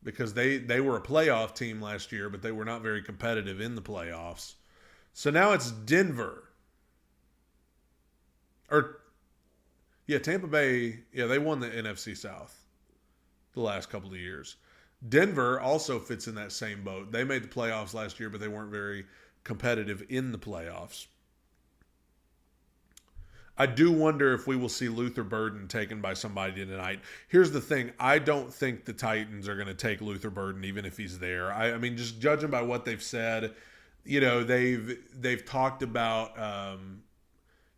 because they were a playoff team last year, but they were not very competitive in the playoffs. So now it's Denver. Tampa Bay, they won the NFC South the last couple of years. Denver also fits in that same boat. They made the playoffs last year, but they weren't very competitive in the playoffs. I do wonder if we will see Luther Burden taken by somebody tonight. Here's the thing. I don't think the Titans are going to take Luther Burden, even if he's there. I mean, just judging by what they've said, they've talked about,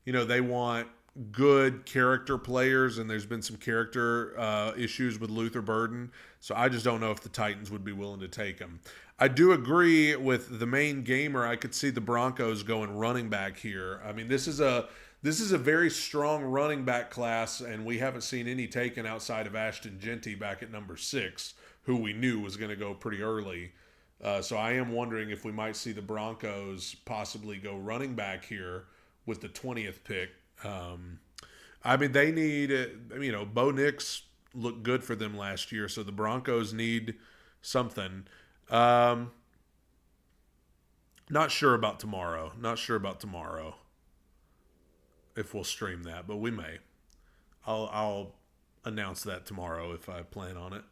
they want good character players, and there's been some character issues with Luther Burden. So I just don't know if the Titans would be willing to take him. I do agree with the main gamer. I could see the Broncos going running back here. I mean, this is a very strong running back class, and we haven't seen any taken outside of Ashton Genty back at number 6, who we knew was going to go pretty early. So I am wondering if we might see the Broncos possibly go running back here with the 20th pick. I mean, they need, Bo Nix looked good for them last year, so the Broncos need something. Not sure about tomorrow. If we'll stream that, but we may. I'll announce that tomorrow if I plan on it.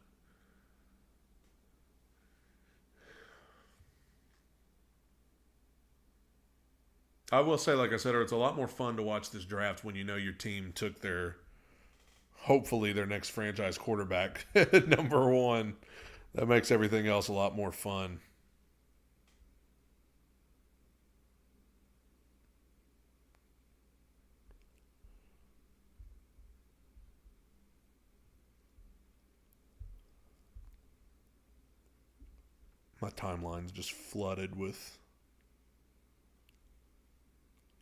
I will say, like I said, it's a lot more fun to watch this draft when you know your team took hopefully their next franchise quarterback number 1. That makes everything else a lot more fun. My timeline's just flooded with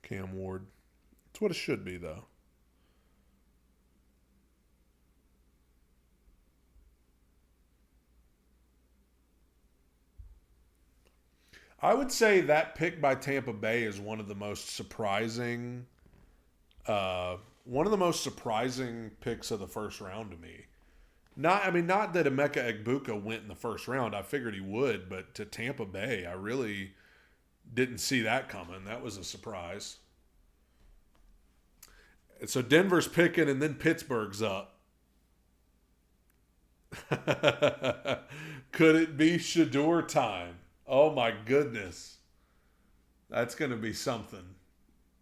Cam Ward. It's what it should be, though. I would say that pick by Tampa Bay is one of the most surprising picks of the first round to me. Not that Ebuka Ebuka went in the first round. I figured he would, but to Tampa Bay, I really didn't see that coming. That was a surprise. And so Denver's picking, and then Pittsburgh's up. Could it be Shador time? Oh my goodness. That's going to be something.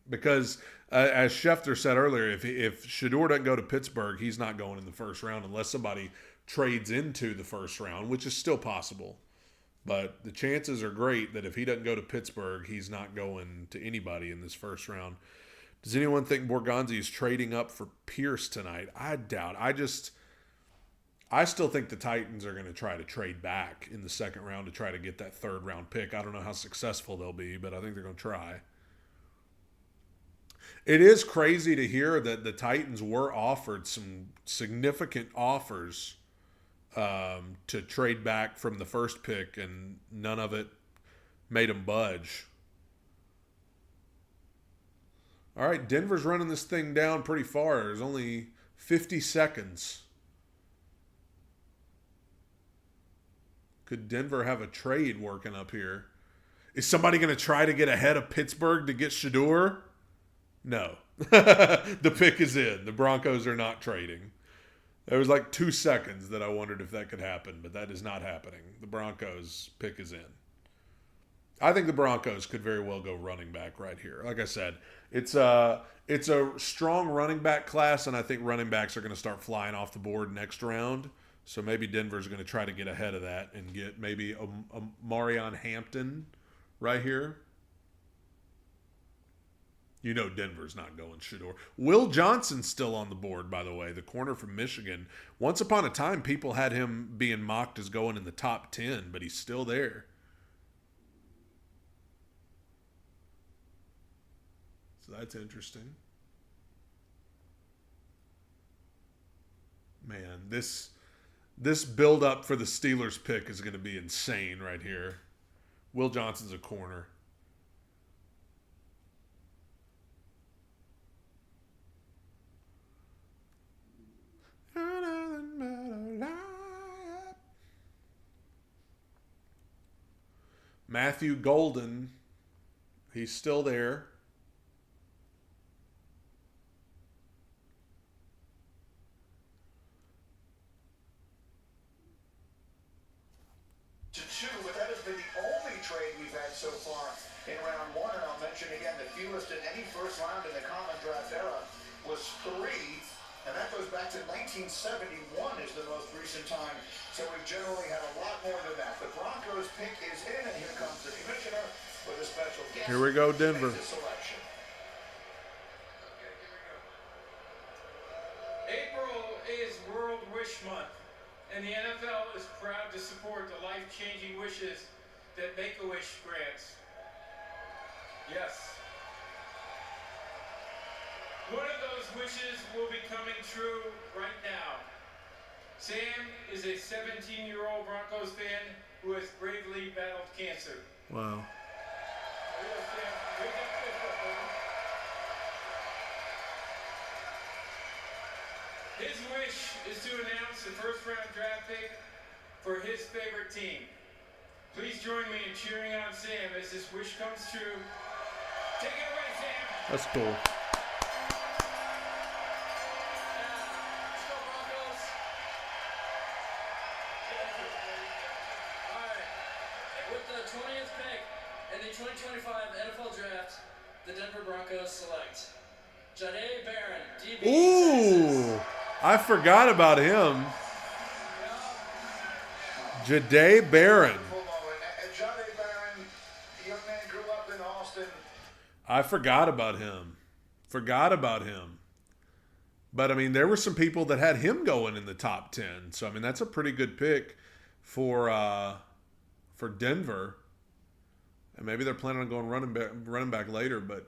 Because as Schefter said earlier, if Shador doesn't go to Pittsburgh, he's not going in the first round unless somebody trades into the first round, which is still possible. But the chances are great that if he doesn't go to Pittsburgh, he's not going to anybody in this first round. Does anyone think Borgonzi is trading up for Pierce tonight? I doubt. I still think the Titans are going to try to trade back in the second round to try to get that third round pick. I don't know how successful they'll be, but I think they're going to try. It is crazy to hear that the Titans were offered some significant offers to trade back from the first pick, and none of it made them budge. All right, Denver's running this thing down pretty far. There's only 50 seconds. Could Denver have a trade working up here? Is somebody going to try to get ahead of Pittsburgh to get Shador? No. The pick is in. The Broncos are not trading. There was like 2 seconds that I wondered if that could happen, but that is not happening. The Broncos pick is in. I think the Broncos could very well go running back right here. Like I said, it's a strong running back class, and I think running backs are going to start flying off the board next round. So maybe Denver's going to try to get ahead of that and get maybe a Marion Hampton right here. You know Denver's not going Shador. Will Johnson's still on the board, by the way, the corner from Michigan. Once upon a time, people had him being mocked as going in the top 10, but he's still there. So that's interesting. Man, this build-up for the Steelers pick is going to be insane right here. Will Johnson's a corner. Matthew Golden, he's still there. To 2, but that has been the only trade we've had so far in round 1. And I'll mention again, the fewest in any first round in the common draft era was 3. And that goes back to 1971 is the most recent time. So we've generally had a lot more than that. The Broncos pick is in, and here comes the commissioner with a special guest. Here we go, Denver. Selection. April is World Wish Month, and the NFL is proud to support the life-changing wishes that Make-A-Wish grants. Yes. One of those wishes will be coming true right now. Sam is a 17-year-old Broncos fan who has bravely battled cancer. Wow. His wish is to announce the first-round draft pick for his favorite team. Please join me in cheering on Sam as his wish comes true. Take it away, Sam. That's cool. With the 20th pick in the 2025 NFL Draft, the Denver Broncos select Jahdae Barron, DB. Ooh, I forgot about him. Jahdae Barron. Jahdae Barron, the young man grew up in Austin. I forgot about him. But, I mean, there were some people that had him going in the top 10. So, I mean, that's a pretty good pick for Denver. And maybe they're planning on going running back later. But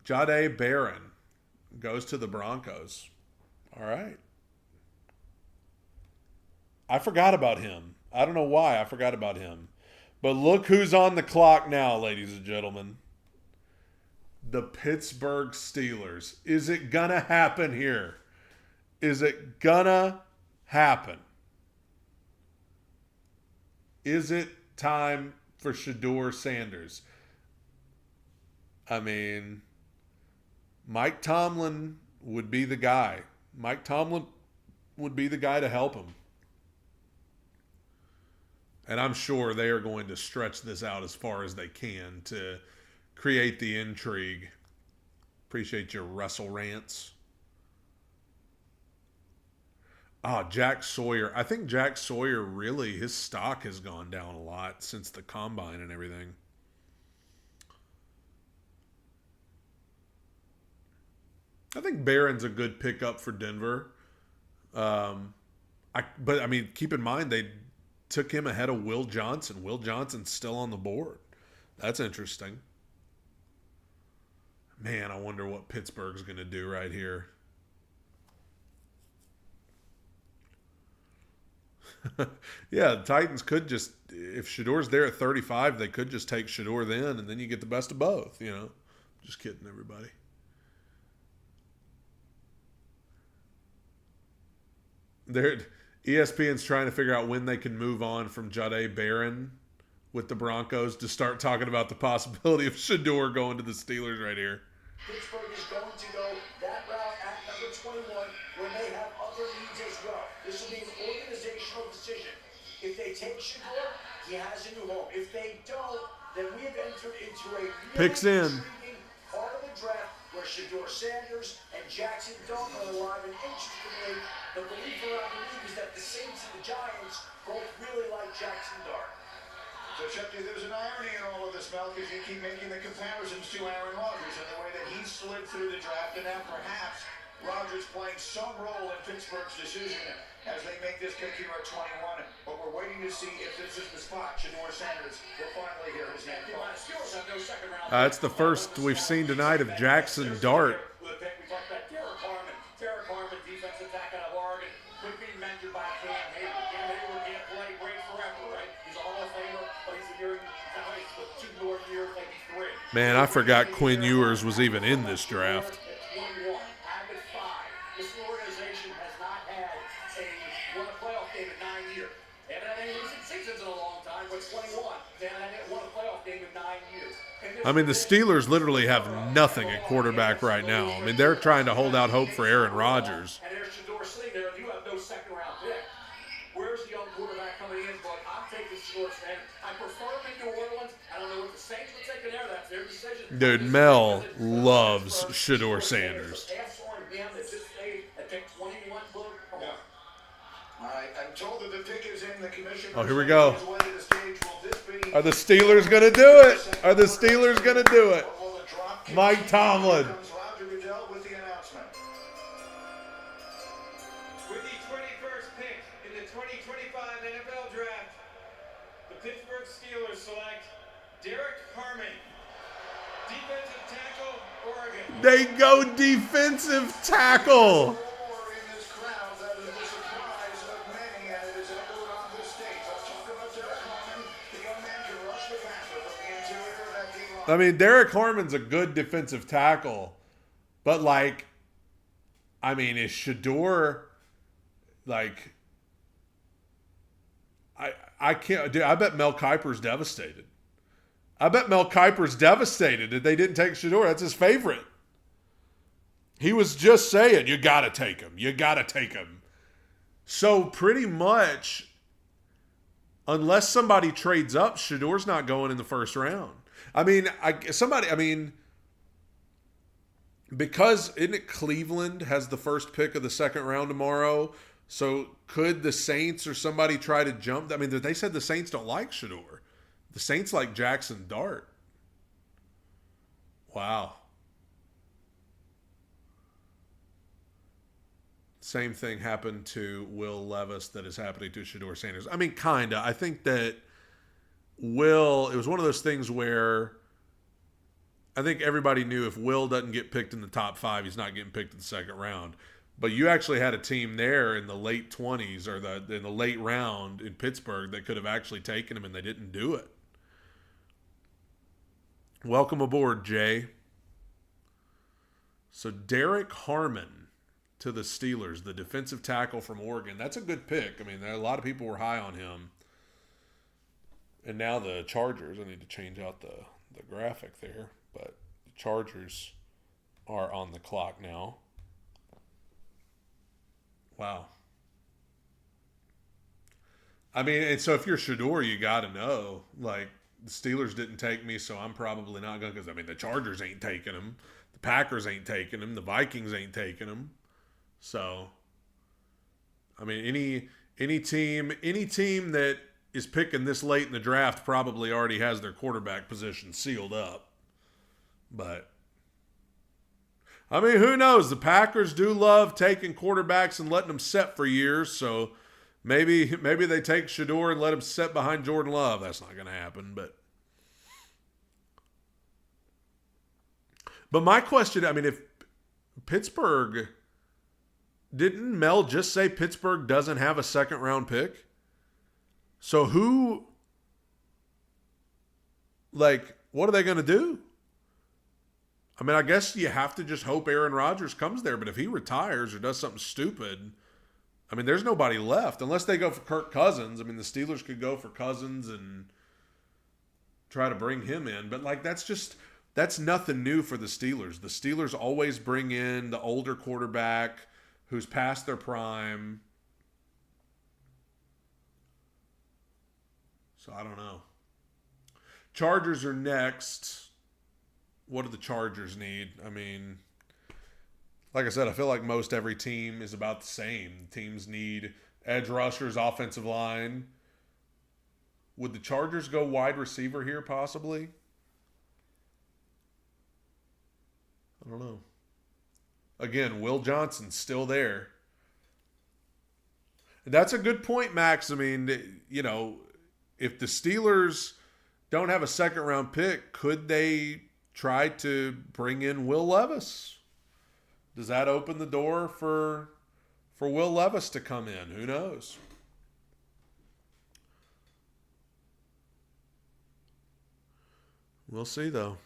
Jahdae Barron goes to the Broncos. All right. I forgot about him. I don't know why I forgot about him. But look who's on the clock now, ladies and gentlemen. The Pittsburgh Steelers. Is it going to happen here? Is it going to happen? Is it time for Shedeur Sanders? I mean, Mike Tomlin would be the guy. Mike Tomlin would be the guy to help him. And I'm sure they are going to stretch this out as far as they can to create the intrigue. Appreciate your Russell rants. Jack Sawyer. I think Jack Sawyer really, his stock has gone down a lot since the combine and everything. I think Barron's a good pickup for Denver. But I mean, keep in mind they took him ahead of Will Johnson. Will Johnson's still on the board. That's interesting. Man, I wonder what Pittsburgh's going to do right here. Yeah, the Titans could just, if Shedeur's there at 35, they could just take Shedeur then, and then you get the best of both, you know. Just kidding, everybody. ESPN's trying to figure out when they can move on from Jahdae Barron with the Broncos to start talking about the possibility of Shedeur going to the Steelers right here. Pittsburgh is going to go that route at number 21 when they have other needs as well. This will be an organizational decision. If they take Shedeur, he has a new home. If they don't, then we have entered into a really intriguing part of the draft where Shedeur Sanders and Jackson Dart are alive. And interestingly, the belief around the league is that the Saints and the Giants both really like Jackson Dart. So, Chucky, there's an irony in all of this, Mel, because you keep making the comparisons to Aaron Rodgers and the way that he slid through the draft, and now perhaps Rodgers playing some role in Pittsburgh's decision as they make this pick here at 21. But we're waiting to see if this is the spot. Shedeur Sanders will finally hear his name called. It's the first we've seen tonight of Jackson Dart. We talked about Derek Harmon, defensive back out of Oregon, could be mentored by Cam Hayward. Cam Hayward can't play great forever, right? He's a Hall of Famer, but he's a year, with 2 more years, maybe 3. Man, I forgot Quinn Ewers was even in this draft. This organization has not had won a playoff game in 9 years. They haven't had any losing seasons in a long time. with 21. Dan hadn't won a playoff game in 9 years. I mean, the Steelers literally have nothing at quarterback right now. I mean, they're trying to hold out hope for Aaron Rodgers. And there's Shador sitting there. You have no second-round pick. Where's the young quarterback coming in? But I'm taking Shador, man. I prefer him in New Orleans. I don't know what the Saints would take there. That's their decision. Dude, Mel loves Shador Sanders. I'm told that the pick is in the commission. Oh, here we go. Are the Steelers going to do it? Are the Steelers going to do it? Mike Tomlin. With the announcement. With the 21st pick in the 2025 NFL Draft, the Pittsburgh Steelers select Derek Harmon, defensive tackle, Oregon. They go defensive tackle. I mean, Derek Harmon's a good defensive tackle, but like, I mean, is Shador like? I can't. Dude, I bet Mel Kiper's devastated. I bet Mel Kiper's devastated that they didn't take Shador. That's his favorite. He was just saying, "You got to take him. You got to take him." So pretty much, unless somebody trades up, Shador's not going in the first round. I mean, because isn't it Cleveland has the first pick of the second round tomorrow? So could the Saints or somebody try to jump? I mean, they said the Saints don't like Shador. The Saints like Jackson Dart. Wow. Same thing happened to Will Levis that is happening to Shador Sanders. I mean, kind of. I think that Will, it was one of those things where I think everybody knew if Will doesn't get picked in the top 5, he's not getting picked in the second round. But you actually had a team there in the late 20s or in the late round in Pittsburgh that could have actually taken him, and they didn't do it. Welcome aboard, Jay. So Derek Harmon to the Steelers, the defensive tackle from Oregon. That's a good pick. I mean, a lot of people were high on him. And now the Chargers, I need to change out the graphic there, but the Chargers are on the clock now. Wow. I mean, and so if you're Shador, you got to know, like, the Steelers didn't take me, so I'm probably not going to, because, I mean, the Chargers ain't taking him. The Packers ain't taking him. The Vikings ain't taking him. So, I mean, any team that is picking this late in the draft probably already has their quarterback position sealed up. But, I mean, who knows? The Packers do love taking quarterbacks and letting them set for years, so maybe they take Shador and let him set behind Jordan Love. That's not going to happen, but my question, I mean, if Pittsburgh, didn't Mel just say Pittsburgh doesn't have a second round pick? So who, like, what are they going to do? I mean, I guess you have to just hope Aaron Rodgers comes there, but if he retires or does something stupid, I mean, there's nobody left unless they go for Kirk Cousins. I mean, the Steelers could go for Cousins and try to bring him in, but like, that's nothing new for the Steelers. The Steelers always bring in the older quarterback who's past their prime. So I don't know. Chargers are next. What do the Chargers need? I mean, like I said, I feel like most every team is about the same. Teams need edge rushers, offensive line. Would the Chargers go wide receiver here possibly? I don't know. Again, Will Johnson's still there. That's a good point, Max. I mean, you know, if the Steelers don't have a second round pick, could they try to bring in Will Levis? Does that open the door for Will Levis to come in? Who knows? We'll see, though.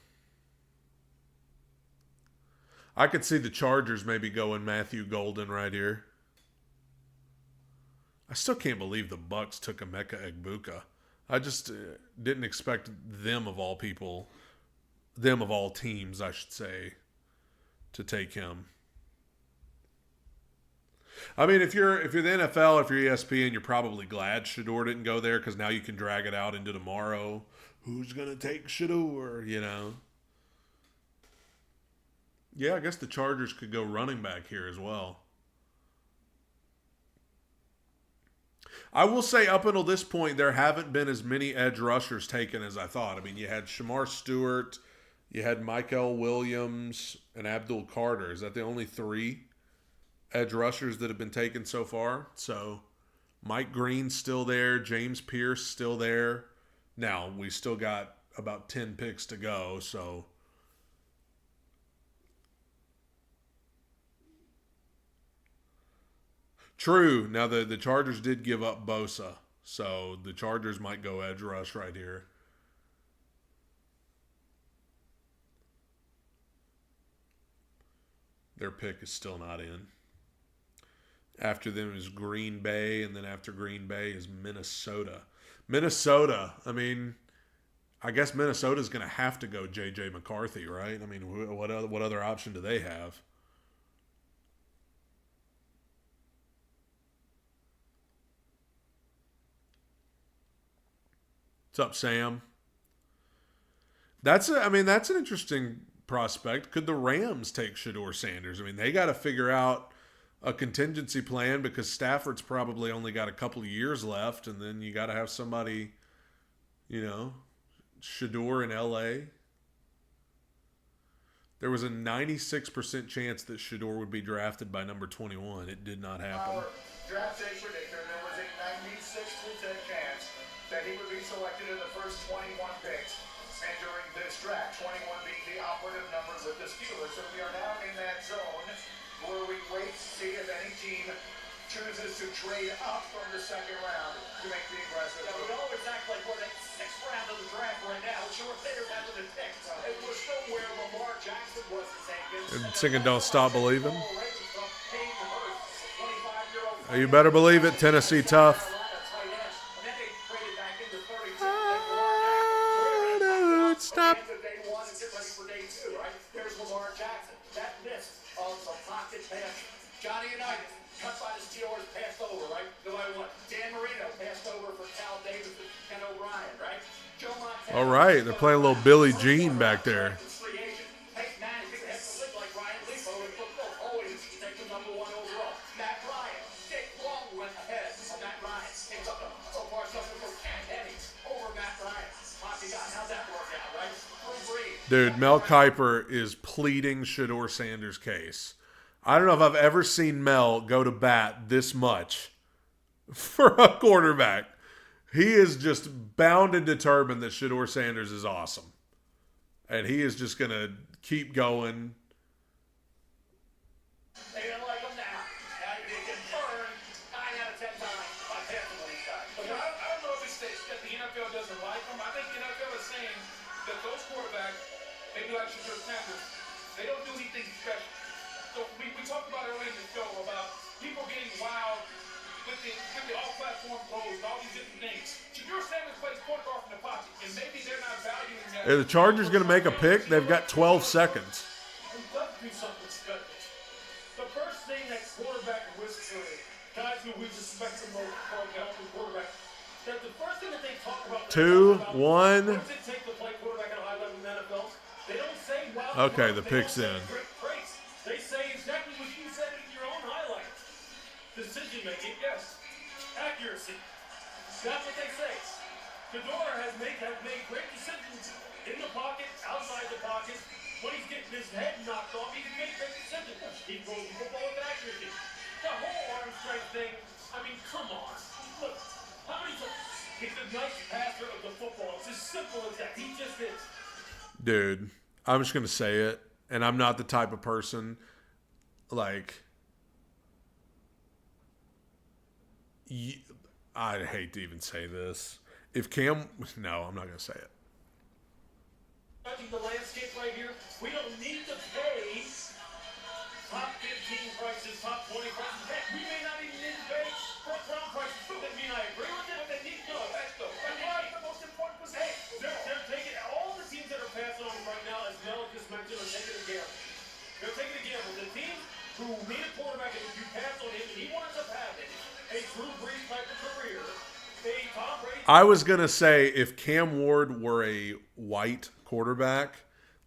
I could see the Chargers maybe going Matthew Golden right here. I still can't believe the Bucs took Ebuka. I just didn't expect them of all people, them of all teams, I should say, to take him. I mean, if you're the NFL, if you're ESPN, you're probably glad Shedeur didn't go there because now you can drag it out into tomorrow. Who's going to take Shedeur, you know? Yeah, I guess the Chargers could go running back here as well. I will say up until this point, there haven't been as many edge rushers taken as I thought. I mean, you had Shamar Stewart, you had Michael Williams, and Abdul Carter. Is that the only 3 edge rushers that have been taken so far? So Mike Green's still there, James Pierce still there. Now, we still got about 10 picks to go, so true. Now, the Chargers did give up Bosa, so the Chargers might go edge rush right here. Their pick is still not in. After them is Green Bay, and then after Green Bay is Minnesota. Minnesota, I mean, I guess Minnesota's going to have to go J.J. McCarthy, right? I mean, what other option do they have? What's up, Sam? That's an interesting prospect. Could the Rams take Shedeur Sanders? I mean, they got to figure out a contingency plan because Stafford's probably only got a couple of years left, and then you got to have somebody, you know, Shedeur in L.A. There was a 96% chance that Shedeur would be drafted by number 21. It did not happen. Our draft day predictor, there was a 96% chance that he would be selected in the first 21 picks. And during this draft, 21 being the operative number with the Steelers. So we are now in that zone where we wait to see if any team chooses to trade up from the second round to make the aggressive. Yeah, we know exactly where the 6th round of the draft right now. Sure, Peter has been picked. It was still where Lamar Jackson was taken. And singing "Don't Stop Believing." You better believe it, Tennessee tough. Stop. There's Lamar Jackson. That miss of the pocket pass. Johnny Unitas, cut by the Steelers, passed over, right? No matter what. Dan Marino passed over for Cal Davis and O'Brien, right? Joe Montana. All right, they're playing a little Billie Jean back there. Hey, man, you have to live like Ryan Leafo in football. Always take the number 1 overall. Matt Ryan. Dick Long went ahead of Matt Ryan. It's up so far something for Cat Henny over Matt Ryan. How's that work out, right? Dude, Mel Kiper is pleading Shedeur Sanders' case. I don't know if I've ever seen Mel go to bat this much for a quarterback. He is just bound and determined that Shedeur Sanders is awesome. And he is just going to keep going. They didn't like him now. Now you get burned 9 out of 10 times by passing on these guys. I don't know if it's that the NFL doesn't like him. I think the NFL is saying that those quarterbacks, maybe like Shedeur Sanders, they don't do anything special. So we talked about earlier in the show about people getting wild with the all-platform throws and all these different things. Shedeur Sanders plays quarterback in the pocket, and maybe they're not valuing that. Are the Chargers going to make a pick? They've got 12 seconds. We've got to do something special. The first thing that quarterback risks, guys who we suspect the most from helping quarterback, that the first thing that they talk about. 2, 1. What does it take to play quarterback at a high level in the NFL? They don't say, well, Okay, the pick's in. They say exactly what you said in your own highlights. Decision making, yes. Accuracy. That's what they say. Shedeur has made great decisions in the pocket, outside the pocket. When he's getting his head knocked off, he can make great decisions. He throws the football with accuracy. The whole arm strength thing, I mean, come on. Look, how many times? He's a nice passer of the football. It's as simple as that. He just is. Dude, I'm just going to say it. And I'm not the type of person, like, I hate to even say this. If Cam, no, I'm not going to say it. Judging the landscape right here, we don't need to pay top 15 prices, top 20 prices. Heck, we may not even need to pay first round prices. Doesn't mean I agree with it, but they need to know. That's the a Drew Brees type of career, a Tom Brady. I was going to say if Cam Ward were a white quarterback,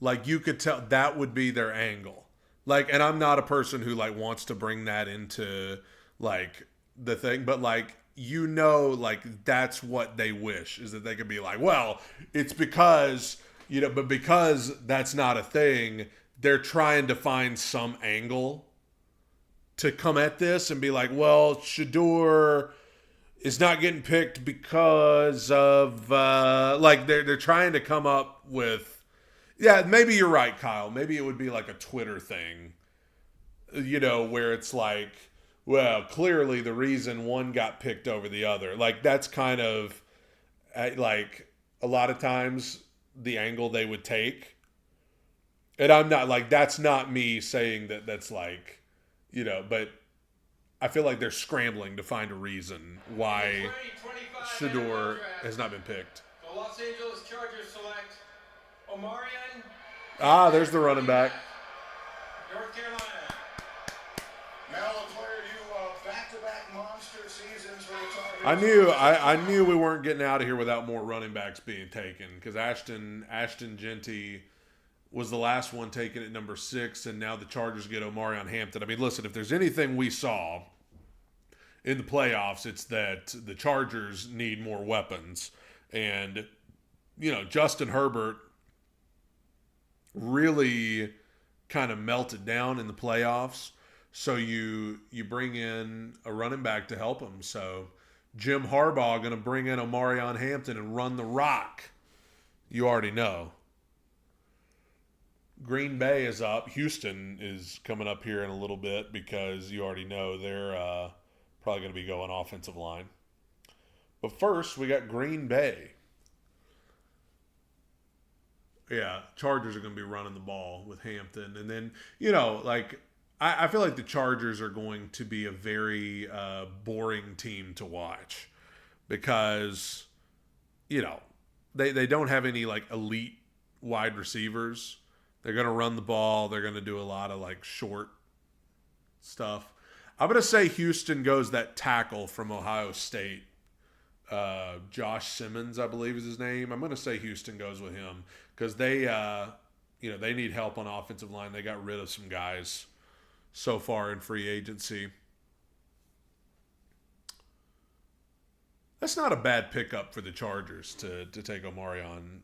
like you could tell that would be their angle. Like, and I'm not a person who like wants to bring that into like the thing, but like, you know, like that's what they wish is that they could be like, well, it's because, you know, but because that's not a thing, they're trying to find some angle to come at this and be like, well, Shador is not getting picked because of, like they're trying to come up with, yeah, maybe you're right, Kyle. Maybe it would be like a Twitter thing, you know, where it's like, well, clearly the reason one got picked over the other. Like, that's kind of, like, a lot of times the angle they would take. And I'm not, like, that's not me saying that that's like, you know, but I feel like they're scrambling to find a reason why Shador has not been picked. The Los Angeles Chargers select Omarion. Ah, there's the running back. North Carolina. Mel, a player you back-to-back monster seasons for the Chargers. I knew we weren't getting out of here without more running backs being taken because Ashton Genty was the last one taken at number 6, and now the Chargers get Omarion Hampton. I mean, listen, if there's anything we saw in the playoffs, it's that the Chargers need more weapons. And, you know, Justin Herbert really kind of melted down in the playoffs. So you bring in a running back to help him. So Jim Harbaugh going to bring in Omarion Hampton and run the rock. You already know. Green Bay is up. Houston is coming up here in a little bit because you already know they're probably going to be going offensive line. But first, we got Green Bay. Yeah, Chargers are going to be running the ball with Hampton. And then, you know, like, I feel like the Chargers are going to be a very boring team to watch because, you know, they don't have any, like, elite wide receivers. They're going to run the ball. They're going to do a lot of, like, short stuff. I'm going to say Houston goes that tackle from Ohio State. Josh Simmons, I believe is his name. I'm going to say Houston goes with him because they, you know, they need help on offensive line. They got rid of some guys so far in free agency. That's not a bad pickup for the Chargers to take Omarion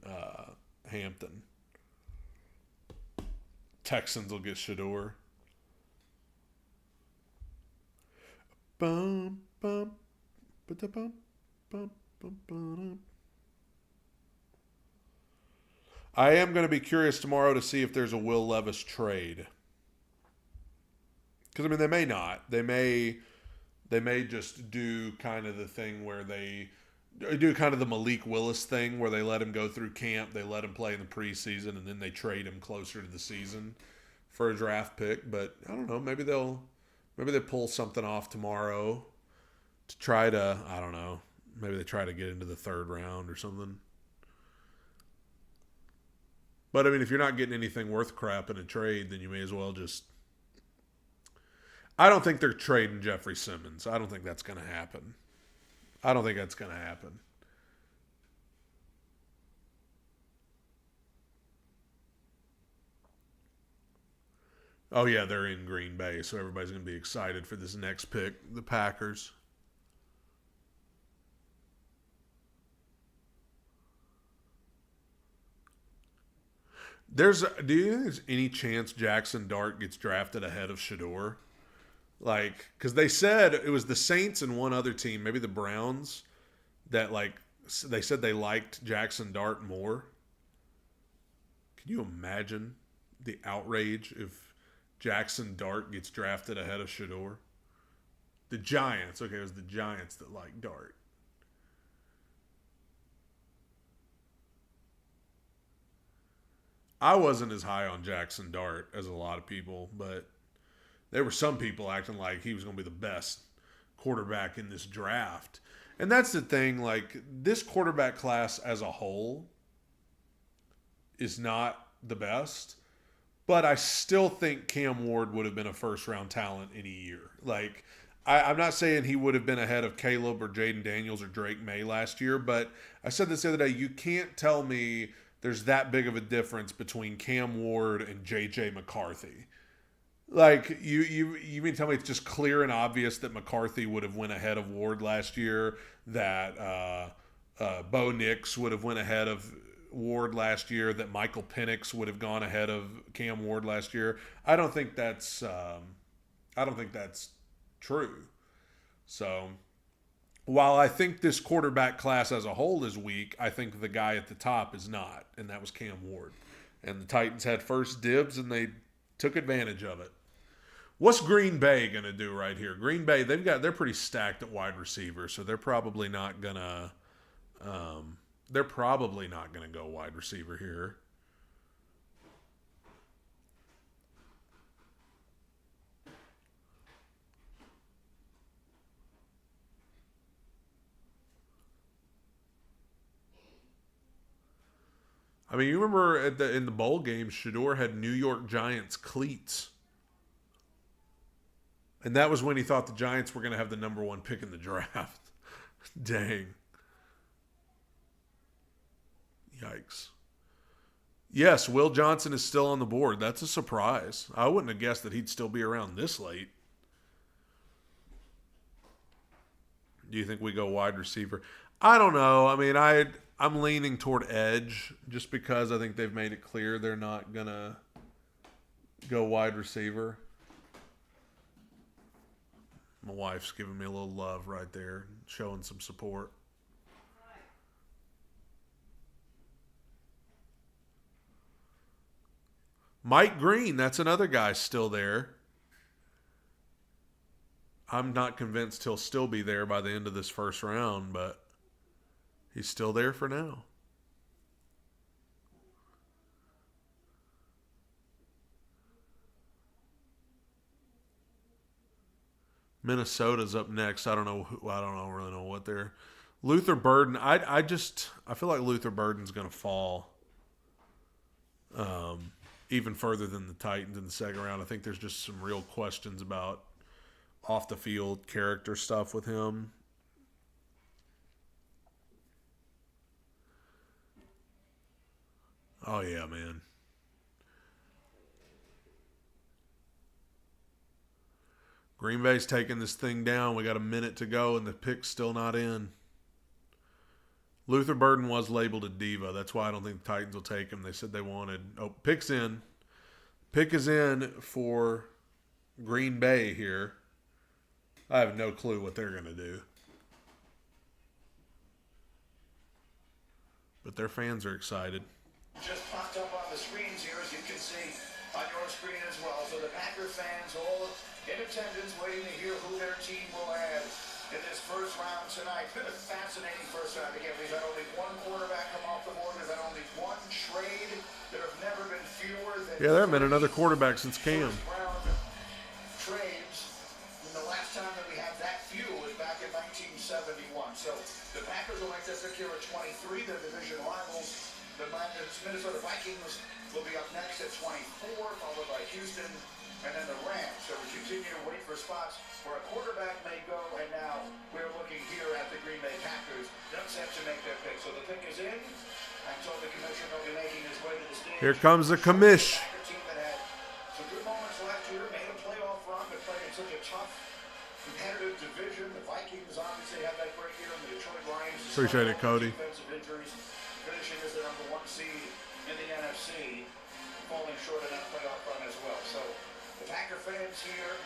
Hampton. Texans will get Shador. Bum, bum, ba-da-bum, bum, bum, ba-dum. I am going to be curious tomorrow to see if there's a Will Levis trade. Because, I mean, they may not. They may just do kind of the thing where they do kind of the Malik Willis thing where they let him go through camp, they let him play in the preseason, and then they trade him closer to the season for a draft pick. But I don't know. Maybe they pull something off tomorrow to try to, I don't know. Maybe they try to get into the 3rd round or something. But, I mean, if you're not getting anything worth crap in a trade, then you may as well just... I don't think they're trading Jeffrey Simmons. I don't think that's going to happen. Oh, yeah, they're in Green Bay, so everybody's going to be excited for this next pick, the Packers. Do you think there's any chance Jackson Dart gets drafted ahead of Shador? Like, because they said it was the Saints and one other team, maybe the Browns, that, like, they said they liked Jackson Dart more. Can you imagine the outrage if Jackson Dart gets drafted ahead of Shador? The Giants. Okay, it was the Giants that liked Dart. I wasn't as high on Jackson Dart as a lot of people, but there were some people acting like he was going to be the best quarterback in this draft. And that's the thing, like, this quarterback class as a whole is not the best, but I still think Cam Ward would have been a first-round talent any year. Like, I'm not saying he would have been ahead of Caleb or Jaden Daniels or Drake May last year, but I said this the other day, you can't tell me there's that big of a difference between Cam Ward and J.J. McCarthy. Like, you mean tell me it's just clear and obvious that McCarthy would have went ahead of Ward last year, that Bo Nix would have went ahead of Ward last year, that Michael Penix would have gone ahead of Cam Ward last year? I don't think that's true. So while I think this quarterback class as a whole is weak, I think the guy at the top is not, and that was Cam Ward. And the Titans had first dibs, and they took advantage of it. What's Green Bay going to do right here? Green Bay, they're pretty stacked at wide receiver, so they're probably not going to go wide receiver here. I mean, you remember in the bowl game, Shedeur had New York Giants cleats. And that was when he thought the Giants were going to have the number 1 pick in the draft. Dang. Yikes. Yes, Will Johnson is still on the board. That's a surprise. I wouldn't have guessed that he'd still be around this late. Do you think we go wide receiver? I don't know. I mean, I'm leaning toward edge just because I think they've made it clear they're not going to go wide receiver. My wife's giving me a little love right there, showing some support. Mike Green, that's another guy still there. I'm not convinced he'll still be there by the end of this first round, but he's still there for now. Minnesota's up next. I don't really know what they're. Luther Burden. I feel like Luther Burden's going to fall even further than the Titans in the second round. I think there's just some real questions about off the field character stuff with him. Oh yeah, man. Green Bay's taking this thing down. We got a minute to go, and the pick's still not in. Luther Burden was labeled a diva. That's why I don't think the Titans will take him. They said they wanted. Oh, pick's in. Pick is in for Green Bay here. I have no clue what they're going to do. But their fans are excited. Just popped up on the screens here, as you can see on your screen as well. So the Packer fans all in attendance, waiting to hear who their team will add in this first round tonight. It's been a fascinating first round. Again, we've had only one quarterback come off the board. We've had only one trade. There have never been fewer than there haven't been another quarterback since Cam. Round trades. And the last time that we had that few was back in 1971. So the Packers will make that pick here at 23. The division rivals, the Minnesota Vikings, will be up next at 24, followed by Houston, and then the Rams. So we continue to wait for spots where a quarterback may go, and now we're looking here at the Green Bay Packers, set to make their pick. So the pick is in. I'm told the commissioner will be making his way to the stage. Here comes the commish. Team that had some good moments last year, made a playoff run, but played in such a tough, competitive division. The Vikings obviously had that great year, and the Detroit Lions. Appreciate it, Cody. Defensive injuries, finishing as the number 1 seed in the NFC, falling short of that playoff run as well. So the Packer fans here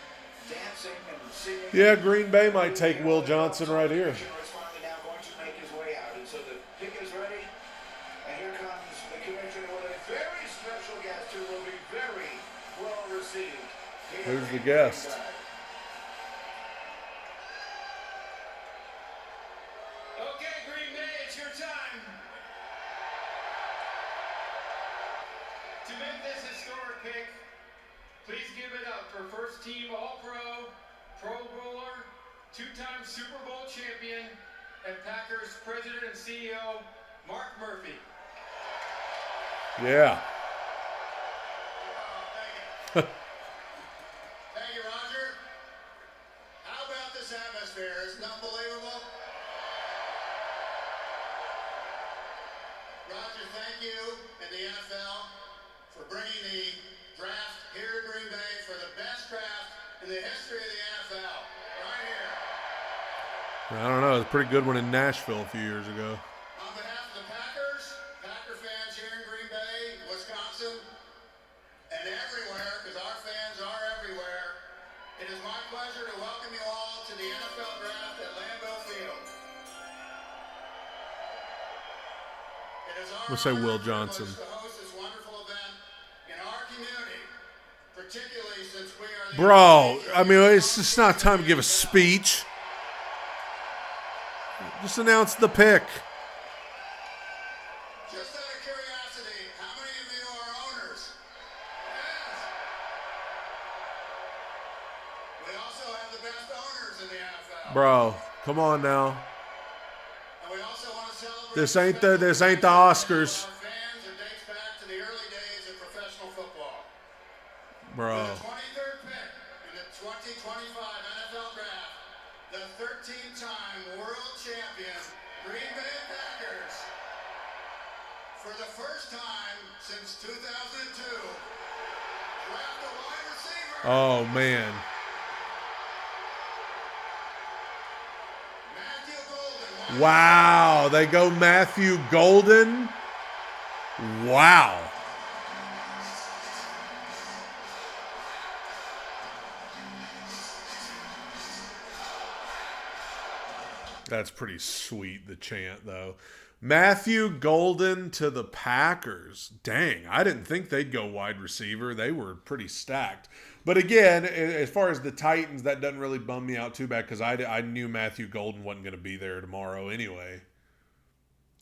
dancing and singing. Yeah, Green Bay might take Will Johnson right here. Is finally now going to make his way out, and so the pick is ready. And here comes the commissioner with a very special guest who will be very well received. Who's the guest? Okay, Green Bay, it's your time. To make this historic pick, please give it up for first team All-Pro, Pro Bowler, 2-time Super Bowl champion, and Packers president and CEO, Mark Murphy. Yeah. Thank you, Roger. How about in the NFL for bringing the draft here to Green Bay for the best draft in the history of the NFL. Right here. I don't know. It was a pretty good one in Nashville a few years ago. On behalf of the Packers, Packer fans here in Green Bay, Wisconsin, and everywhere, because our fans are everywhere, it is my pleasure to welcome you all to the NFL Draft at Lambeau Field. It is our Let's say honor Will and privilege Johnson. to host this wonderful event in our community, particularly since we are the Bro, I mean, it's just not time to give a speech. Just announce the pick. Just out of curiosity, how many of you are owners? Yes. We also have the best owners in the NFL. Bro, come on now. And we also want to celebrate This ain't the Oscars. our fans. It dates back to the early days of professional football. Bro. The 23rd pick in the 2025 NFL Draft, the 13-time world champion Green Bay Packers, for the first time since 2002, draft a wide receiver. Oh, man. Matthew Golden. Wow. They go Matthew Golden. Wow. That's pretty sweet, the chant, though. Matthew Golden to the Packers. Dang, I didn't think they'd go wide receiver. They were pretty stacked. But again, as far as the Titans, that doesn't really bum me out too bad because I knew Matthew Golden wasn't going to be there tomorrow anyway.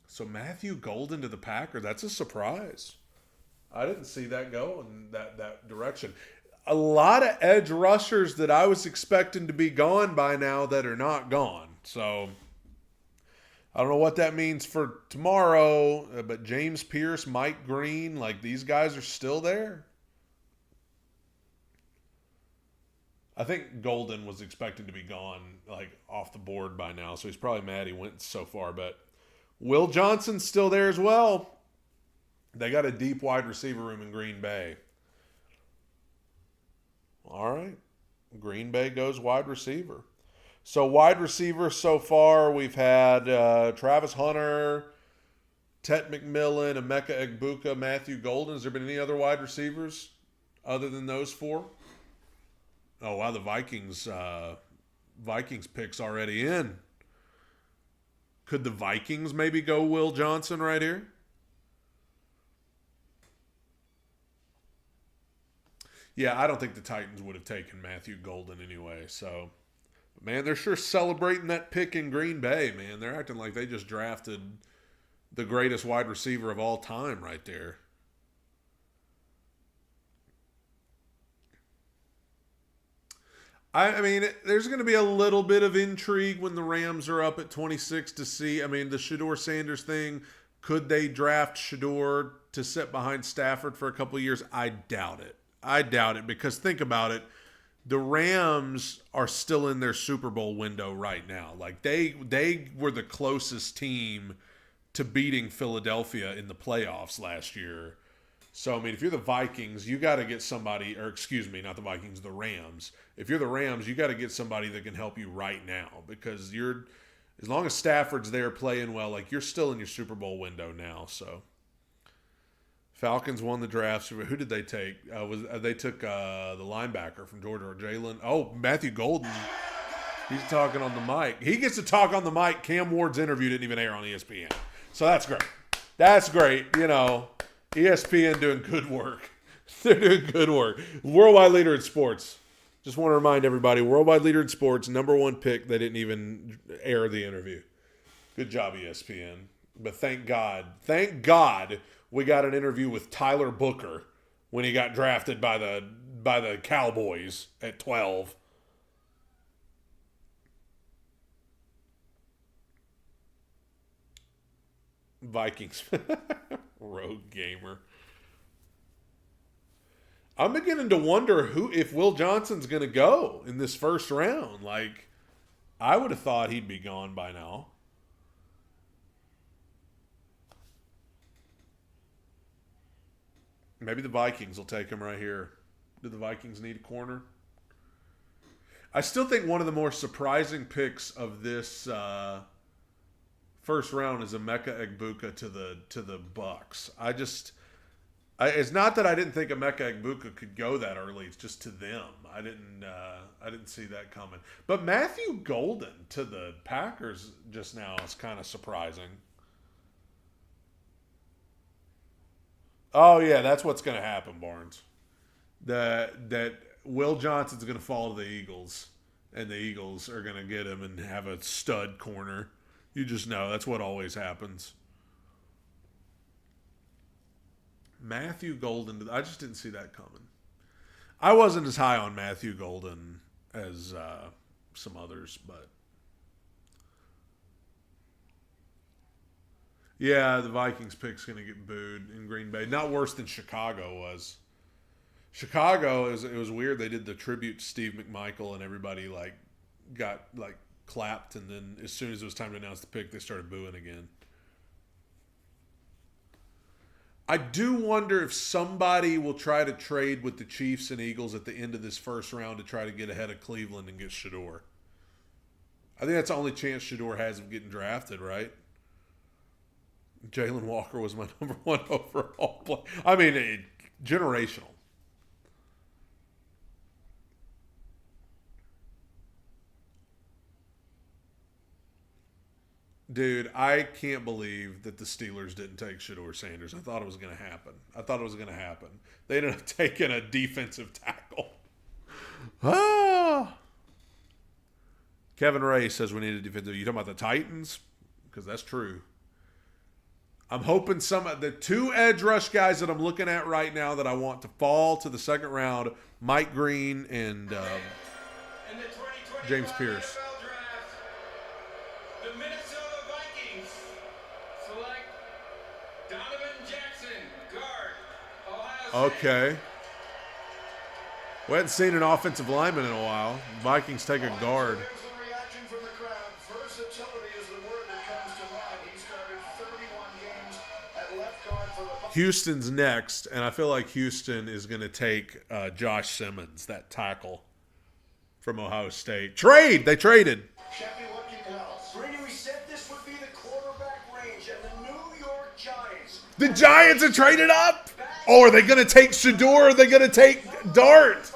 So Matthew Golden to the Packers, that's a surprise. I didn't see that go in that direction. A lot of edge rushers that I was expecting to be gone by now that are not gone. So I don't know what that means for tomorrow, but James Pierce, Mike Green, like these guys are still there. I think Golden was expected to be gone, like off the board by now, so he's probably mad he went so far. But Will Johnson's still there as well. They got a deep wide receiver room in Green Bay. All right. Green Bay goes wide receiver. So wide receiver so far, we've had Travis Hunter, Tet McMillan, Emeka Ebuka, Matthew Golden. Has there been any other wide receivers other than those four? Oh, wow, the Vikings picks already in. Could the Vikings maybe go Will Johnson right here? Yeah, I don't think the Titans would have taken Matthew Golden anyway, so... Man, they're sure celebrating that pick in Green Bay, man. They're acting like they just drafted the greatest wide receiver of all time right there. I mean, there's going to be a little bit of intrigue when the Rams are up at 26 to see. I mean, the Shedeur Sanders thing, could they draft Shedeur to sit behind Stafford for a couple of years? I doubt it. I doubt it because think about it. The Rams are still in their Super Bowl window right now. Like they were the closest team to beating Philadelphia in the playoffs last year. So, I mean, if you're the Vikings, you got to get somebody, or excuse me, not the Vikings, the Rams. If you're the Rams, you got to get somebody that can help you right now because as long as Stafford's there playing well, like you're still in your Super Bowl window now. So, Falcons won the draft. Who did they take? They took the linebacker from Georgia, or Jalen. Oh, Matthew Golden. He's talking on the mic. He gets to talk on the mic. Cam Ward's interview didn't even air on ESPN. So that's great. That's great. You know, ESPN doing good work. They're doing good work. Worldwide leader in sports. Just want to remind everybody, worldwide leader in sports, number one pick. They didn't even air the interview. Good job, ESPN. But thank God we got an interview with Tyler Booker when he got drafted by the Cowboys at 12. Vikings. Road gamer. I'm beginning to wonder if Will Johnson's going to go in this first round. Like, I would have thought he'd be gone by now. Maybe the Vikings will take him right here. Do the Vikings need a corner? I still think one of the more surprising picks of this first round is Ebuka to the Bucs. It's not that I didn't think Ebuka could go that early. It's just to them. I didn't see that coming. But Matthew Golden to the Packers just now is kind of surprising. Oh yeah, that's what's going to happen, Barnes. That Will Johnson's going to fall to the Eagles, and the Eagles are going to get him and have a stud corner. You just know that's what always happens. Matthew Golden, I just didn't see that coming. I wasn't as high on Matthew Golden as some others, but yeah, the Vikings pick's going to get booed in Green Bay. Not worse than Chicago was. Chicago, it was weird. They did the tribute to Steve McMichael, and everybody got clapped, and then as soon as it was time to announce the pick, they started booing again. I do wonder if somebody will try to trade with the Chiefs and Eagles at the end of this first round to try to get ahead of Cleveland and get Shedeur. I think that's the only chance Shedeur has of getting drafted, right? Jalen Walker was my number 1 overall player. I mean, generational. Dude, I can't believe that the Steelers didn't take Shedeur Sanders. I thought it was going to happen. They ended up taking a defensive tackle. Kevin Ray says we need a defensive. You talking about the Titans? Because that's true. I'm hoping the 2 edge rush guys that I'm looking at right now that I want to fall to the second round, Mike Green and James Pierce. Okay. We hadn't seen an offensive lineman in a while. Vikings take a guard. Houston's next, and I feel like Houston is going to take Josh Simmons, that tackle from Ohio State. They traded. Brady, we said this would be the quarterback range, and the New York Giants. The Giants are traded up? Oh, are they going to take Shedeur or are they going to take Dart?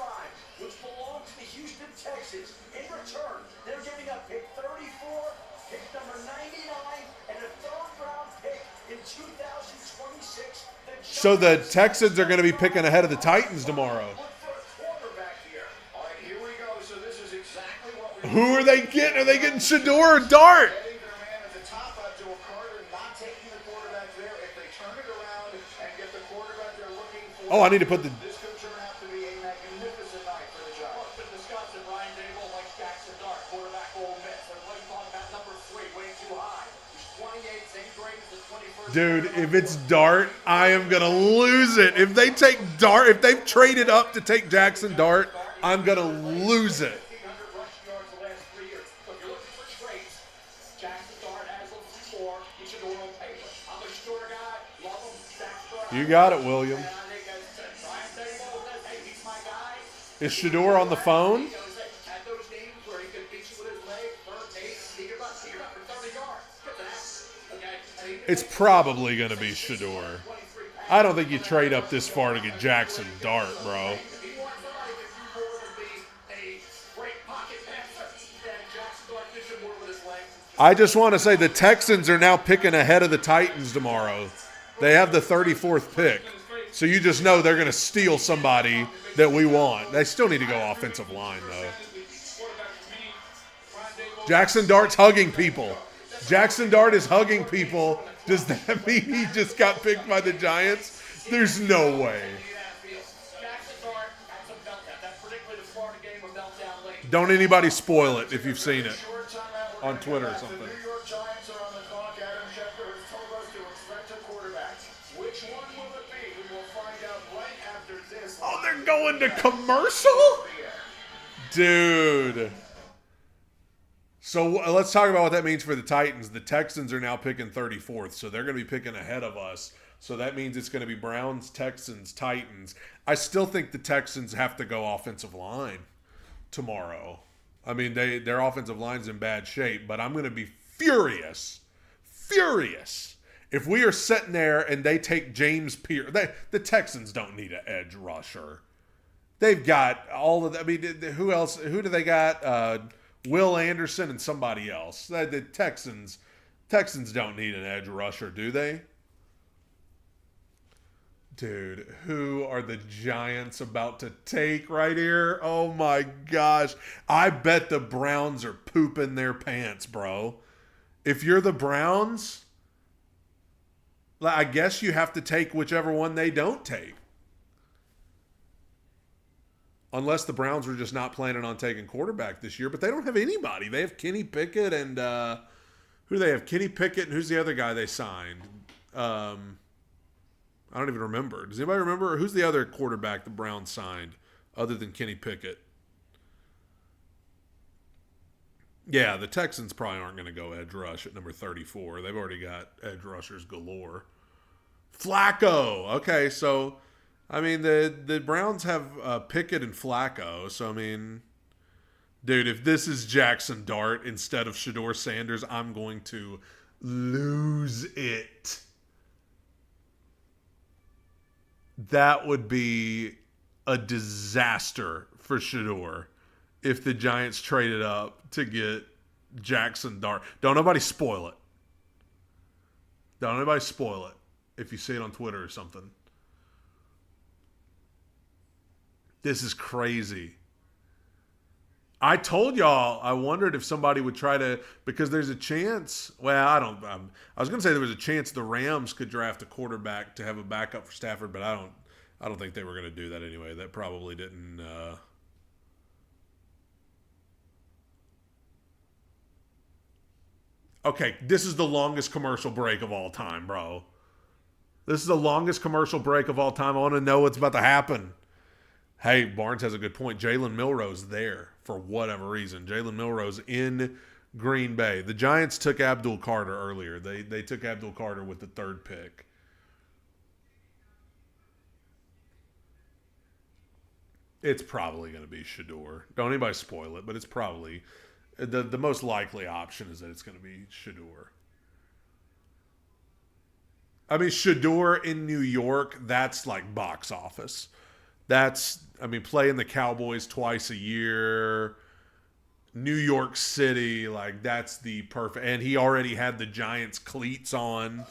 Which belongs to Houston Texans. In return, they're giving up pick 34, pick number 99, and a third-round pick in 2026. So the Texans are going to be picking ahead of the Titans tomorrow. Who are they getting? Are they getting Shedeur or Dart? Oh, I need to put the... This could turn out to be a magnificent night for the Giants. What's been discussed that Ryan Zable likes Jackson Dart, quarterback Ole Miss. Everybody's talking about number 3, way too high. He's 28, same grade as the 21st. Dude, if it's Dart, I am going to lose it. If they take Dart, if they've traded up to take Jackson Dart, I'm going to lose it. You got it, William. Is Shedeur on the phone? It's probably going to be Shedeur. I don't think you trade up this far to get Jackson Dart, bro. I just want to say the Texans are now picking ahead of the Titans tomorrow. They have the 34th pick. So you just know they're going to steal somebody that we want. They still need to go offensive line, though. Jackson Dart's hugging people. Jackson Dart is hugging people. Does that mean he just got picked by the Giants? There's no way. Don't anybody spoil it if you've seen it on Twitter or something. Oh, they're going to commercial? Dude. So let's talk about what that means for the Titans. The Texans are now picking 34th, so they're going to be picking ahead of us. So that means it's going to be Browns, Texans, Titans. I still think the Texans have to go offensive line tomorrow. I mean, their offensive line's in bad shape, but I'm going to be furious if we are sitting there and they take James Pierce. The Texans don't need an edge rusher. They've got all of the, I mean, who else? Who do they got? Will Anderson and somebody else. The Texans don't need an edge rusher, do they? Dude, who are the Giants about to take right here? Oh my gosh. I bet the Browns are pooping their pants, bro. If you're the Browns, I guess you have to take whichever one they don't take. Unless the Browns were just not planning on taking quarterback this year. But they don't have anybody. They have Kenny Pickett and who do they have? Kenny Pickett and who's the other guy they signed? I don't even remember. Does anybody remember? Who's the other quarterback the Browns signed other than Kenny Pickett? Yeah, the Texans probably aren't going to go edge rush at number 34. They've already got edge rushers galore. Flacco. Okay, so, I mean, the Browns have Pickett and Flacco. So, I mean, dude, if this is Jackson Dart instead of Shedeur Sanders, I'm going to lose it. That would be a disaster for Shedeur if the Giants traded up to get Jackson Dart. Don't nobody spoil it. Don't nobody spoil it if you see it on Twitter or something. This is crazy. I told y'all I wondered if somebody would try to, because there's a chance. Well, I was going to say there was a chance the Rams could draft a quarterback to have a backup for Stafford, but I don't think they were going to do that anyway. That probably didn't. Okay, this is the longest commercial break of all time, bro. This is the longest commercial break of all time. I want to know what's about to happen. Hey, Barnes has a good point. Jalen Milroe's there for whatever reason. Jalen Milroe's in Green Bay. The Giants took Abdul Carter earlier. They took Abdul Carter with the 3rd pick. It's probably going to be Shedeur. Don't anybody spoil it, but it's probably the most likely option is that it's going to be Shedeur. I mean, Shedeur in New York, that's like box office. That's, I mean, playing the Cowboys twice a year, New York City, like that's the perfect. And he already had the Giants cleats on.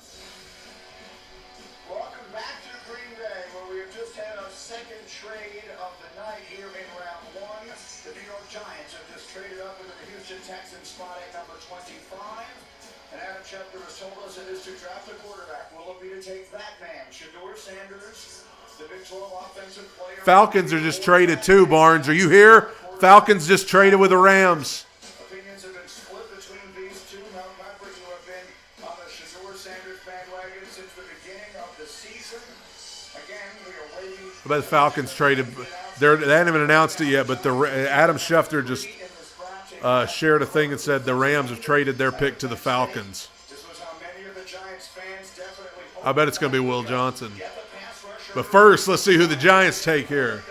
Welcome back to Green Bay, where we have just had our second trade of the night here in round 1. The New York Giants have just traded up into the Houston Texans spot at number 25. And Adam Schefter has told us it is to draft a quarterback. Will it be to take that man, Shedeur Sanders? Falcons are just traded too, Barnes. Are you here? Falcons just traded with the Rams. Opinions have been split between these two. Mel Patrick, who have been on the Shedeur Sanders bandwagon since the beginning of the season. Again, we are waiting. I bet the Falcons traded. They haven't even announced it yet, but Adam Schefter just shared a thing and said the Rams have traded their pick to the Falcons. I bet it's going to be Will Johnson. But first, let's see who the Giants take here.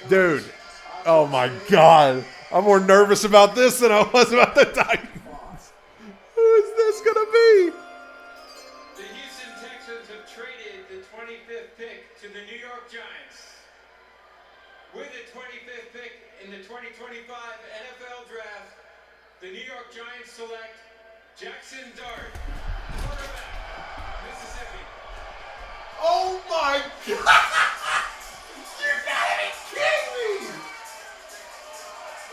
Dude, oh my God. I'm more nervous about this than I was about the Titans. Who is this going to be? The Houston Texans have traded the 25th pick to the New York Giants. With the 25th pick in the 2025 NFL Draft, the New York Giants select Jackson Dart, quarterback, Mississippi. Oh my God! You gotta be kidding me!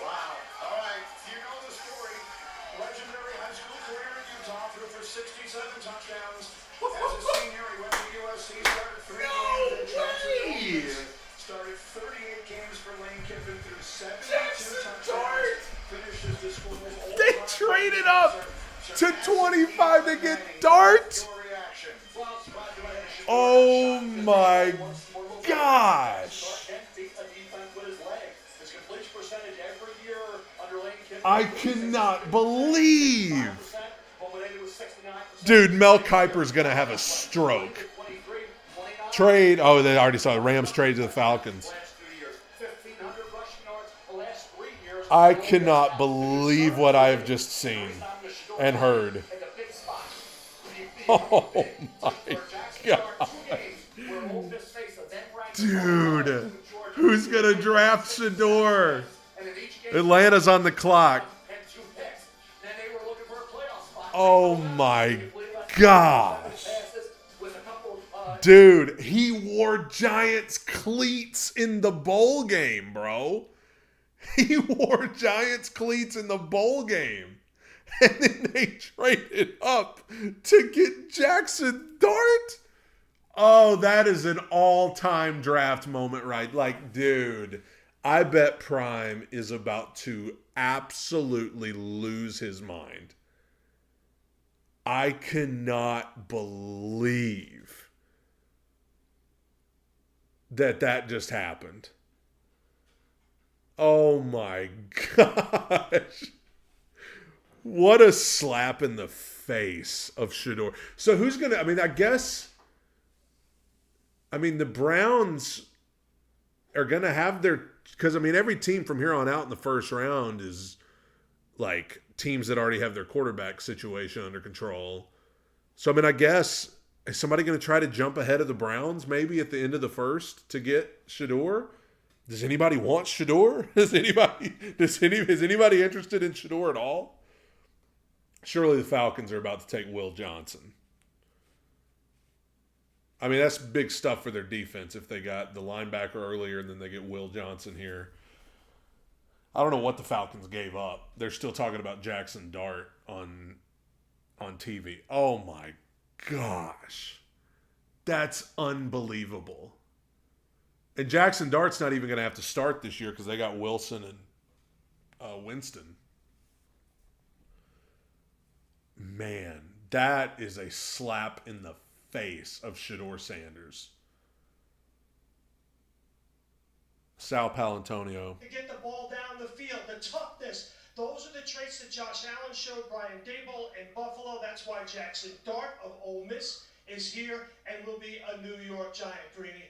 Wow. All right. You know the story. Legendary high school career in Utah, threw for 67 touchdowns. As a senior, he went to USC, started 3 games in transfer. Started 38 games for Lane Kiffin, threw 72 touchdowns. Finishes the school's They traded up to 25 to get Dart. Oh my gosh. I cannot believe. Dude, Mel Kiper's going to have a stroke. Trade. Oh, they already saw the Rams trade to the Falcons. I cannot believe what I have just seen and heard. Oh, my God. Dude, who's going to draft Shador? Atlanta's on the clock. Oh, my gosh. Dude, he wore Giants cleats in the bowl game, bro. He wore Giants cleats in the bowl game. And then they traded up to get Jackson Dart. Oh, that is an all-time draft moment, right? Like, dude, I bet Prime is about to absolutely lose his mind. I cannot believe that just happened. Oh my gosh. What a slap in the face of Shador. So who's going to, the Browns are going to have their, because every team from here on out in the first round is like teams that already have their quarterback situation under control. So, I guess, is somebody going to try to jump ahead of the Browns maybe at the end of the first to get Shador? Does anybody want Shador? Is anybody interested in Shador at all? Surely the Falcons are about to take Will Johnson. That's big stuff for their defense if they got the linebacker earlier and then they get Will Johnson here. I don't know what the Falcons gave up. They're still talking about Jackson Dart on TV. Oh my gosh. That's unbelievable. And Jackson Dart's not even going to have to start this year because they got Wilson and Winston. Man, that is a slap in the face of Shador Sanders. Sal Palantonio. To get the ball down the field, the toughness. Those are the traits that Josh Allen showed Brian Dable in Buffalo. That's why Jackson Dart of Ole Miss is here and will be a New York Giant, Greeny.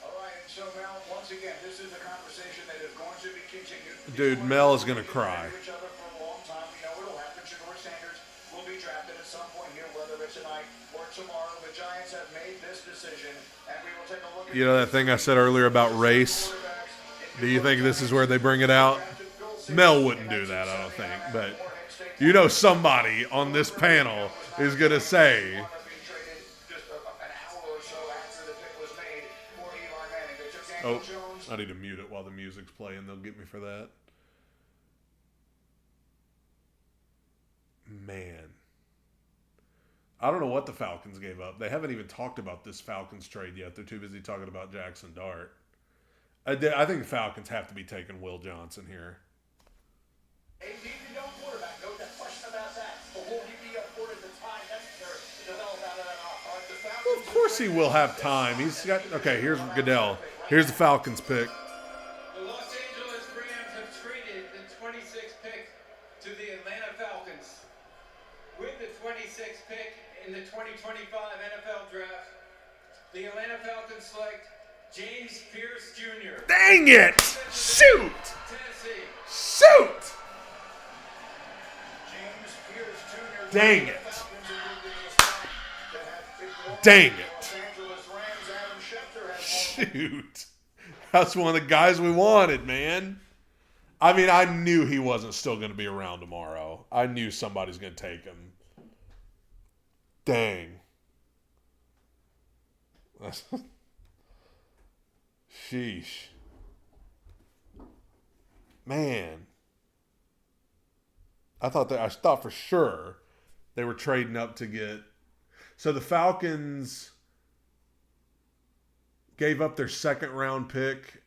All right, and so Mel, once again, this is a conversation that is going to be continued. Dude, Mel is going to cry. Each other for a long time. We know it'll happen. Shador Sanders will be drafted at some point here, whether it's tonight or tomorrow. The Giants have made this decision, and we will take a look at. You know that thing I said earlier about race? Do you think this is where they bring it out? Mel wouldn't do that, I don't think. But you know somebody on this panel is going to say. Oh, I need to mute it while the music's playing. They'll get me for that. Man. I don't know what the Falcons gave up. They haven't even talked about this Falcons trade yet. They're too busy talking about Jackson Dart. I think the Falcons have to be taking Will Johnson here. Well, of course he will have time. He's got. Okay, here's Goodell. Here's the Falcons pick. The Los Angeles Rams have traded the 26th pick to the Atlanta Falcons. With the 26th pick in the 2025 NFL Draft, the Atlanta Falcons select James Pierce Jr. Dang it! Shoot! Tennessee. Shoot! James Pierce Jr. Dang it. Dang it. Shoot. That's one of the guys we wanted, man. I knew he wasn't still going to be around tomorrow. I knew somebody's going to take him. Dang. Sheesh. Man. I thought for sure they were trading up to get. So the Falcons gave up their second round pick.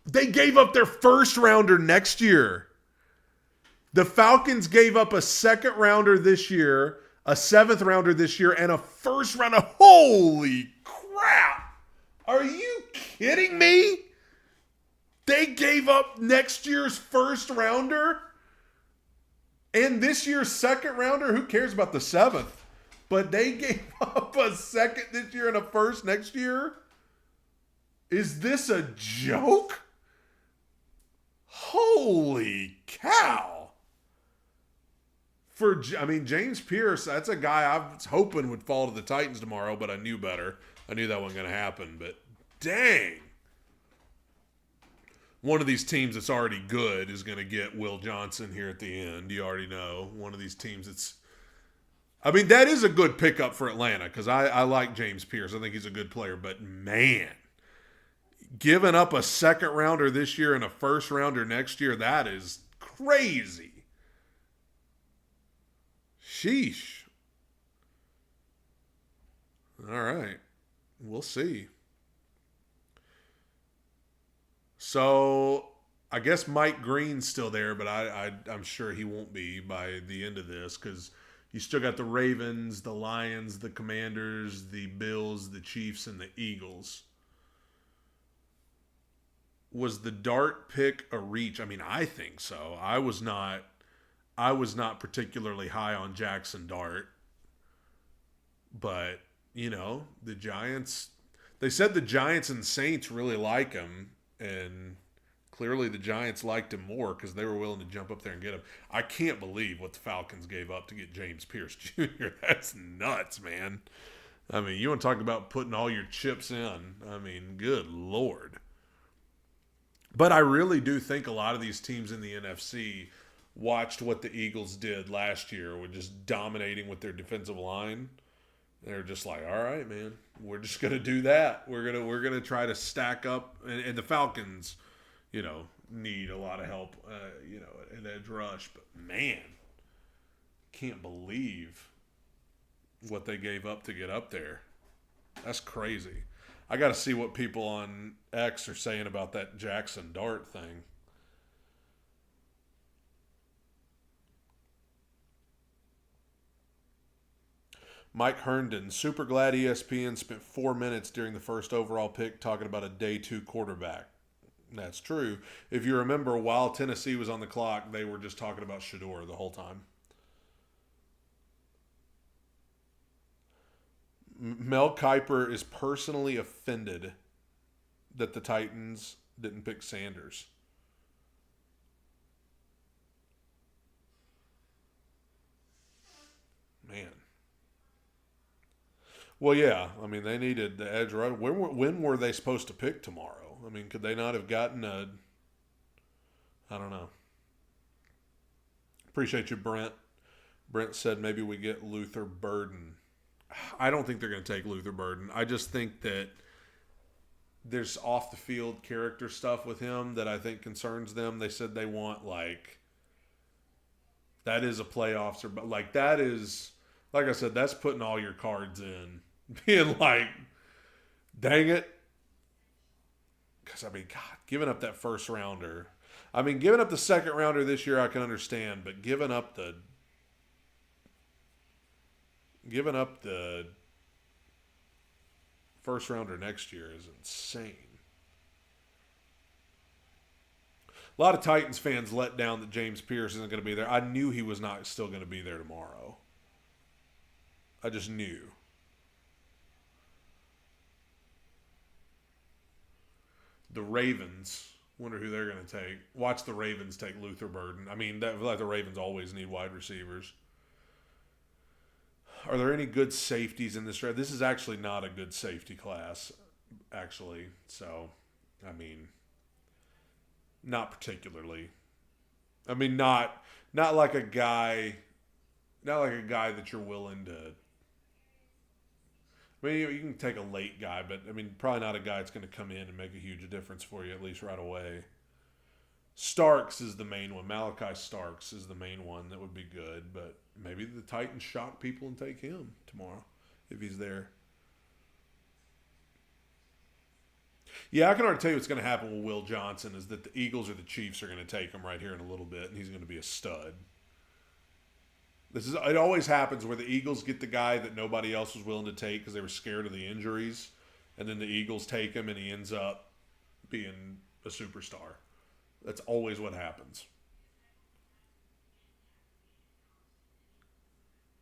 They gave up their first rounder next year. The Falcons gave up a second rounder this year, a seventh rounder this year, and a first rounder. Holy crap. Are you kidding me? They gave up next year's first rounder and this year's second rounder. Who cares about the seventh? But they gave up a second this year and a first next year? Is this a joke? Holy cow. James Pierce, that's a guy I was hoping would fall to the Titans tomorrow, but I knew better. I knew that wasn't going to happen, but dang. One of these teams that's already good is going to get Will Johnson here at the end. You already know. One of these teams that's... that is a good pickup for Atlanta because I like James Pierce. I think he's a good player, but man, giving up a second rounder this year and a first rounder next year, that is crazy. Sheesh. All right. We'll see. So, I guess Mike Green's still there, but I'm sure he won't be by the end of this because you still got the Ravens, the Lions, the Commanders, the Bills, the Chiefs, and the Eagles. Was the Dart pick a reach? I think so. I was not particularly high on Jackson Dart. But, the Giants, they said the Giants and Saints really like him, and clearly the Giants liked him more because they were willing to jump up there and get him. I can't believe what the Falcons gave up to get James Pierce Jr. That's nuts, man. You want to talk about putting all your chips in. Good Lord. But I really do think a lot of these teams in the NFC watched what the Eagles did last year with just dominating with their defensive line. They're just like, all right, man, we're just gonna do that. We're gonna try to stack up, and the Falcons, need a lot of help, in edge rush. But man, can't believe what they gave up to get up there. That's crazy. I got to see what people on X are saying about that Jackson Dart thing. Mike Herndon, super glad ESPN spent 4 minutes during the first overall pick talking about a day 2 quarterback. That's true. If you remember, while Tennessee was on the clock, they were just talking about Shador the whole time. Mel Kiper is personally offended that the Titans didn't pick Sanders. Man. Well, yeah. They needed the edge runner. When were they supposed to pick tomorrow? Could they not have gotten a... I don't know. Appreciate you, Brent. Brent said maybe we get Luther Burden. I don't think they're going to take Luther Burden. I just think that there's off-the-field character stuff with him that I think concerns them. They said they want, that is a playoffs, or that is, like I said, that's putting all your cards in. Being like, dang it. Because, God, giving up that first rounder. Giving up the second rounder this year I can understand, but giving up the first rounder next year is insane. A lot of Titans fans let down that James Pierce isn't going to be there. I knew he was not still going to be there tomorrow. I just knew. The Ravens, wonder who they're going to take. Watch the Ravens take Luther Burden. The Ravens always need wide receivers. Are there any good safeties in this draft? This is actually not a good safety class, actually. So, not particularly. Not like a guy, that you're willing to. You can take a late guy, but probably not a guy that's going to come in and make a huge difference for you, at least right away. Starks is the main one. Malachi Starks is the main one that would be good, but maybe the Titans shock people and take him tomorrow if he's there. Yeah, I can already tell you what's going to happen with Will Johnson is that the Eagles or the Chiefs are going to take him right here in a little bit, and he's going to be a stud. It always happens where the Eagles get the guy that nobody else was willing to take because they were scared of the injuries, and then the Eagles take him, and he ends up being a superstar. That's always what happens.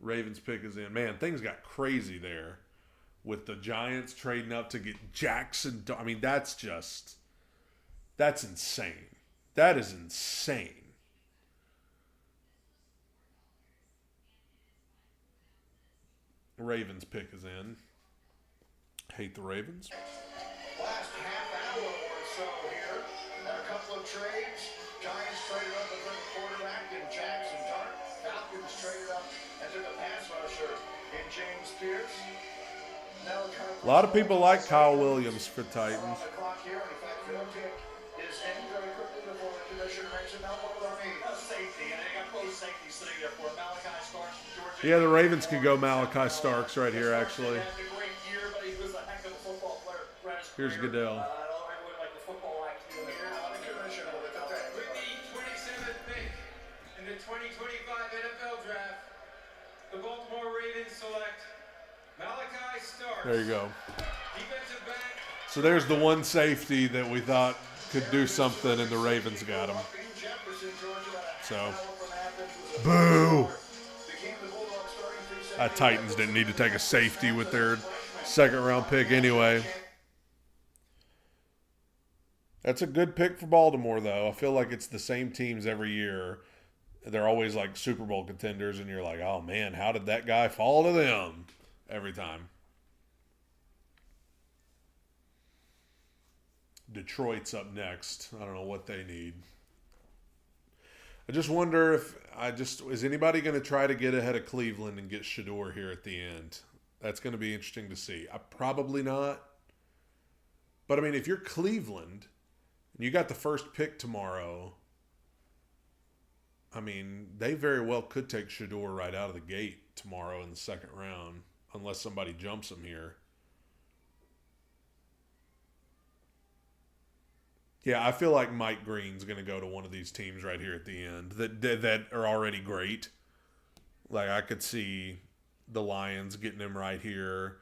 Ravens pick is in. Man, things got crazy there with the Giants trading up to get Jackson. I mean, that's insane. That is insane. Ravens pick is in. Hate the Ravens. Last half hour or so here, and a couple of trades. Giants traded up and took a quarterback in Jags and Dart. Falcons traded up and took a pass rusher in James Pierce. A lot of people like Kyle Williams for Titans. On the clock here, and in fact, Phil Dick is in very quickly before the commissioner makes it. Now, what do I need? A safety, and they got both safeties sitting there for Malachi Starks from Georgia. Yeah, the Ravens could go Malachi Starks right here, actually. Here's Goodell. With the 27th pick in the 2025 NFL Draft, the Baltimore Ravens select Malachi Starks. There you go. Defensive back. So there's the one safety that we thought could do something, and the Ravens got him. So, boo! Titans didn't need to take a safety with their second-round pick anyway. That's a good pick for Baltimore, though. I feel like it's the same teams every year. They're always like Super Bowl contenders, and you're like, oh, man, how did that guy fall to them every time? Detroit's up next. I don't know what they need. I just wonder is anybody going to try to get ahead of Cleveland and get Shedeur here at the end? That's going to be interesting to see. Probably not. But, I mean, if you're Cleveland and you got the first pick tomorrow, I mean, they very well could take Shedeur right out of the gate tomorrow in the second round, unless somebody jumps him here. Yeah, I feel like Mike Green's going to go to one of these teams right here at the end that are already great. Like, I could see the Lions getting him right here,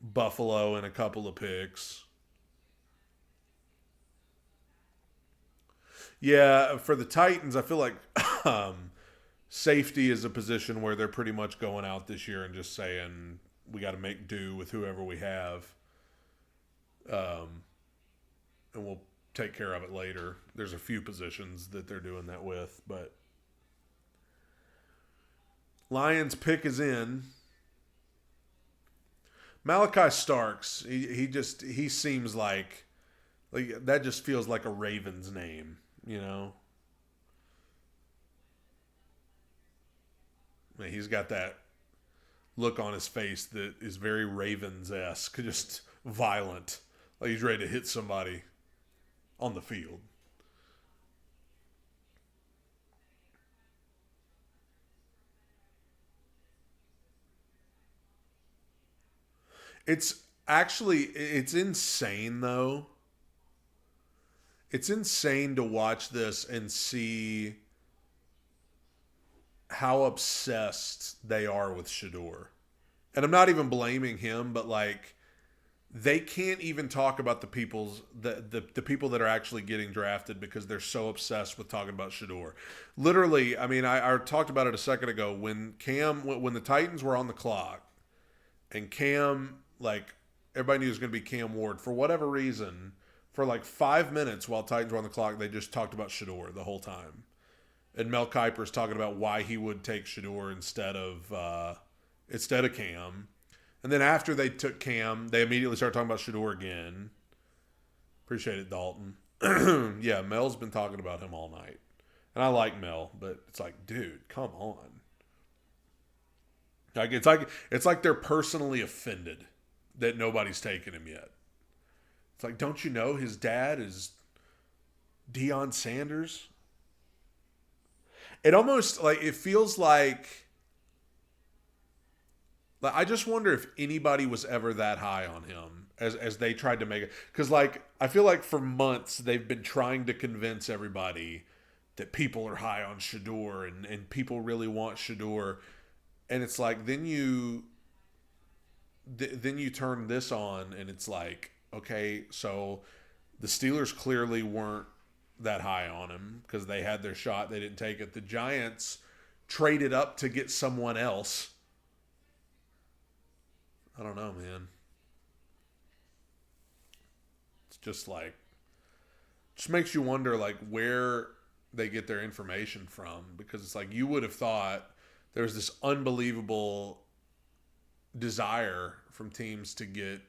Buffalo in a couple of picks. Yeah, for the Titans, I feel like safety is a position where they're pretty much going out this year and just saying, we got to make do with whoever we have. And we'll take care of it later. There's a few positions that they're doing that with, but Lions pick is in. Malachi Starks, he seems like that just feels like a Ravens name, you know? I mean, he's got that look on his face that is very Ravens-esque, just violent. Like he's ready to hit somebody on the field. It's insane, though. It's insane to watch this and see how obsessed they are with Shedeur. And I'm not even blaming him, but like they can't even talk about the people that are actually getting drafted because they're so obsessed with talking about Shedeur. Literally, I mean, I talked about it a second ago when the Titans were on the clock and Cam, like everybody knew it was going to be Cam Ward for whatever reason. For like 5 minutes while Titans were on the clock, they just talked about Shedeur the whole time. And Mel Kiper's talking about why he would take Shedeur instead of Cam. And then after they took Cam, they immediately started talking about Shedeur again. Appreciate it, Dalton. Yeah, Mel's been talking about him all night. And I like Mel, but it's like, dude, come on. It's like they're personally offended that nobody's taken him yet. It's like, don't you know his dad is Deion Sanders? It almost like it feels like I just wonder if anybody was ever that high on him as they tried to make it. Because like I feel like for months they've been trying to convince everybody that people are high on Shedeur and people really want Shedeur. And it's like then you then you turn this on, and it's like, okay, so the Steelers clearly weren't that high on him because they had their shot. They didn't take it. The Giants traded up to get someone else. I don't know, man. It's just like, just makes you wonder, like, where they get their information from, because it's like, you would have thought there's this unbelievable desire from teams to get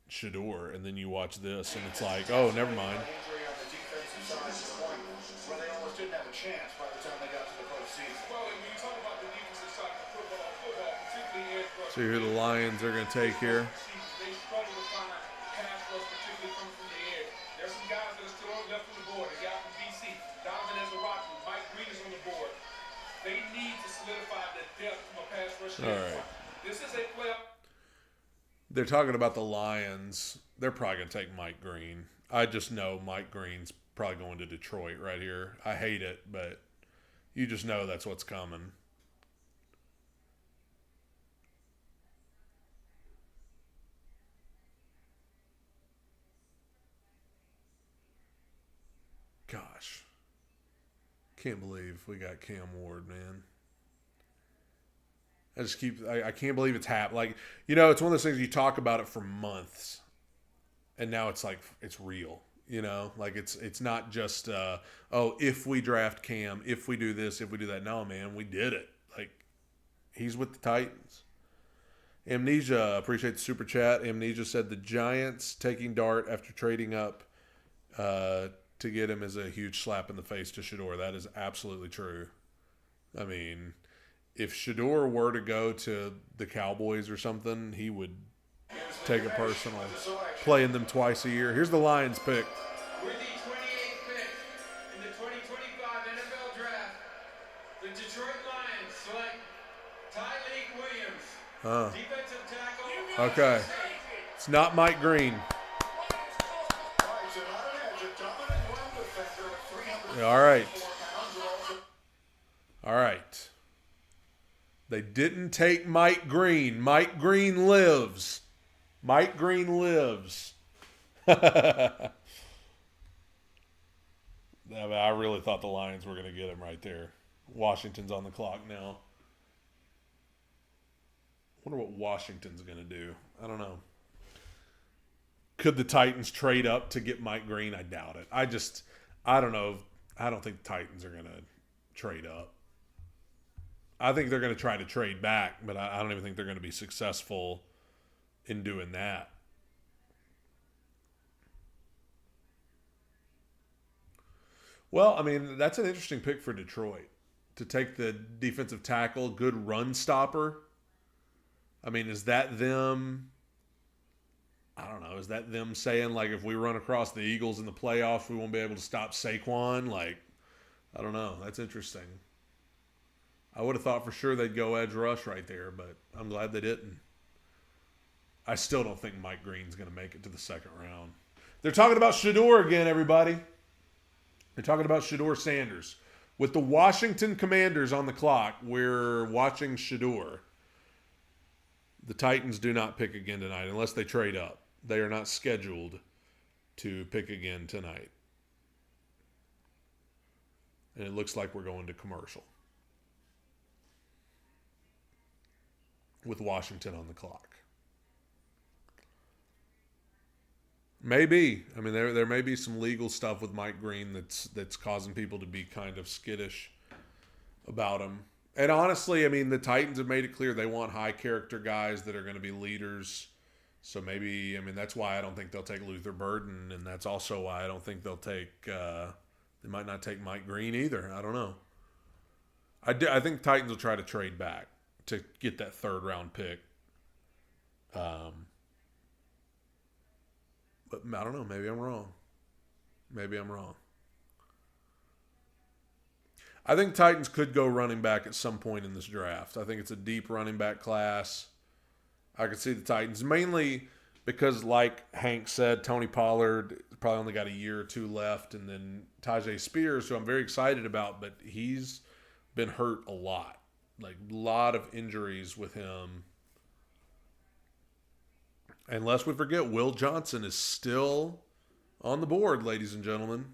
Shador, and then you watch this, and it's like, oh, never mind. Injury on the defensive side to the point where they almost didn't have a chance by the time they got to the postseason. Well, when you talk about the defensive side of football, particularly edge rush. So who the Lions are going to take here? They struggle to find pass rush, particularly coming from the edge. There's some guys that are still left on the board. A guy from DC, Donovan Ezeraki, Mike Green is on the board. They need to solidify the depth from a pass rush standpoint. This is a playoff. They're talking about the Lions. They're probably going to take Mike Green. I just know Mike Green's probably going to Detroit right here. I hate it, but you just know that's what's coming. Gosh. Can't believe we got Cam Ward, man. I can't believe it's happened. Like, you know, it's one of those things, you talk about it for months, and now it's like, it's real, you know? Like, it's not just, if we draft Cam, if we do this, if we do that. No, man, we did it. Like, he's with the Titans. Amnesia, appreciate the super chat. Amnesia said the Giants taking Dart after trading up to get him is a huge slap in the face to Shador. That is absolutely true. I mean, if Shador were to go to the Cowboys or something, he would take it personal. Playing them twice a year. Here's the Lions pick. With the 28th pick in the 2025 NFL Draft, the Detroit Lions select Tyleek Williams, defensive tackle. Okay. It's not Mike Green. All right. All right. They didn't take Mike Green. Mike Green lives. Mike Green lives. I really thought the Lions were going to get him right there. Washington's on the clock now. Wonder what Washington's going to do. I don't know. Could the Titans trade up to get Mike Green? I doubt it. I don't know. I don't think the Titans are going to trade up. I think they're going to try to trade back, but I don't even think they're going to be successful in doing that. Well, I mean, that's an interesting pick for Detroit to take the defensive tackle, good run stopper. I mean, is that them? I don't know. Is that them saying, like, if we run across the Eagles in the playoffs, we won't be able to stop Saquon? Like, I don't know. That's interesting. I would have thought for sure they'd go edge rush right there, but I'm glad they didn't. I still don't think Mike Green's going to make it to the second round. They're talking about Shador again, everybody. They're talking about Shador Sanders. With the Washington Commanders on the clock, we're watching Shador. The Titans do not pick again tonight unless they trade up. They are not scheduled to pick again tonight. And it looks like we're going to commercial with Washington on the clock. Maybe. I mean, there may be some legal stuff with Mike Green that's causing people to be kind of skittish about him. And honestly, I mean, the Titans have made it clear they want high character guys that are going to be leaders. So maybe, I mean, that's why I don't think they'll take Luther Burden, and that's also why I don't think they'll take they might not take Mike Green either. I don't know. I think Titans will try to trade back to get that third round pick. But I don't know. Maybe I'm wrong. I think Titans could go running back at some point in this draft. I think it's a deep running back class. I could see the Titans, mainly because, like Hank said, Tony Pollard probably only got a year or two left, and then Tajay Spears, who I'm very excited about, but he's been hurt a lot. Like, a lot of injuries with him. And lest we forget, Will Johnson is still on the board, ladies and gentlemen.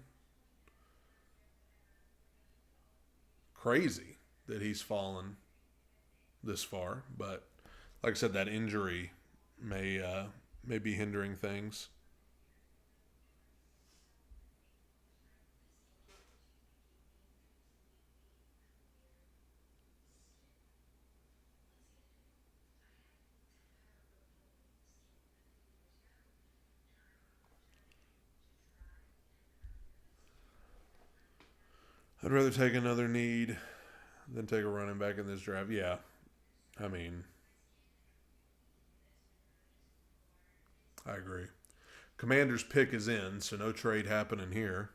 Crazy that he's fallen this far, but like I said, that injury may be hindering things. I'd rather take another need than take a running back in this draft. Yeah. I mean, I agree. Commander's pick is in, so no trade happening here.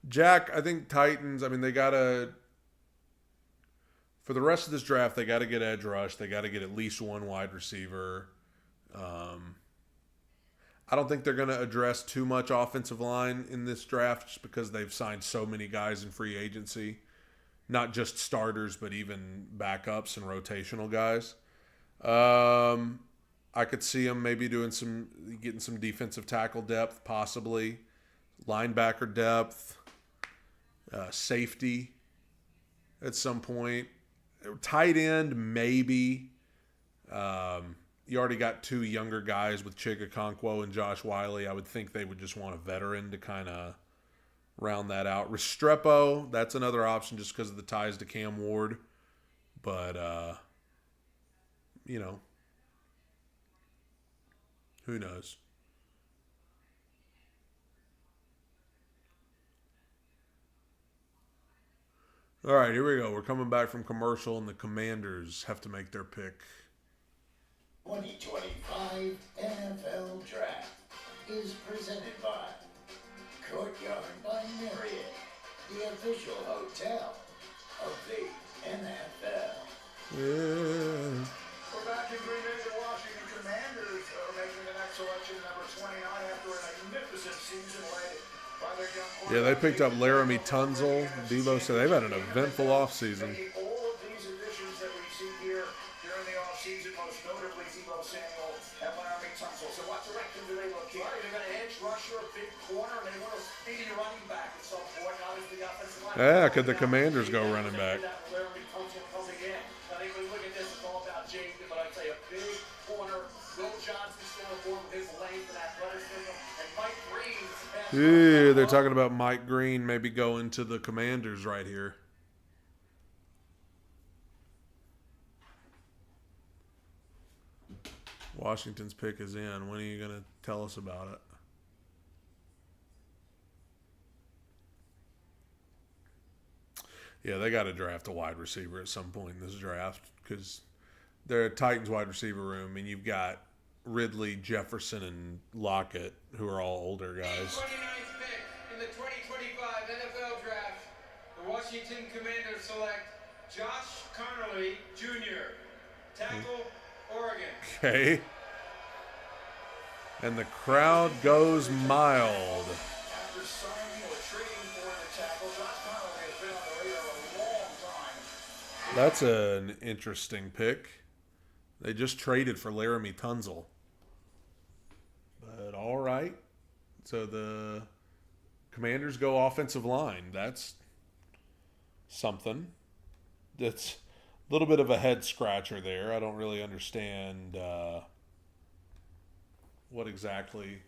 Jack, I think Titans, I mean, they got to, for the rest of this draft, they got to get edge rush. They got to get at least one wide receiver. I don't think they're going to address too much offensive line in this draft just because they've signed so many guys in free agency. Not just starters, but even backups and rotational guys. I could see them maybe getting some defensive tackle depth, possibly. Linebacker depth. Safety at some point. Tight end, maybe. You already got two younger guys with Chigakonkwo and Josh Wiley. I would think they would just want a veteran to kind of round that out. Restrepo, that's another option just because of the ties to Cam Ward. But, who knows? All right, here we go. We're coming back from commercial, and the Commanders have to make their pick. 2025 NFL Draft is presented by Courtyard by Marriott, the official hotel of the NFL. Yeah. We're back in Green Bay. The Washington Commanders are making the next selection, number 29, after a magnificent season led by their young quarterback. Yeah, they picked up Laramie Tunzel. Debo said they've had an eventful offseason. All of these additions that we see here during the offseason, most notably Zable Samuel and Laramie Tunzel. So what direction do they look here? They're going to edge rusher, a big corner, and they want a speedy running back at some point. Obviously, the offensive line. Yeah, could the Commanders go running back? Laramie Tunzel coming in. I think when we look at this, it's all about James, but I'd say a big corner. Will Johnson still forward with his length and athleticism, and Mike Green. Yeah, they're talking about Mike Green maybe going to the Commanders right here. Washington's pick is in. When are you going to tell us about it? Yeah, they got to draft a wide receiver at some point in this draft because they're a Titans wide receiver room, and you've got Ridley, Jefferson, and Lockett, who are all older guys. 29th pick in the 2025 NFL Draft, the Washington Commanders select Josh Connerly Jr., tackle, Oregon. Okay. And the crowd goes mild. After signing or trading for the tackle, Josh Connerly has been on the radar a long time. That's an interesting pick. They just traded for Laramie Tunzel. But all right. So the Commanders go offensive line. That's something. That's a little bit of a head scratcher there. I don't really understand what exactly.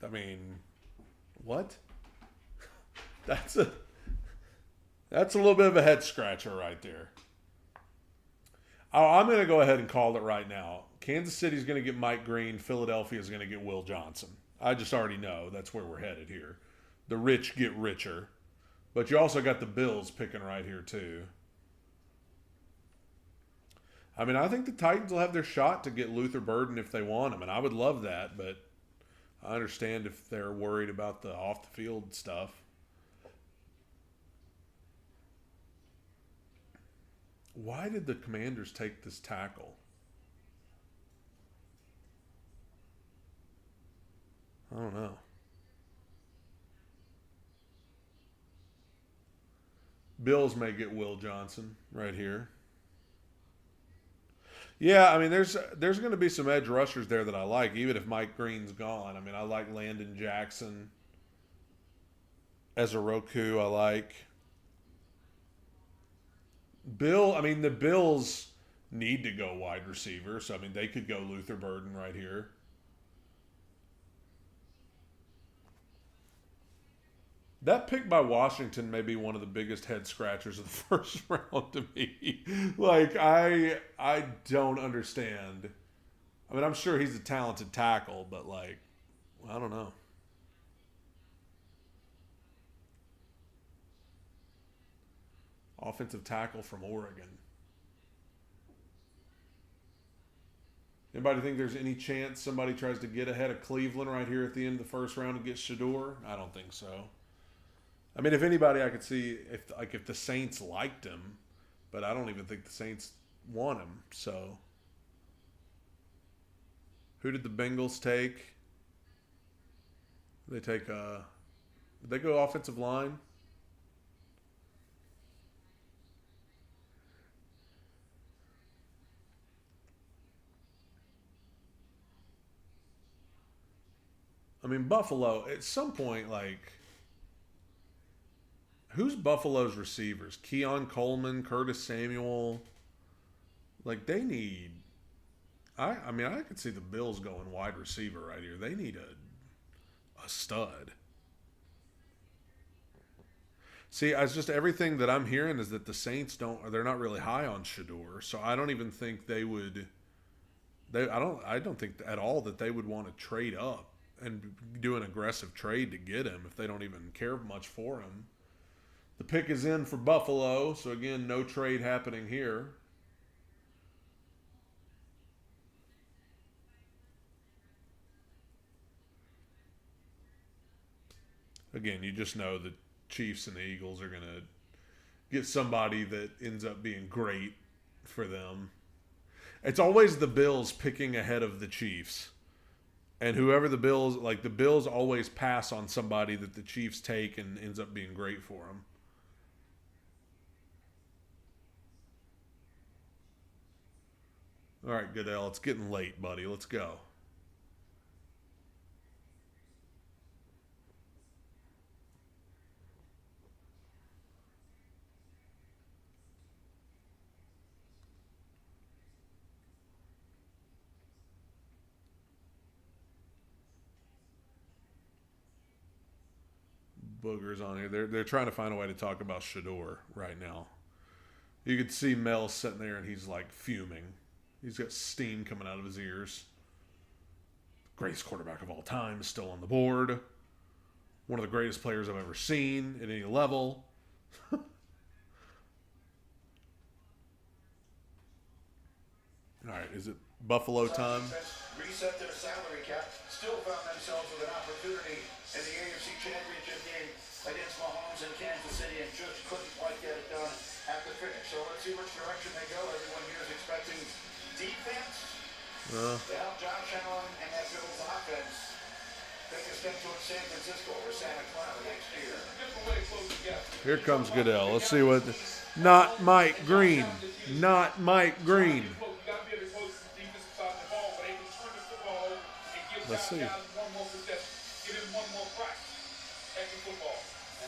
I mean, what? That's a little bit of a head scratcher right there. I'm going to go ahead and call it right now. Kansas City's going to get Mike Green. Philadelphia's going to get Will Johnson. I just already know that's where we're headed here. The rich get richer. But you also got the Bills picking right here too. I mean, I think the Titans will have their shot to get Luther Burden if they want him, and I would love that, but I understand if they're worried about the off-the-field stuff. Why did the Commanders take this tackle? I don't know. Bills may get Will Johnson right here. Yeah, I mean, there's going to be some edge rushers there that I like, even if Mike Green's gone. I mean, I like Landon Jackson. Ezeroku, I like. I mean, the Bills need to go wide receiver, so I mean, they could go Luther Burden right here. That pick by Washington may be one of the biggest head scratchers of the first round to me. Like, I don't understand. I mean, I'm sure he's a talented tackle, but, like, I don't know. Offensive tackle from Oregon. Anybody think there's any chance somebody tries to get ahead of Cleveland right here at the end of the first round and get Shador? I don't think so. I mean, if anybody, I could see if the Saints liked him, but I don't even think the Saints want him. So, who did the Bengals take? Did they go offensive line? I mean, Buffalo, at some point, like, who's Buffalo's receivers? Keon Coleman, Curtis Samuel. Like, they need... I mean, I could see the Bills going wide receiver right here. They need a stud. See, it's just everything that I'm hearing is that the Saints they're not really high on Shador, so I don't even think they would... I don't think at all that they would want to trade up and do an aggressive trade to get him if they don't even care much for him. The pick is in for Buffalo, so again, no trade happening here. Again, you just know the Chiefs and the Eagles are going to get somebody that ends up being great for them. It's always the Bills picking ahead of the Chiefs. And whoever the Bills always pass on somebody that the Chiefs take and ends up being great for them. All right, Goodell, it's getting late, buddy. Let's go. Boogers on here. They're trying to find a way to talk about Shador right now. You could see Mel sitting there and he's like fuming. He's got steam coming out of his ears. Greatest quarterback of all time is still on the board. One of the greatest players I've ever seen at any level. All right, is it Buffalo time? Reset their salary cap. Still found themselves with an opportunity in the AFC Championship game against Mahomes in Kansas City and just couldn't quite get it done at the finish. So let's see which direction they go. Everyone here is expecting defense to help Josh Allen and that Bills offense take a step towards San Francisco or Santa Clara next year. Here comes Goodell. Let's see what... Not Mike Green. Not Mike Green. Let's see. And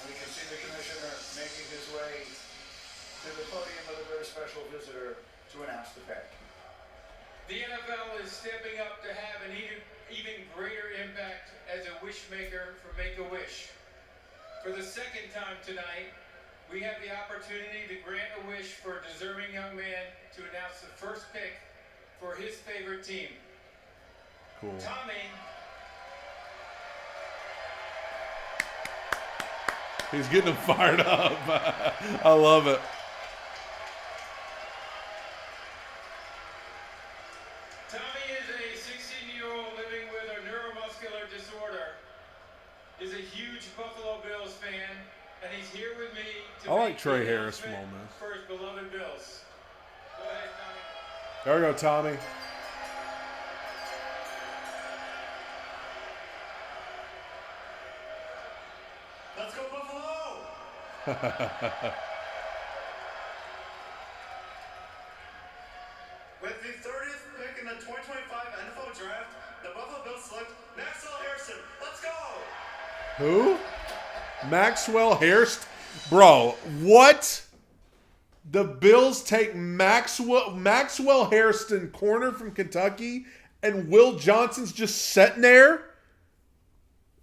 we can see the commissioner making his way to the podium with a very special visitor to announce the pick. The NFL is stepping up to have an even greater impact as a wish maker for Make-A-Wish. For the second time tonight, we have the opportunity to grant a wish for a deserving young man to announce the first pick for his favorite team. Cool. Tommy. He's getting him fired up. I love it. Tommy is a 16-year-old living with a neuromuscular disorder. He's a huge Buffalo Bills fan, and he's here with me to I like make Trey the Harris announcement moments. for his beloved Bills. Go ahead, Tommy. There we go, Tommy. Let's go Buffalo! With the 30 Cardinals select Maxwell Harrison. Let's go. Who? Maxwell Harrison? Bro, what? The Bills take Maxwell Harrison, corner from Kentucky, and Will Johnson's just sitting there?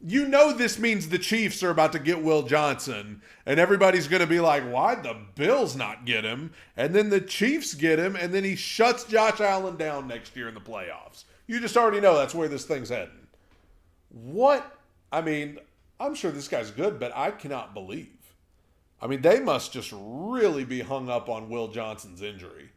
You know this means the Chiefs are about to get Will Johnson, and everybody's going to be like, why'd the Bills not get him? And then the Chiefs get him, and then he shuts Josh Allen down next year in the playoffs. You just already know that's where this thing's heading. What? I mean, I'm sure this guy's good, but I cannot believe. I mean, they must just really be hung up on Will Johnson's injury.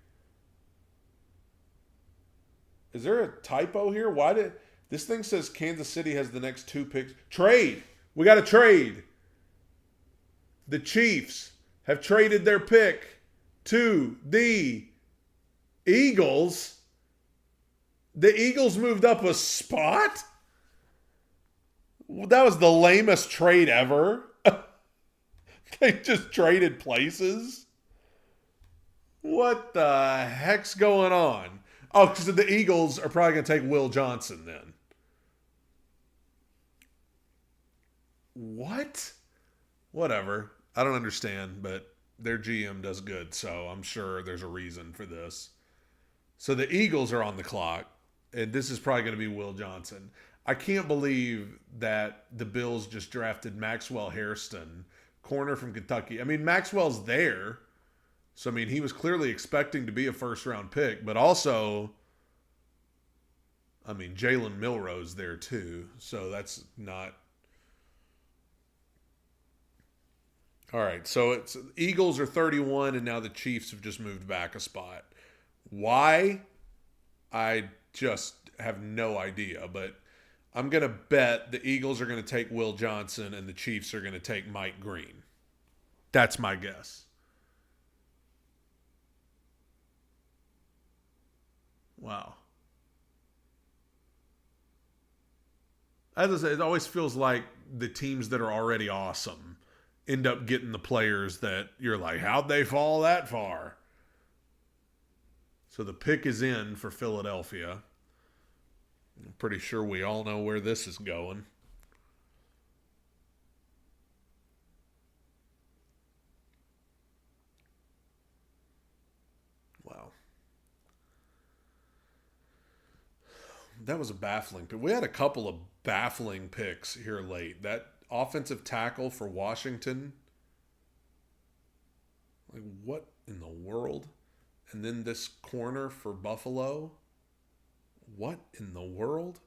Is there a typo here? Why did... This thing says Kansas City has the next 2 picks. Trade. We got to trade. The Chiefs have traded their pick to the Eagles. The Eagles moved up a spot? That was the lamest trade ever. They just traded places. What the heck's going on? Oh, because the Eagles are probably going to take Will Johnson then. What? Whatever. I don't understand, but their GM does good, so I'm sure there's a reason for this. So the Eagles are on the clock, and this is probably going to be Will Johnson. I can't believe that the Bills just drafted Maxwell Harrison, corner from Kentucky. I mean, Maxwell's there. So, I mean, he was clearly expecting to be a first-round pick, but also, I mean, Jalen Milroe's there too. So that's not... All right, so it's Eagles are 31, and now the Chiefs have just moved back a spot. Why? I just have no idea, but I'm going to bet the Eagles are going to take Will Johnson and the Chiefs are going to take Mike Green. That's my guess. Wow. As I say, it always feels like the teams that are already awesome end up getting the players that you're like, how'd they fall that far? So the pick is in for Philadelphia. I'm pretty sure we all know where this is going. Wow. That was a baffling pick. We had a couple of baffling picks here late. That offensive tackle for Washington. Like, what in the world? And then this corner for Buffalo. What in the world?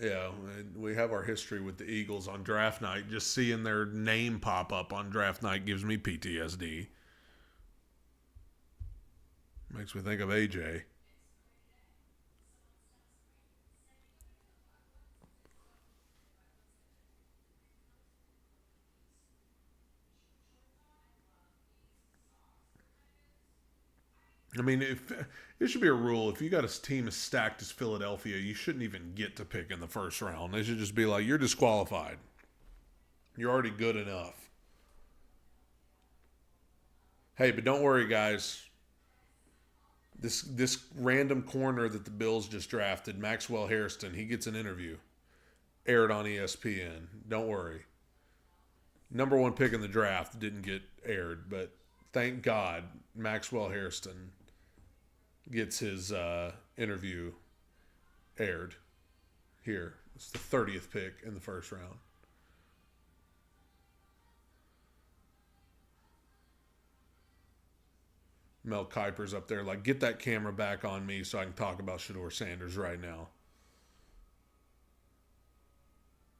Yeah, we have our history with the Eagles on draft night. Just seeing their name pop up on draft night gives me PTSD. Makes me think of AJ. I mean, if it should be a rule, if you got a team as stacked as Philadelphia, you shouldn't even get to pick in the first round. They should just be like, you're disqualified. You're already good enough. Hey, but don't worry, guys. This random corner that the Bills just drafted, Maxwell Harrison, he gets an interview. Aired on ESPN. Don't worry. Number 1 pick in the draft didn't get aired, but thank God Maxwell Harrison gets his interview aired here. It's the 30th pick in the first round. Mel Kiper's up there like, get that camera back on me so I can talk about Shedeur Sanders right now.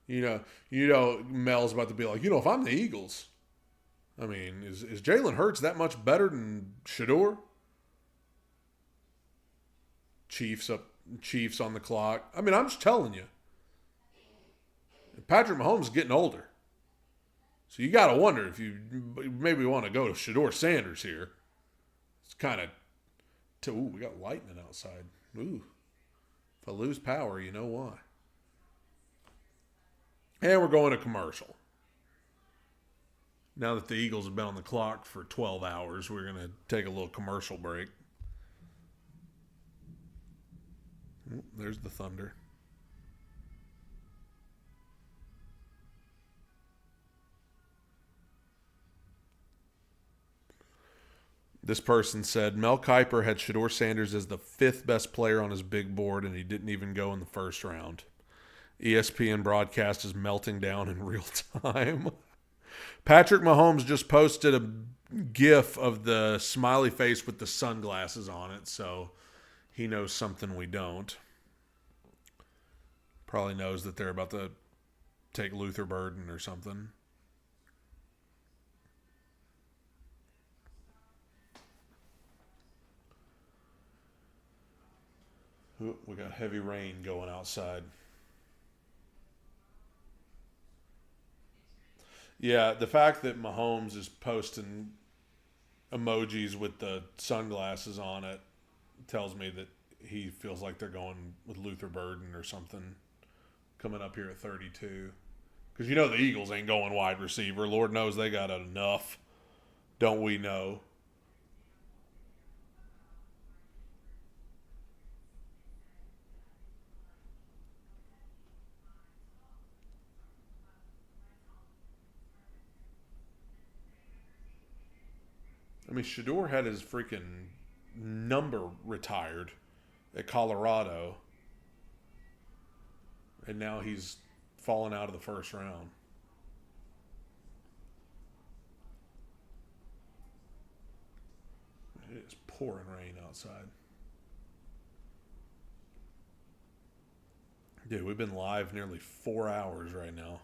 You know, Mel's about to be like, if I'm the Eagles, I mean, is Jalen Hurts that much better than Shedeur? Chiefs on the clock. I mean, I'm just telling you. Patrick Mahomes is getting older. So you got to wonder if you maybe want to go to Shedeur Sanders here. It's kind of... Ooh, we got lightning outside. Ooh. If I lose power, you know why. And we're going to commercial. Now that the Eagles have been on the clock for 12 hours, we're going to take a little commercial break. There's the thunder. This person said Mel Kiper had Shedeur Sanders as the 5th best player on his big board, and he didn't even go in the first round. ESPN broadcast is melting down in real time. Patrick Mahomes just posted a GIF of the smiley face with the sunglasses on it, so he knows something we don't. Probably knows that they're about to take Luther Burden or something. Ooh, we got heavy rain going outside. Yeah, the fact that Mahomes is posting emojis with the sunglasses on it tells me that he feels like they're going with Luther Burden or something coming up here at 32. Because you know the Eagles ain't going wide receiver. Lord knows they got enough. Don't we know? I mean, Shedeur had his freaking number retired at Colorado, and now he's fallen out of the first round. It is pouring rain outside. Dude, we've been live nearly 4 hours right now.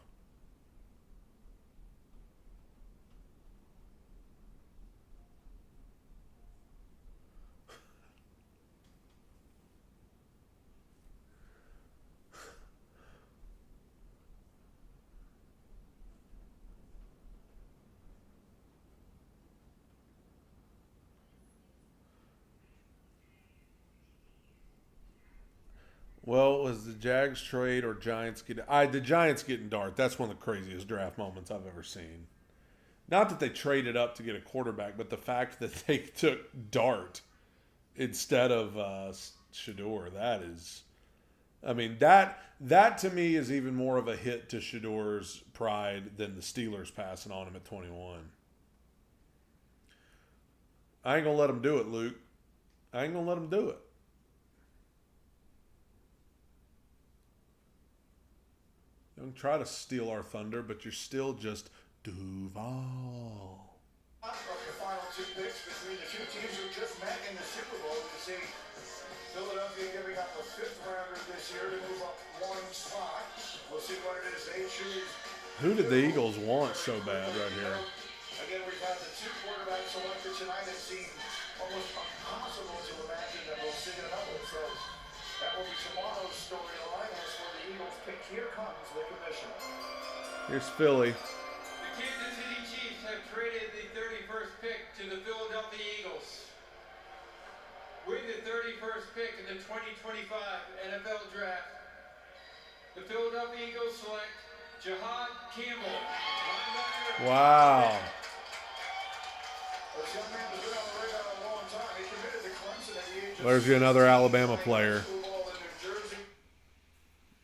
Well, was the Jags trade or Giants get? The Giants getting Dart. That's one of the craziest draft moments I've ever seen. Not that they traded up to get a quarterback, but the fact that they took Dart instead of Shedeur. That is, I mean, that to me is even more of a hit to Shedeur's pride than the Steelers passing on him at 21. I ain't gonna let him do it, Luke. I ain't gonna let him do it. Don't try to steal our thunder, but you're still just Duval. From the final 2 picks between the 2 teams who just met in the Super Bowl, you see Philadelphia giving up a 5th rounder this year to move up 1 spot. We'll see what it is they choose. Who did the Eagles want so bad right here? Again, we've had the 2 quarterbacks selected tonight. It seemed almost impossible to imagine that we'll see another. So that will be tomorrow's storyline as for the Eagles pick. Here comes the commission. Here's Philly. The Kansas City Chiefs have traded the 31st pick to the Philadelphia Eagles. With the 31st pick in the 2025 NFL Draft, the Philadelphia Eagles select Jahad Campbell, linebacker. Wow. This young man has been on the radar a long time. He committed to Clemson at the age of There's another Alabama player.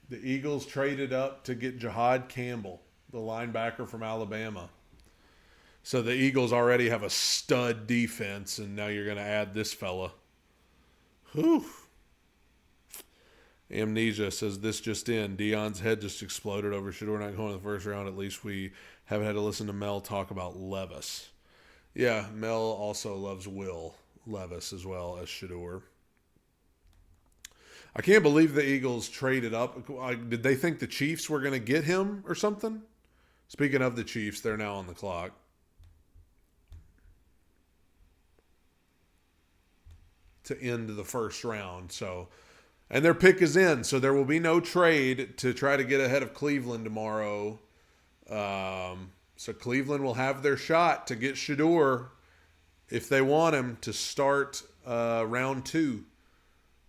The Eagles traded up to get Jahad Campbell, the linebacker from Alabama. So the Eagles already have a stud defense, and now you're going to add this fella. Whew. Amnesia says this just in. Dion's head just exploded over Shedeur not going in the first round. At least we haven't had to listen to Mel talk about Levis. Yeah, Mel also loves Will Levis as well as Shedeur. I can't believe the Eagles traded up. Did they think the Chiefs were going to get him or something? Speaking of the Chiefs, they're now on the clock. To end the first round. So, and their pick is in. So there will be no trade to try to get ahead of Cleveland tomorrow. So Cleveland will have their shot to get Shedeur if they want him to start round 2.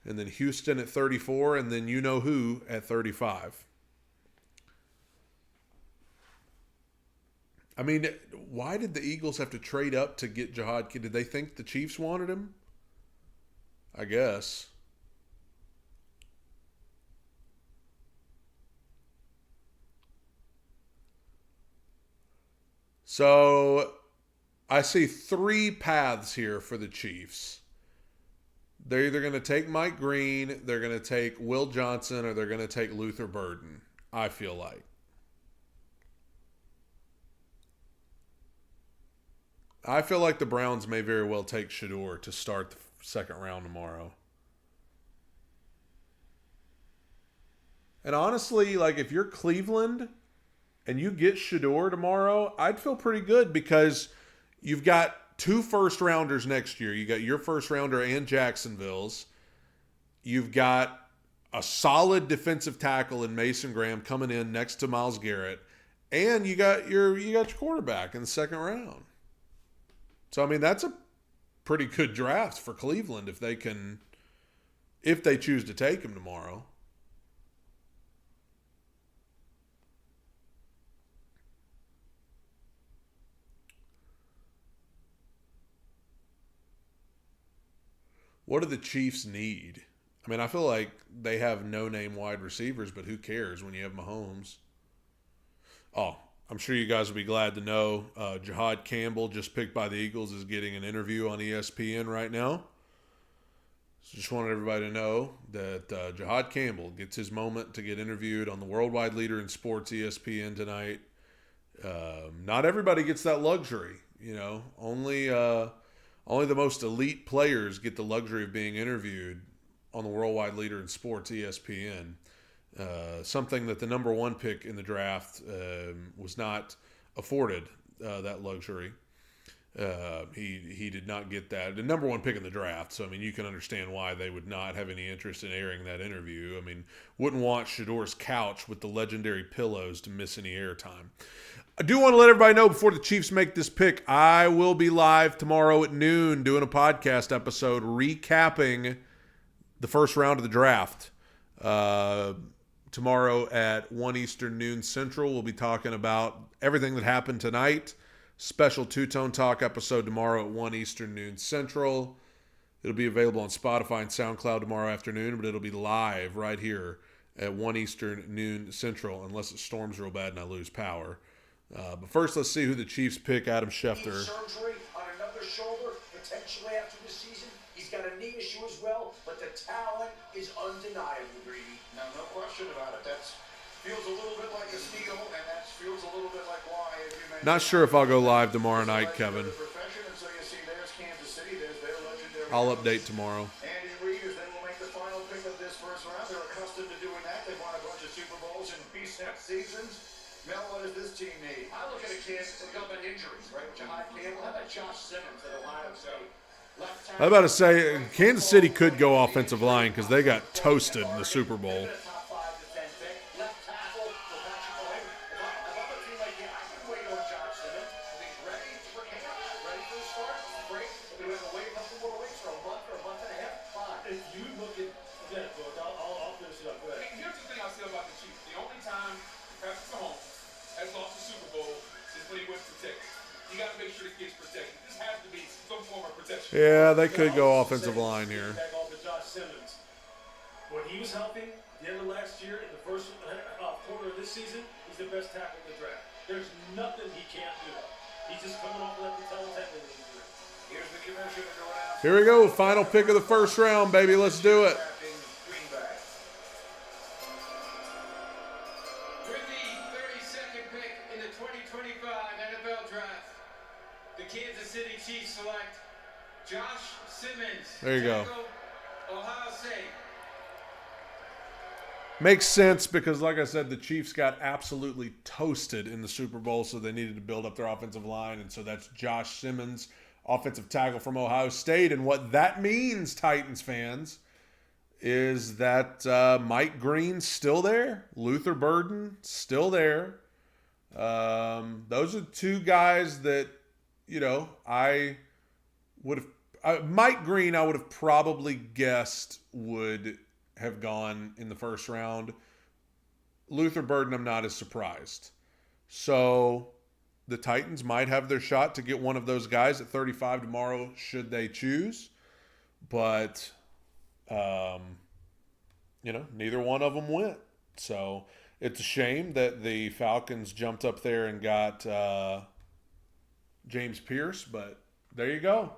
And then Houston at 34, and then you know who at 35. I mean, why did the Eagles have to trade up to get Jahad? Did they think the Chiefs wanted him? I guess. So I see three paths here for the Chiefs. They're either going to take Mike Green, they're going to take Will Johnson, or they're going to take Luther Burden, I feel like. I feel like the Browns may very well take Shedeur to start the second round tomorrow. And honestly, like if you're Cleveland and you get Shedeur tomorrow, I'd feel pretty good because you've got 2 first-rounders next year. You got your first-rounder and Jacksonville's. You've got a solid defensive tackle in Mason Graham coming in next to Myles Garrett. And you got your quarterback in the second round. So, I mean, that's a pretty good draft for Cleveland if they choose to take him tomorrow. What do the Chiefs need? I mean, I feel like they have no-name wide receivers, but who cares when you have Mahomes? Oh, I'm sure you guys will be glad to know Jahad Campbell, just picked by the Eagles, is getting an interview on ESPN right now. So just wanted everybody to know that Jahad Campbell gets his moment to get interviewed on the worldwide leader in sports, ESPN, tonight. Not everybody gets that luxury, you know. Only the most elite players get the luxury of being interviewed on the worldwide leader in sports, ESPN. Something that the number 1 pick in the draft was not afforded that luxury. He did not get that. The number 1 pick in the draft, so I mean you can understand why they would not have any interest in airing that interview. I mean, wouldn't want Shedeur's couch with the legendary pillows to miss any airtime. I do want to let everybody know before the Chiefs make this pick, I will be live tomorrow at noon doing a podcast episode recapping the first round of the draft. Tomorrow at 1 Eastern, noon Central, we'll be talking about everything that happened tonight. Special two-tone talk episode tomorrow at 1 Eastern, noon Central. It'll be available on Spotify and SoundCloud tomorrow afternoon, but it'll be live right here at 1 Eastern, noon Central, unless it storms real bad and I lose power. But first, let's see who the Chiefs pick. Adam Schefter. Surgery on another shoulder, potentially after the season. He's got a knee issue as well, but the talent is undeniable, Greedy. No question about it. That feels a little bit like a steal, and that feels a little bit like why, as you mentioned. Not sure if I'll go live tomorrow night, Kevin. So you see there's Kansas City, there's their legendary. I'll update tomorrow. Andy Reid is then will make the final pick of this first round. They're accustomed to doing that. They've won a bunch of Super Bowls in recent seasons. Mel, what does this team need? I look at a kid that's got about injuries, right? Jahad Campbell. How about Josh Simmons at Ohio State? I was about to say, Kansas City could go offensive line because they got toasted in the Super Bowl. Yeah, they could go offensive line here. When he was healthy, the end of last year, in the first quarter of this season, he's the best tackle in the draft. There's nothing he can't do. He's just coming off of that tendon injury. Here's the commissioner going out. Here we go, final pick of the first round, baby. Let's do it. With the 32nd pick in the 2025 NFL Draft, the Kansas City Chiefs select Josh Simmons. There you go. Ohio State. Makes sense because, like I said, the Chiefs got absolutely toasted in the Super Bowl, so they needed to build up their offensive line, and so that's Josh Simmons, offensive tackle from Ohio State. And what that means, Titans fans, is that Mike Green's still there, Luther Burden still there. Those are 2 guys that, you know, I would have. Mike Green, I would have probably guessed would have gone in the first round. Luther Burden, I'm not as surprised. So the Titans might have their shot to get one of those guys at 35 tomorrow should they choose. But, you know, neither one of them went. So it's a shame that the Falcons jumped up there and got James Pierce, but there you go.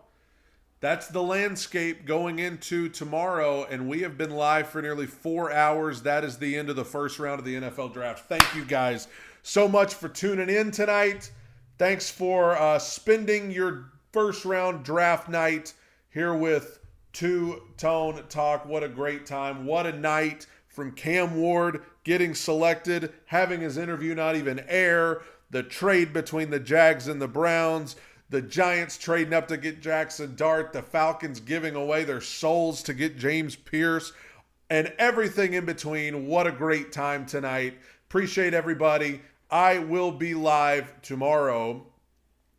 That's the landscape going into tomorrow, and we have been live for nearly 4 hours. That is the end of the first round of the NFL Draft. Thank you guys so much for tuning in tonight. Thanks for spending your first round draft night here with Two Tone Talk. What a great time. What a night from Cam Ward getting selected, having his interview not even air, the trade between the Jags and the Browns, the Giants trading up to get Jackson Dart, the Falcons giving away their souls to get James Pierce, and everything in between. What a great time tonight. Appreciate everybody. I will be live tomorrow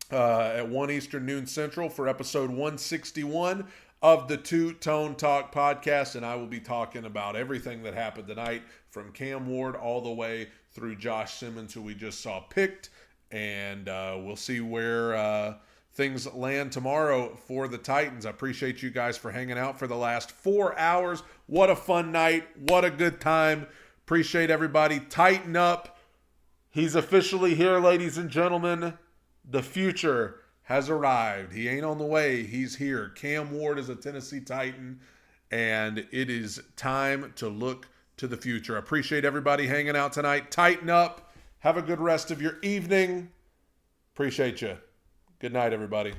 at 1 Eastern, noon Central for episode 161 of the Two Tone Talk podcast, and I will be talking about everything that happened tonight from Cam Ward all the way through Josh Simmons, who we just saw picked. And we'll see where things land tomorrow for the Titans. I appreciate you guys for hanging out for the last 4 hours. What a fun night. What a good time. Appreciate everybody. Tighten up. He's officially here, ladies and gentlemen. The future has arrived. He ain't on the way. He's here. Cam Ward is a Tennessee Titan, and it is time to look to the future. I appreciate everybody hanging out tonight. Tighten up. Have a good rest of your evening. Appreciate you. Good night, everybody.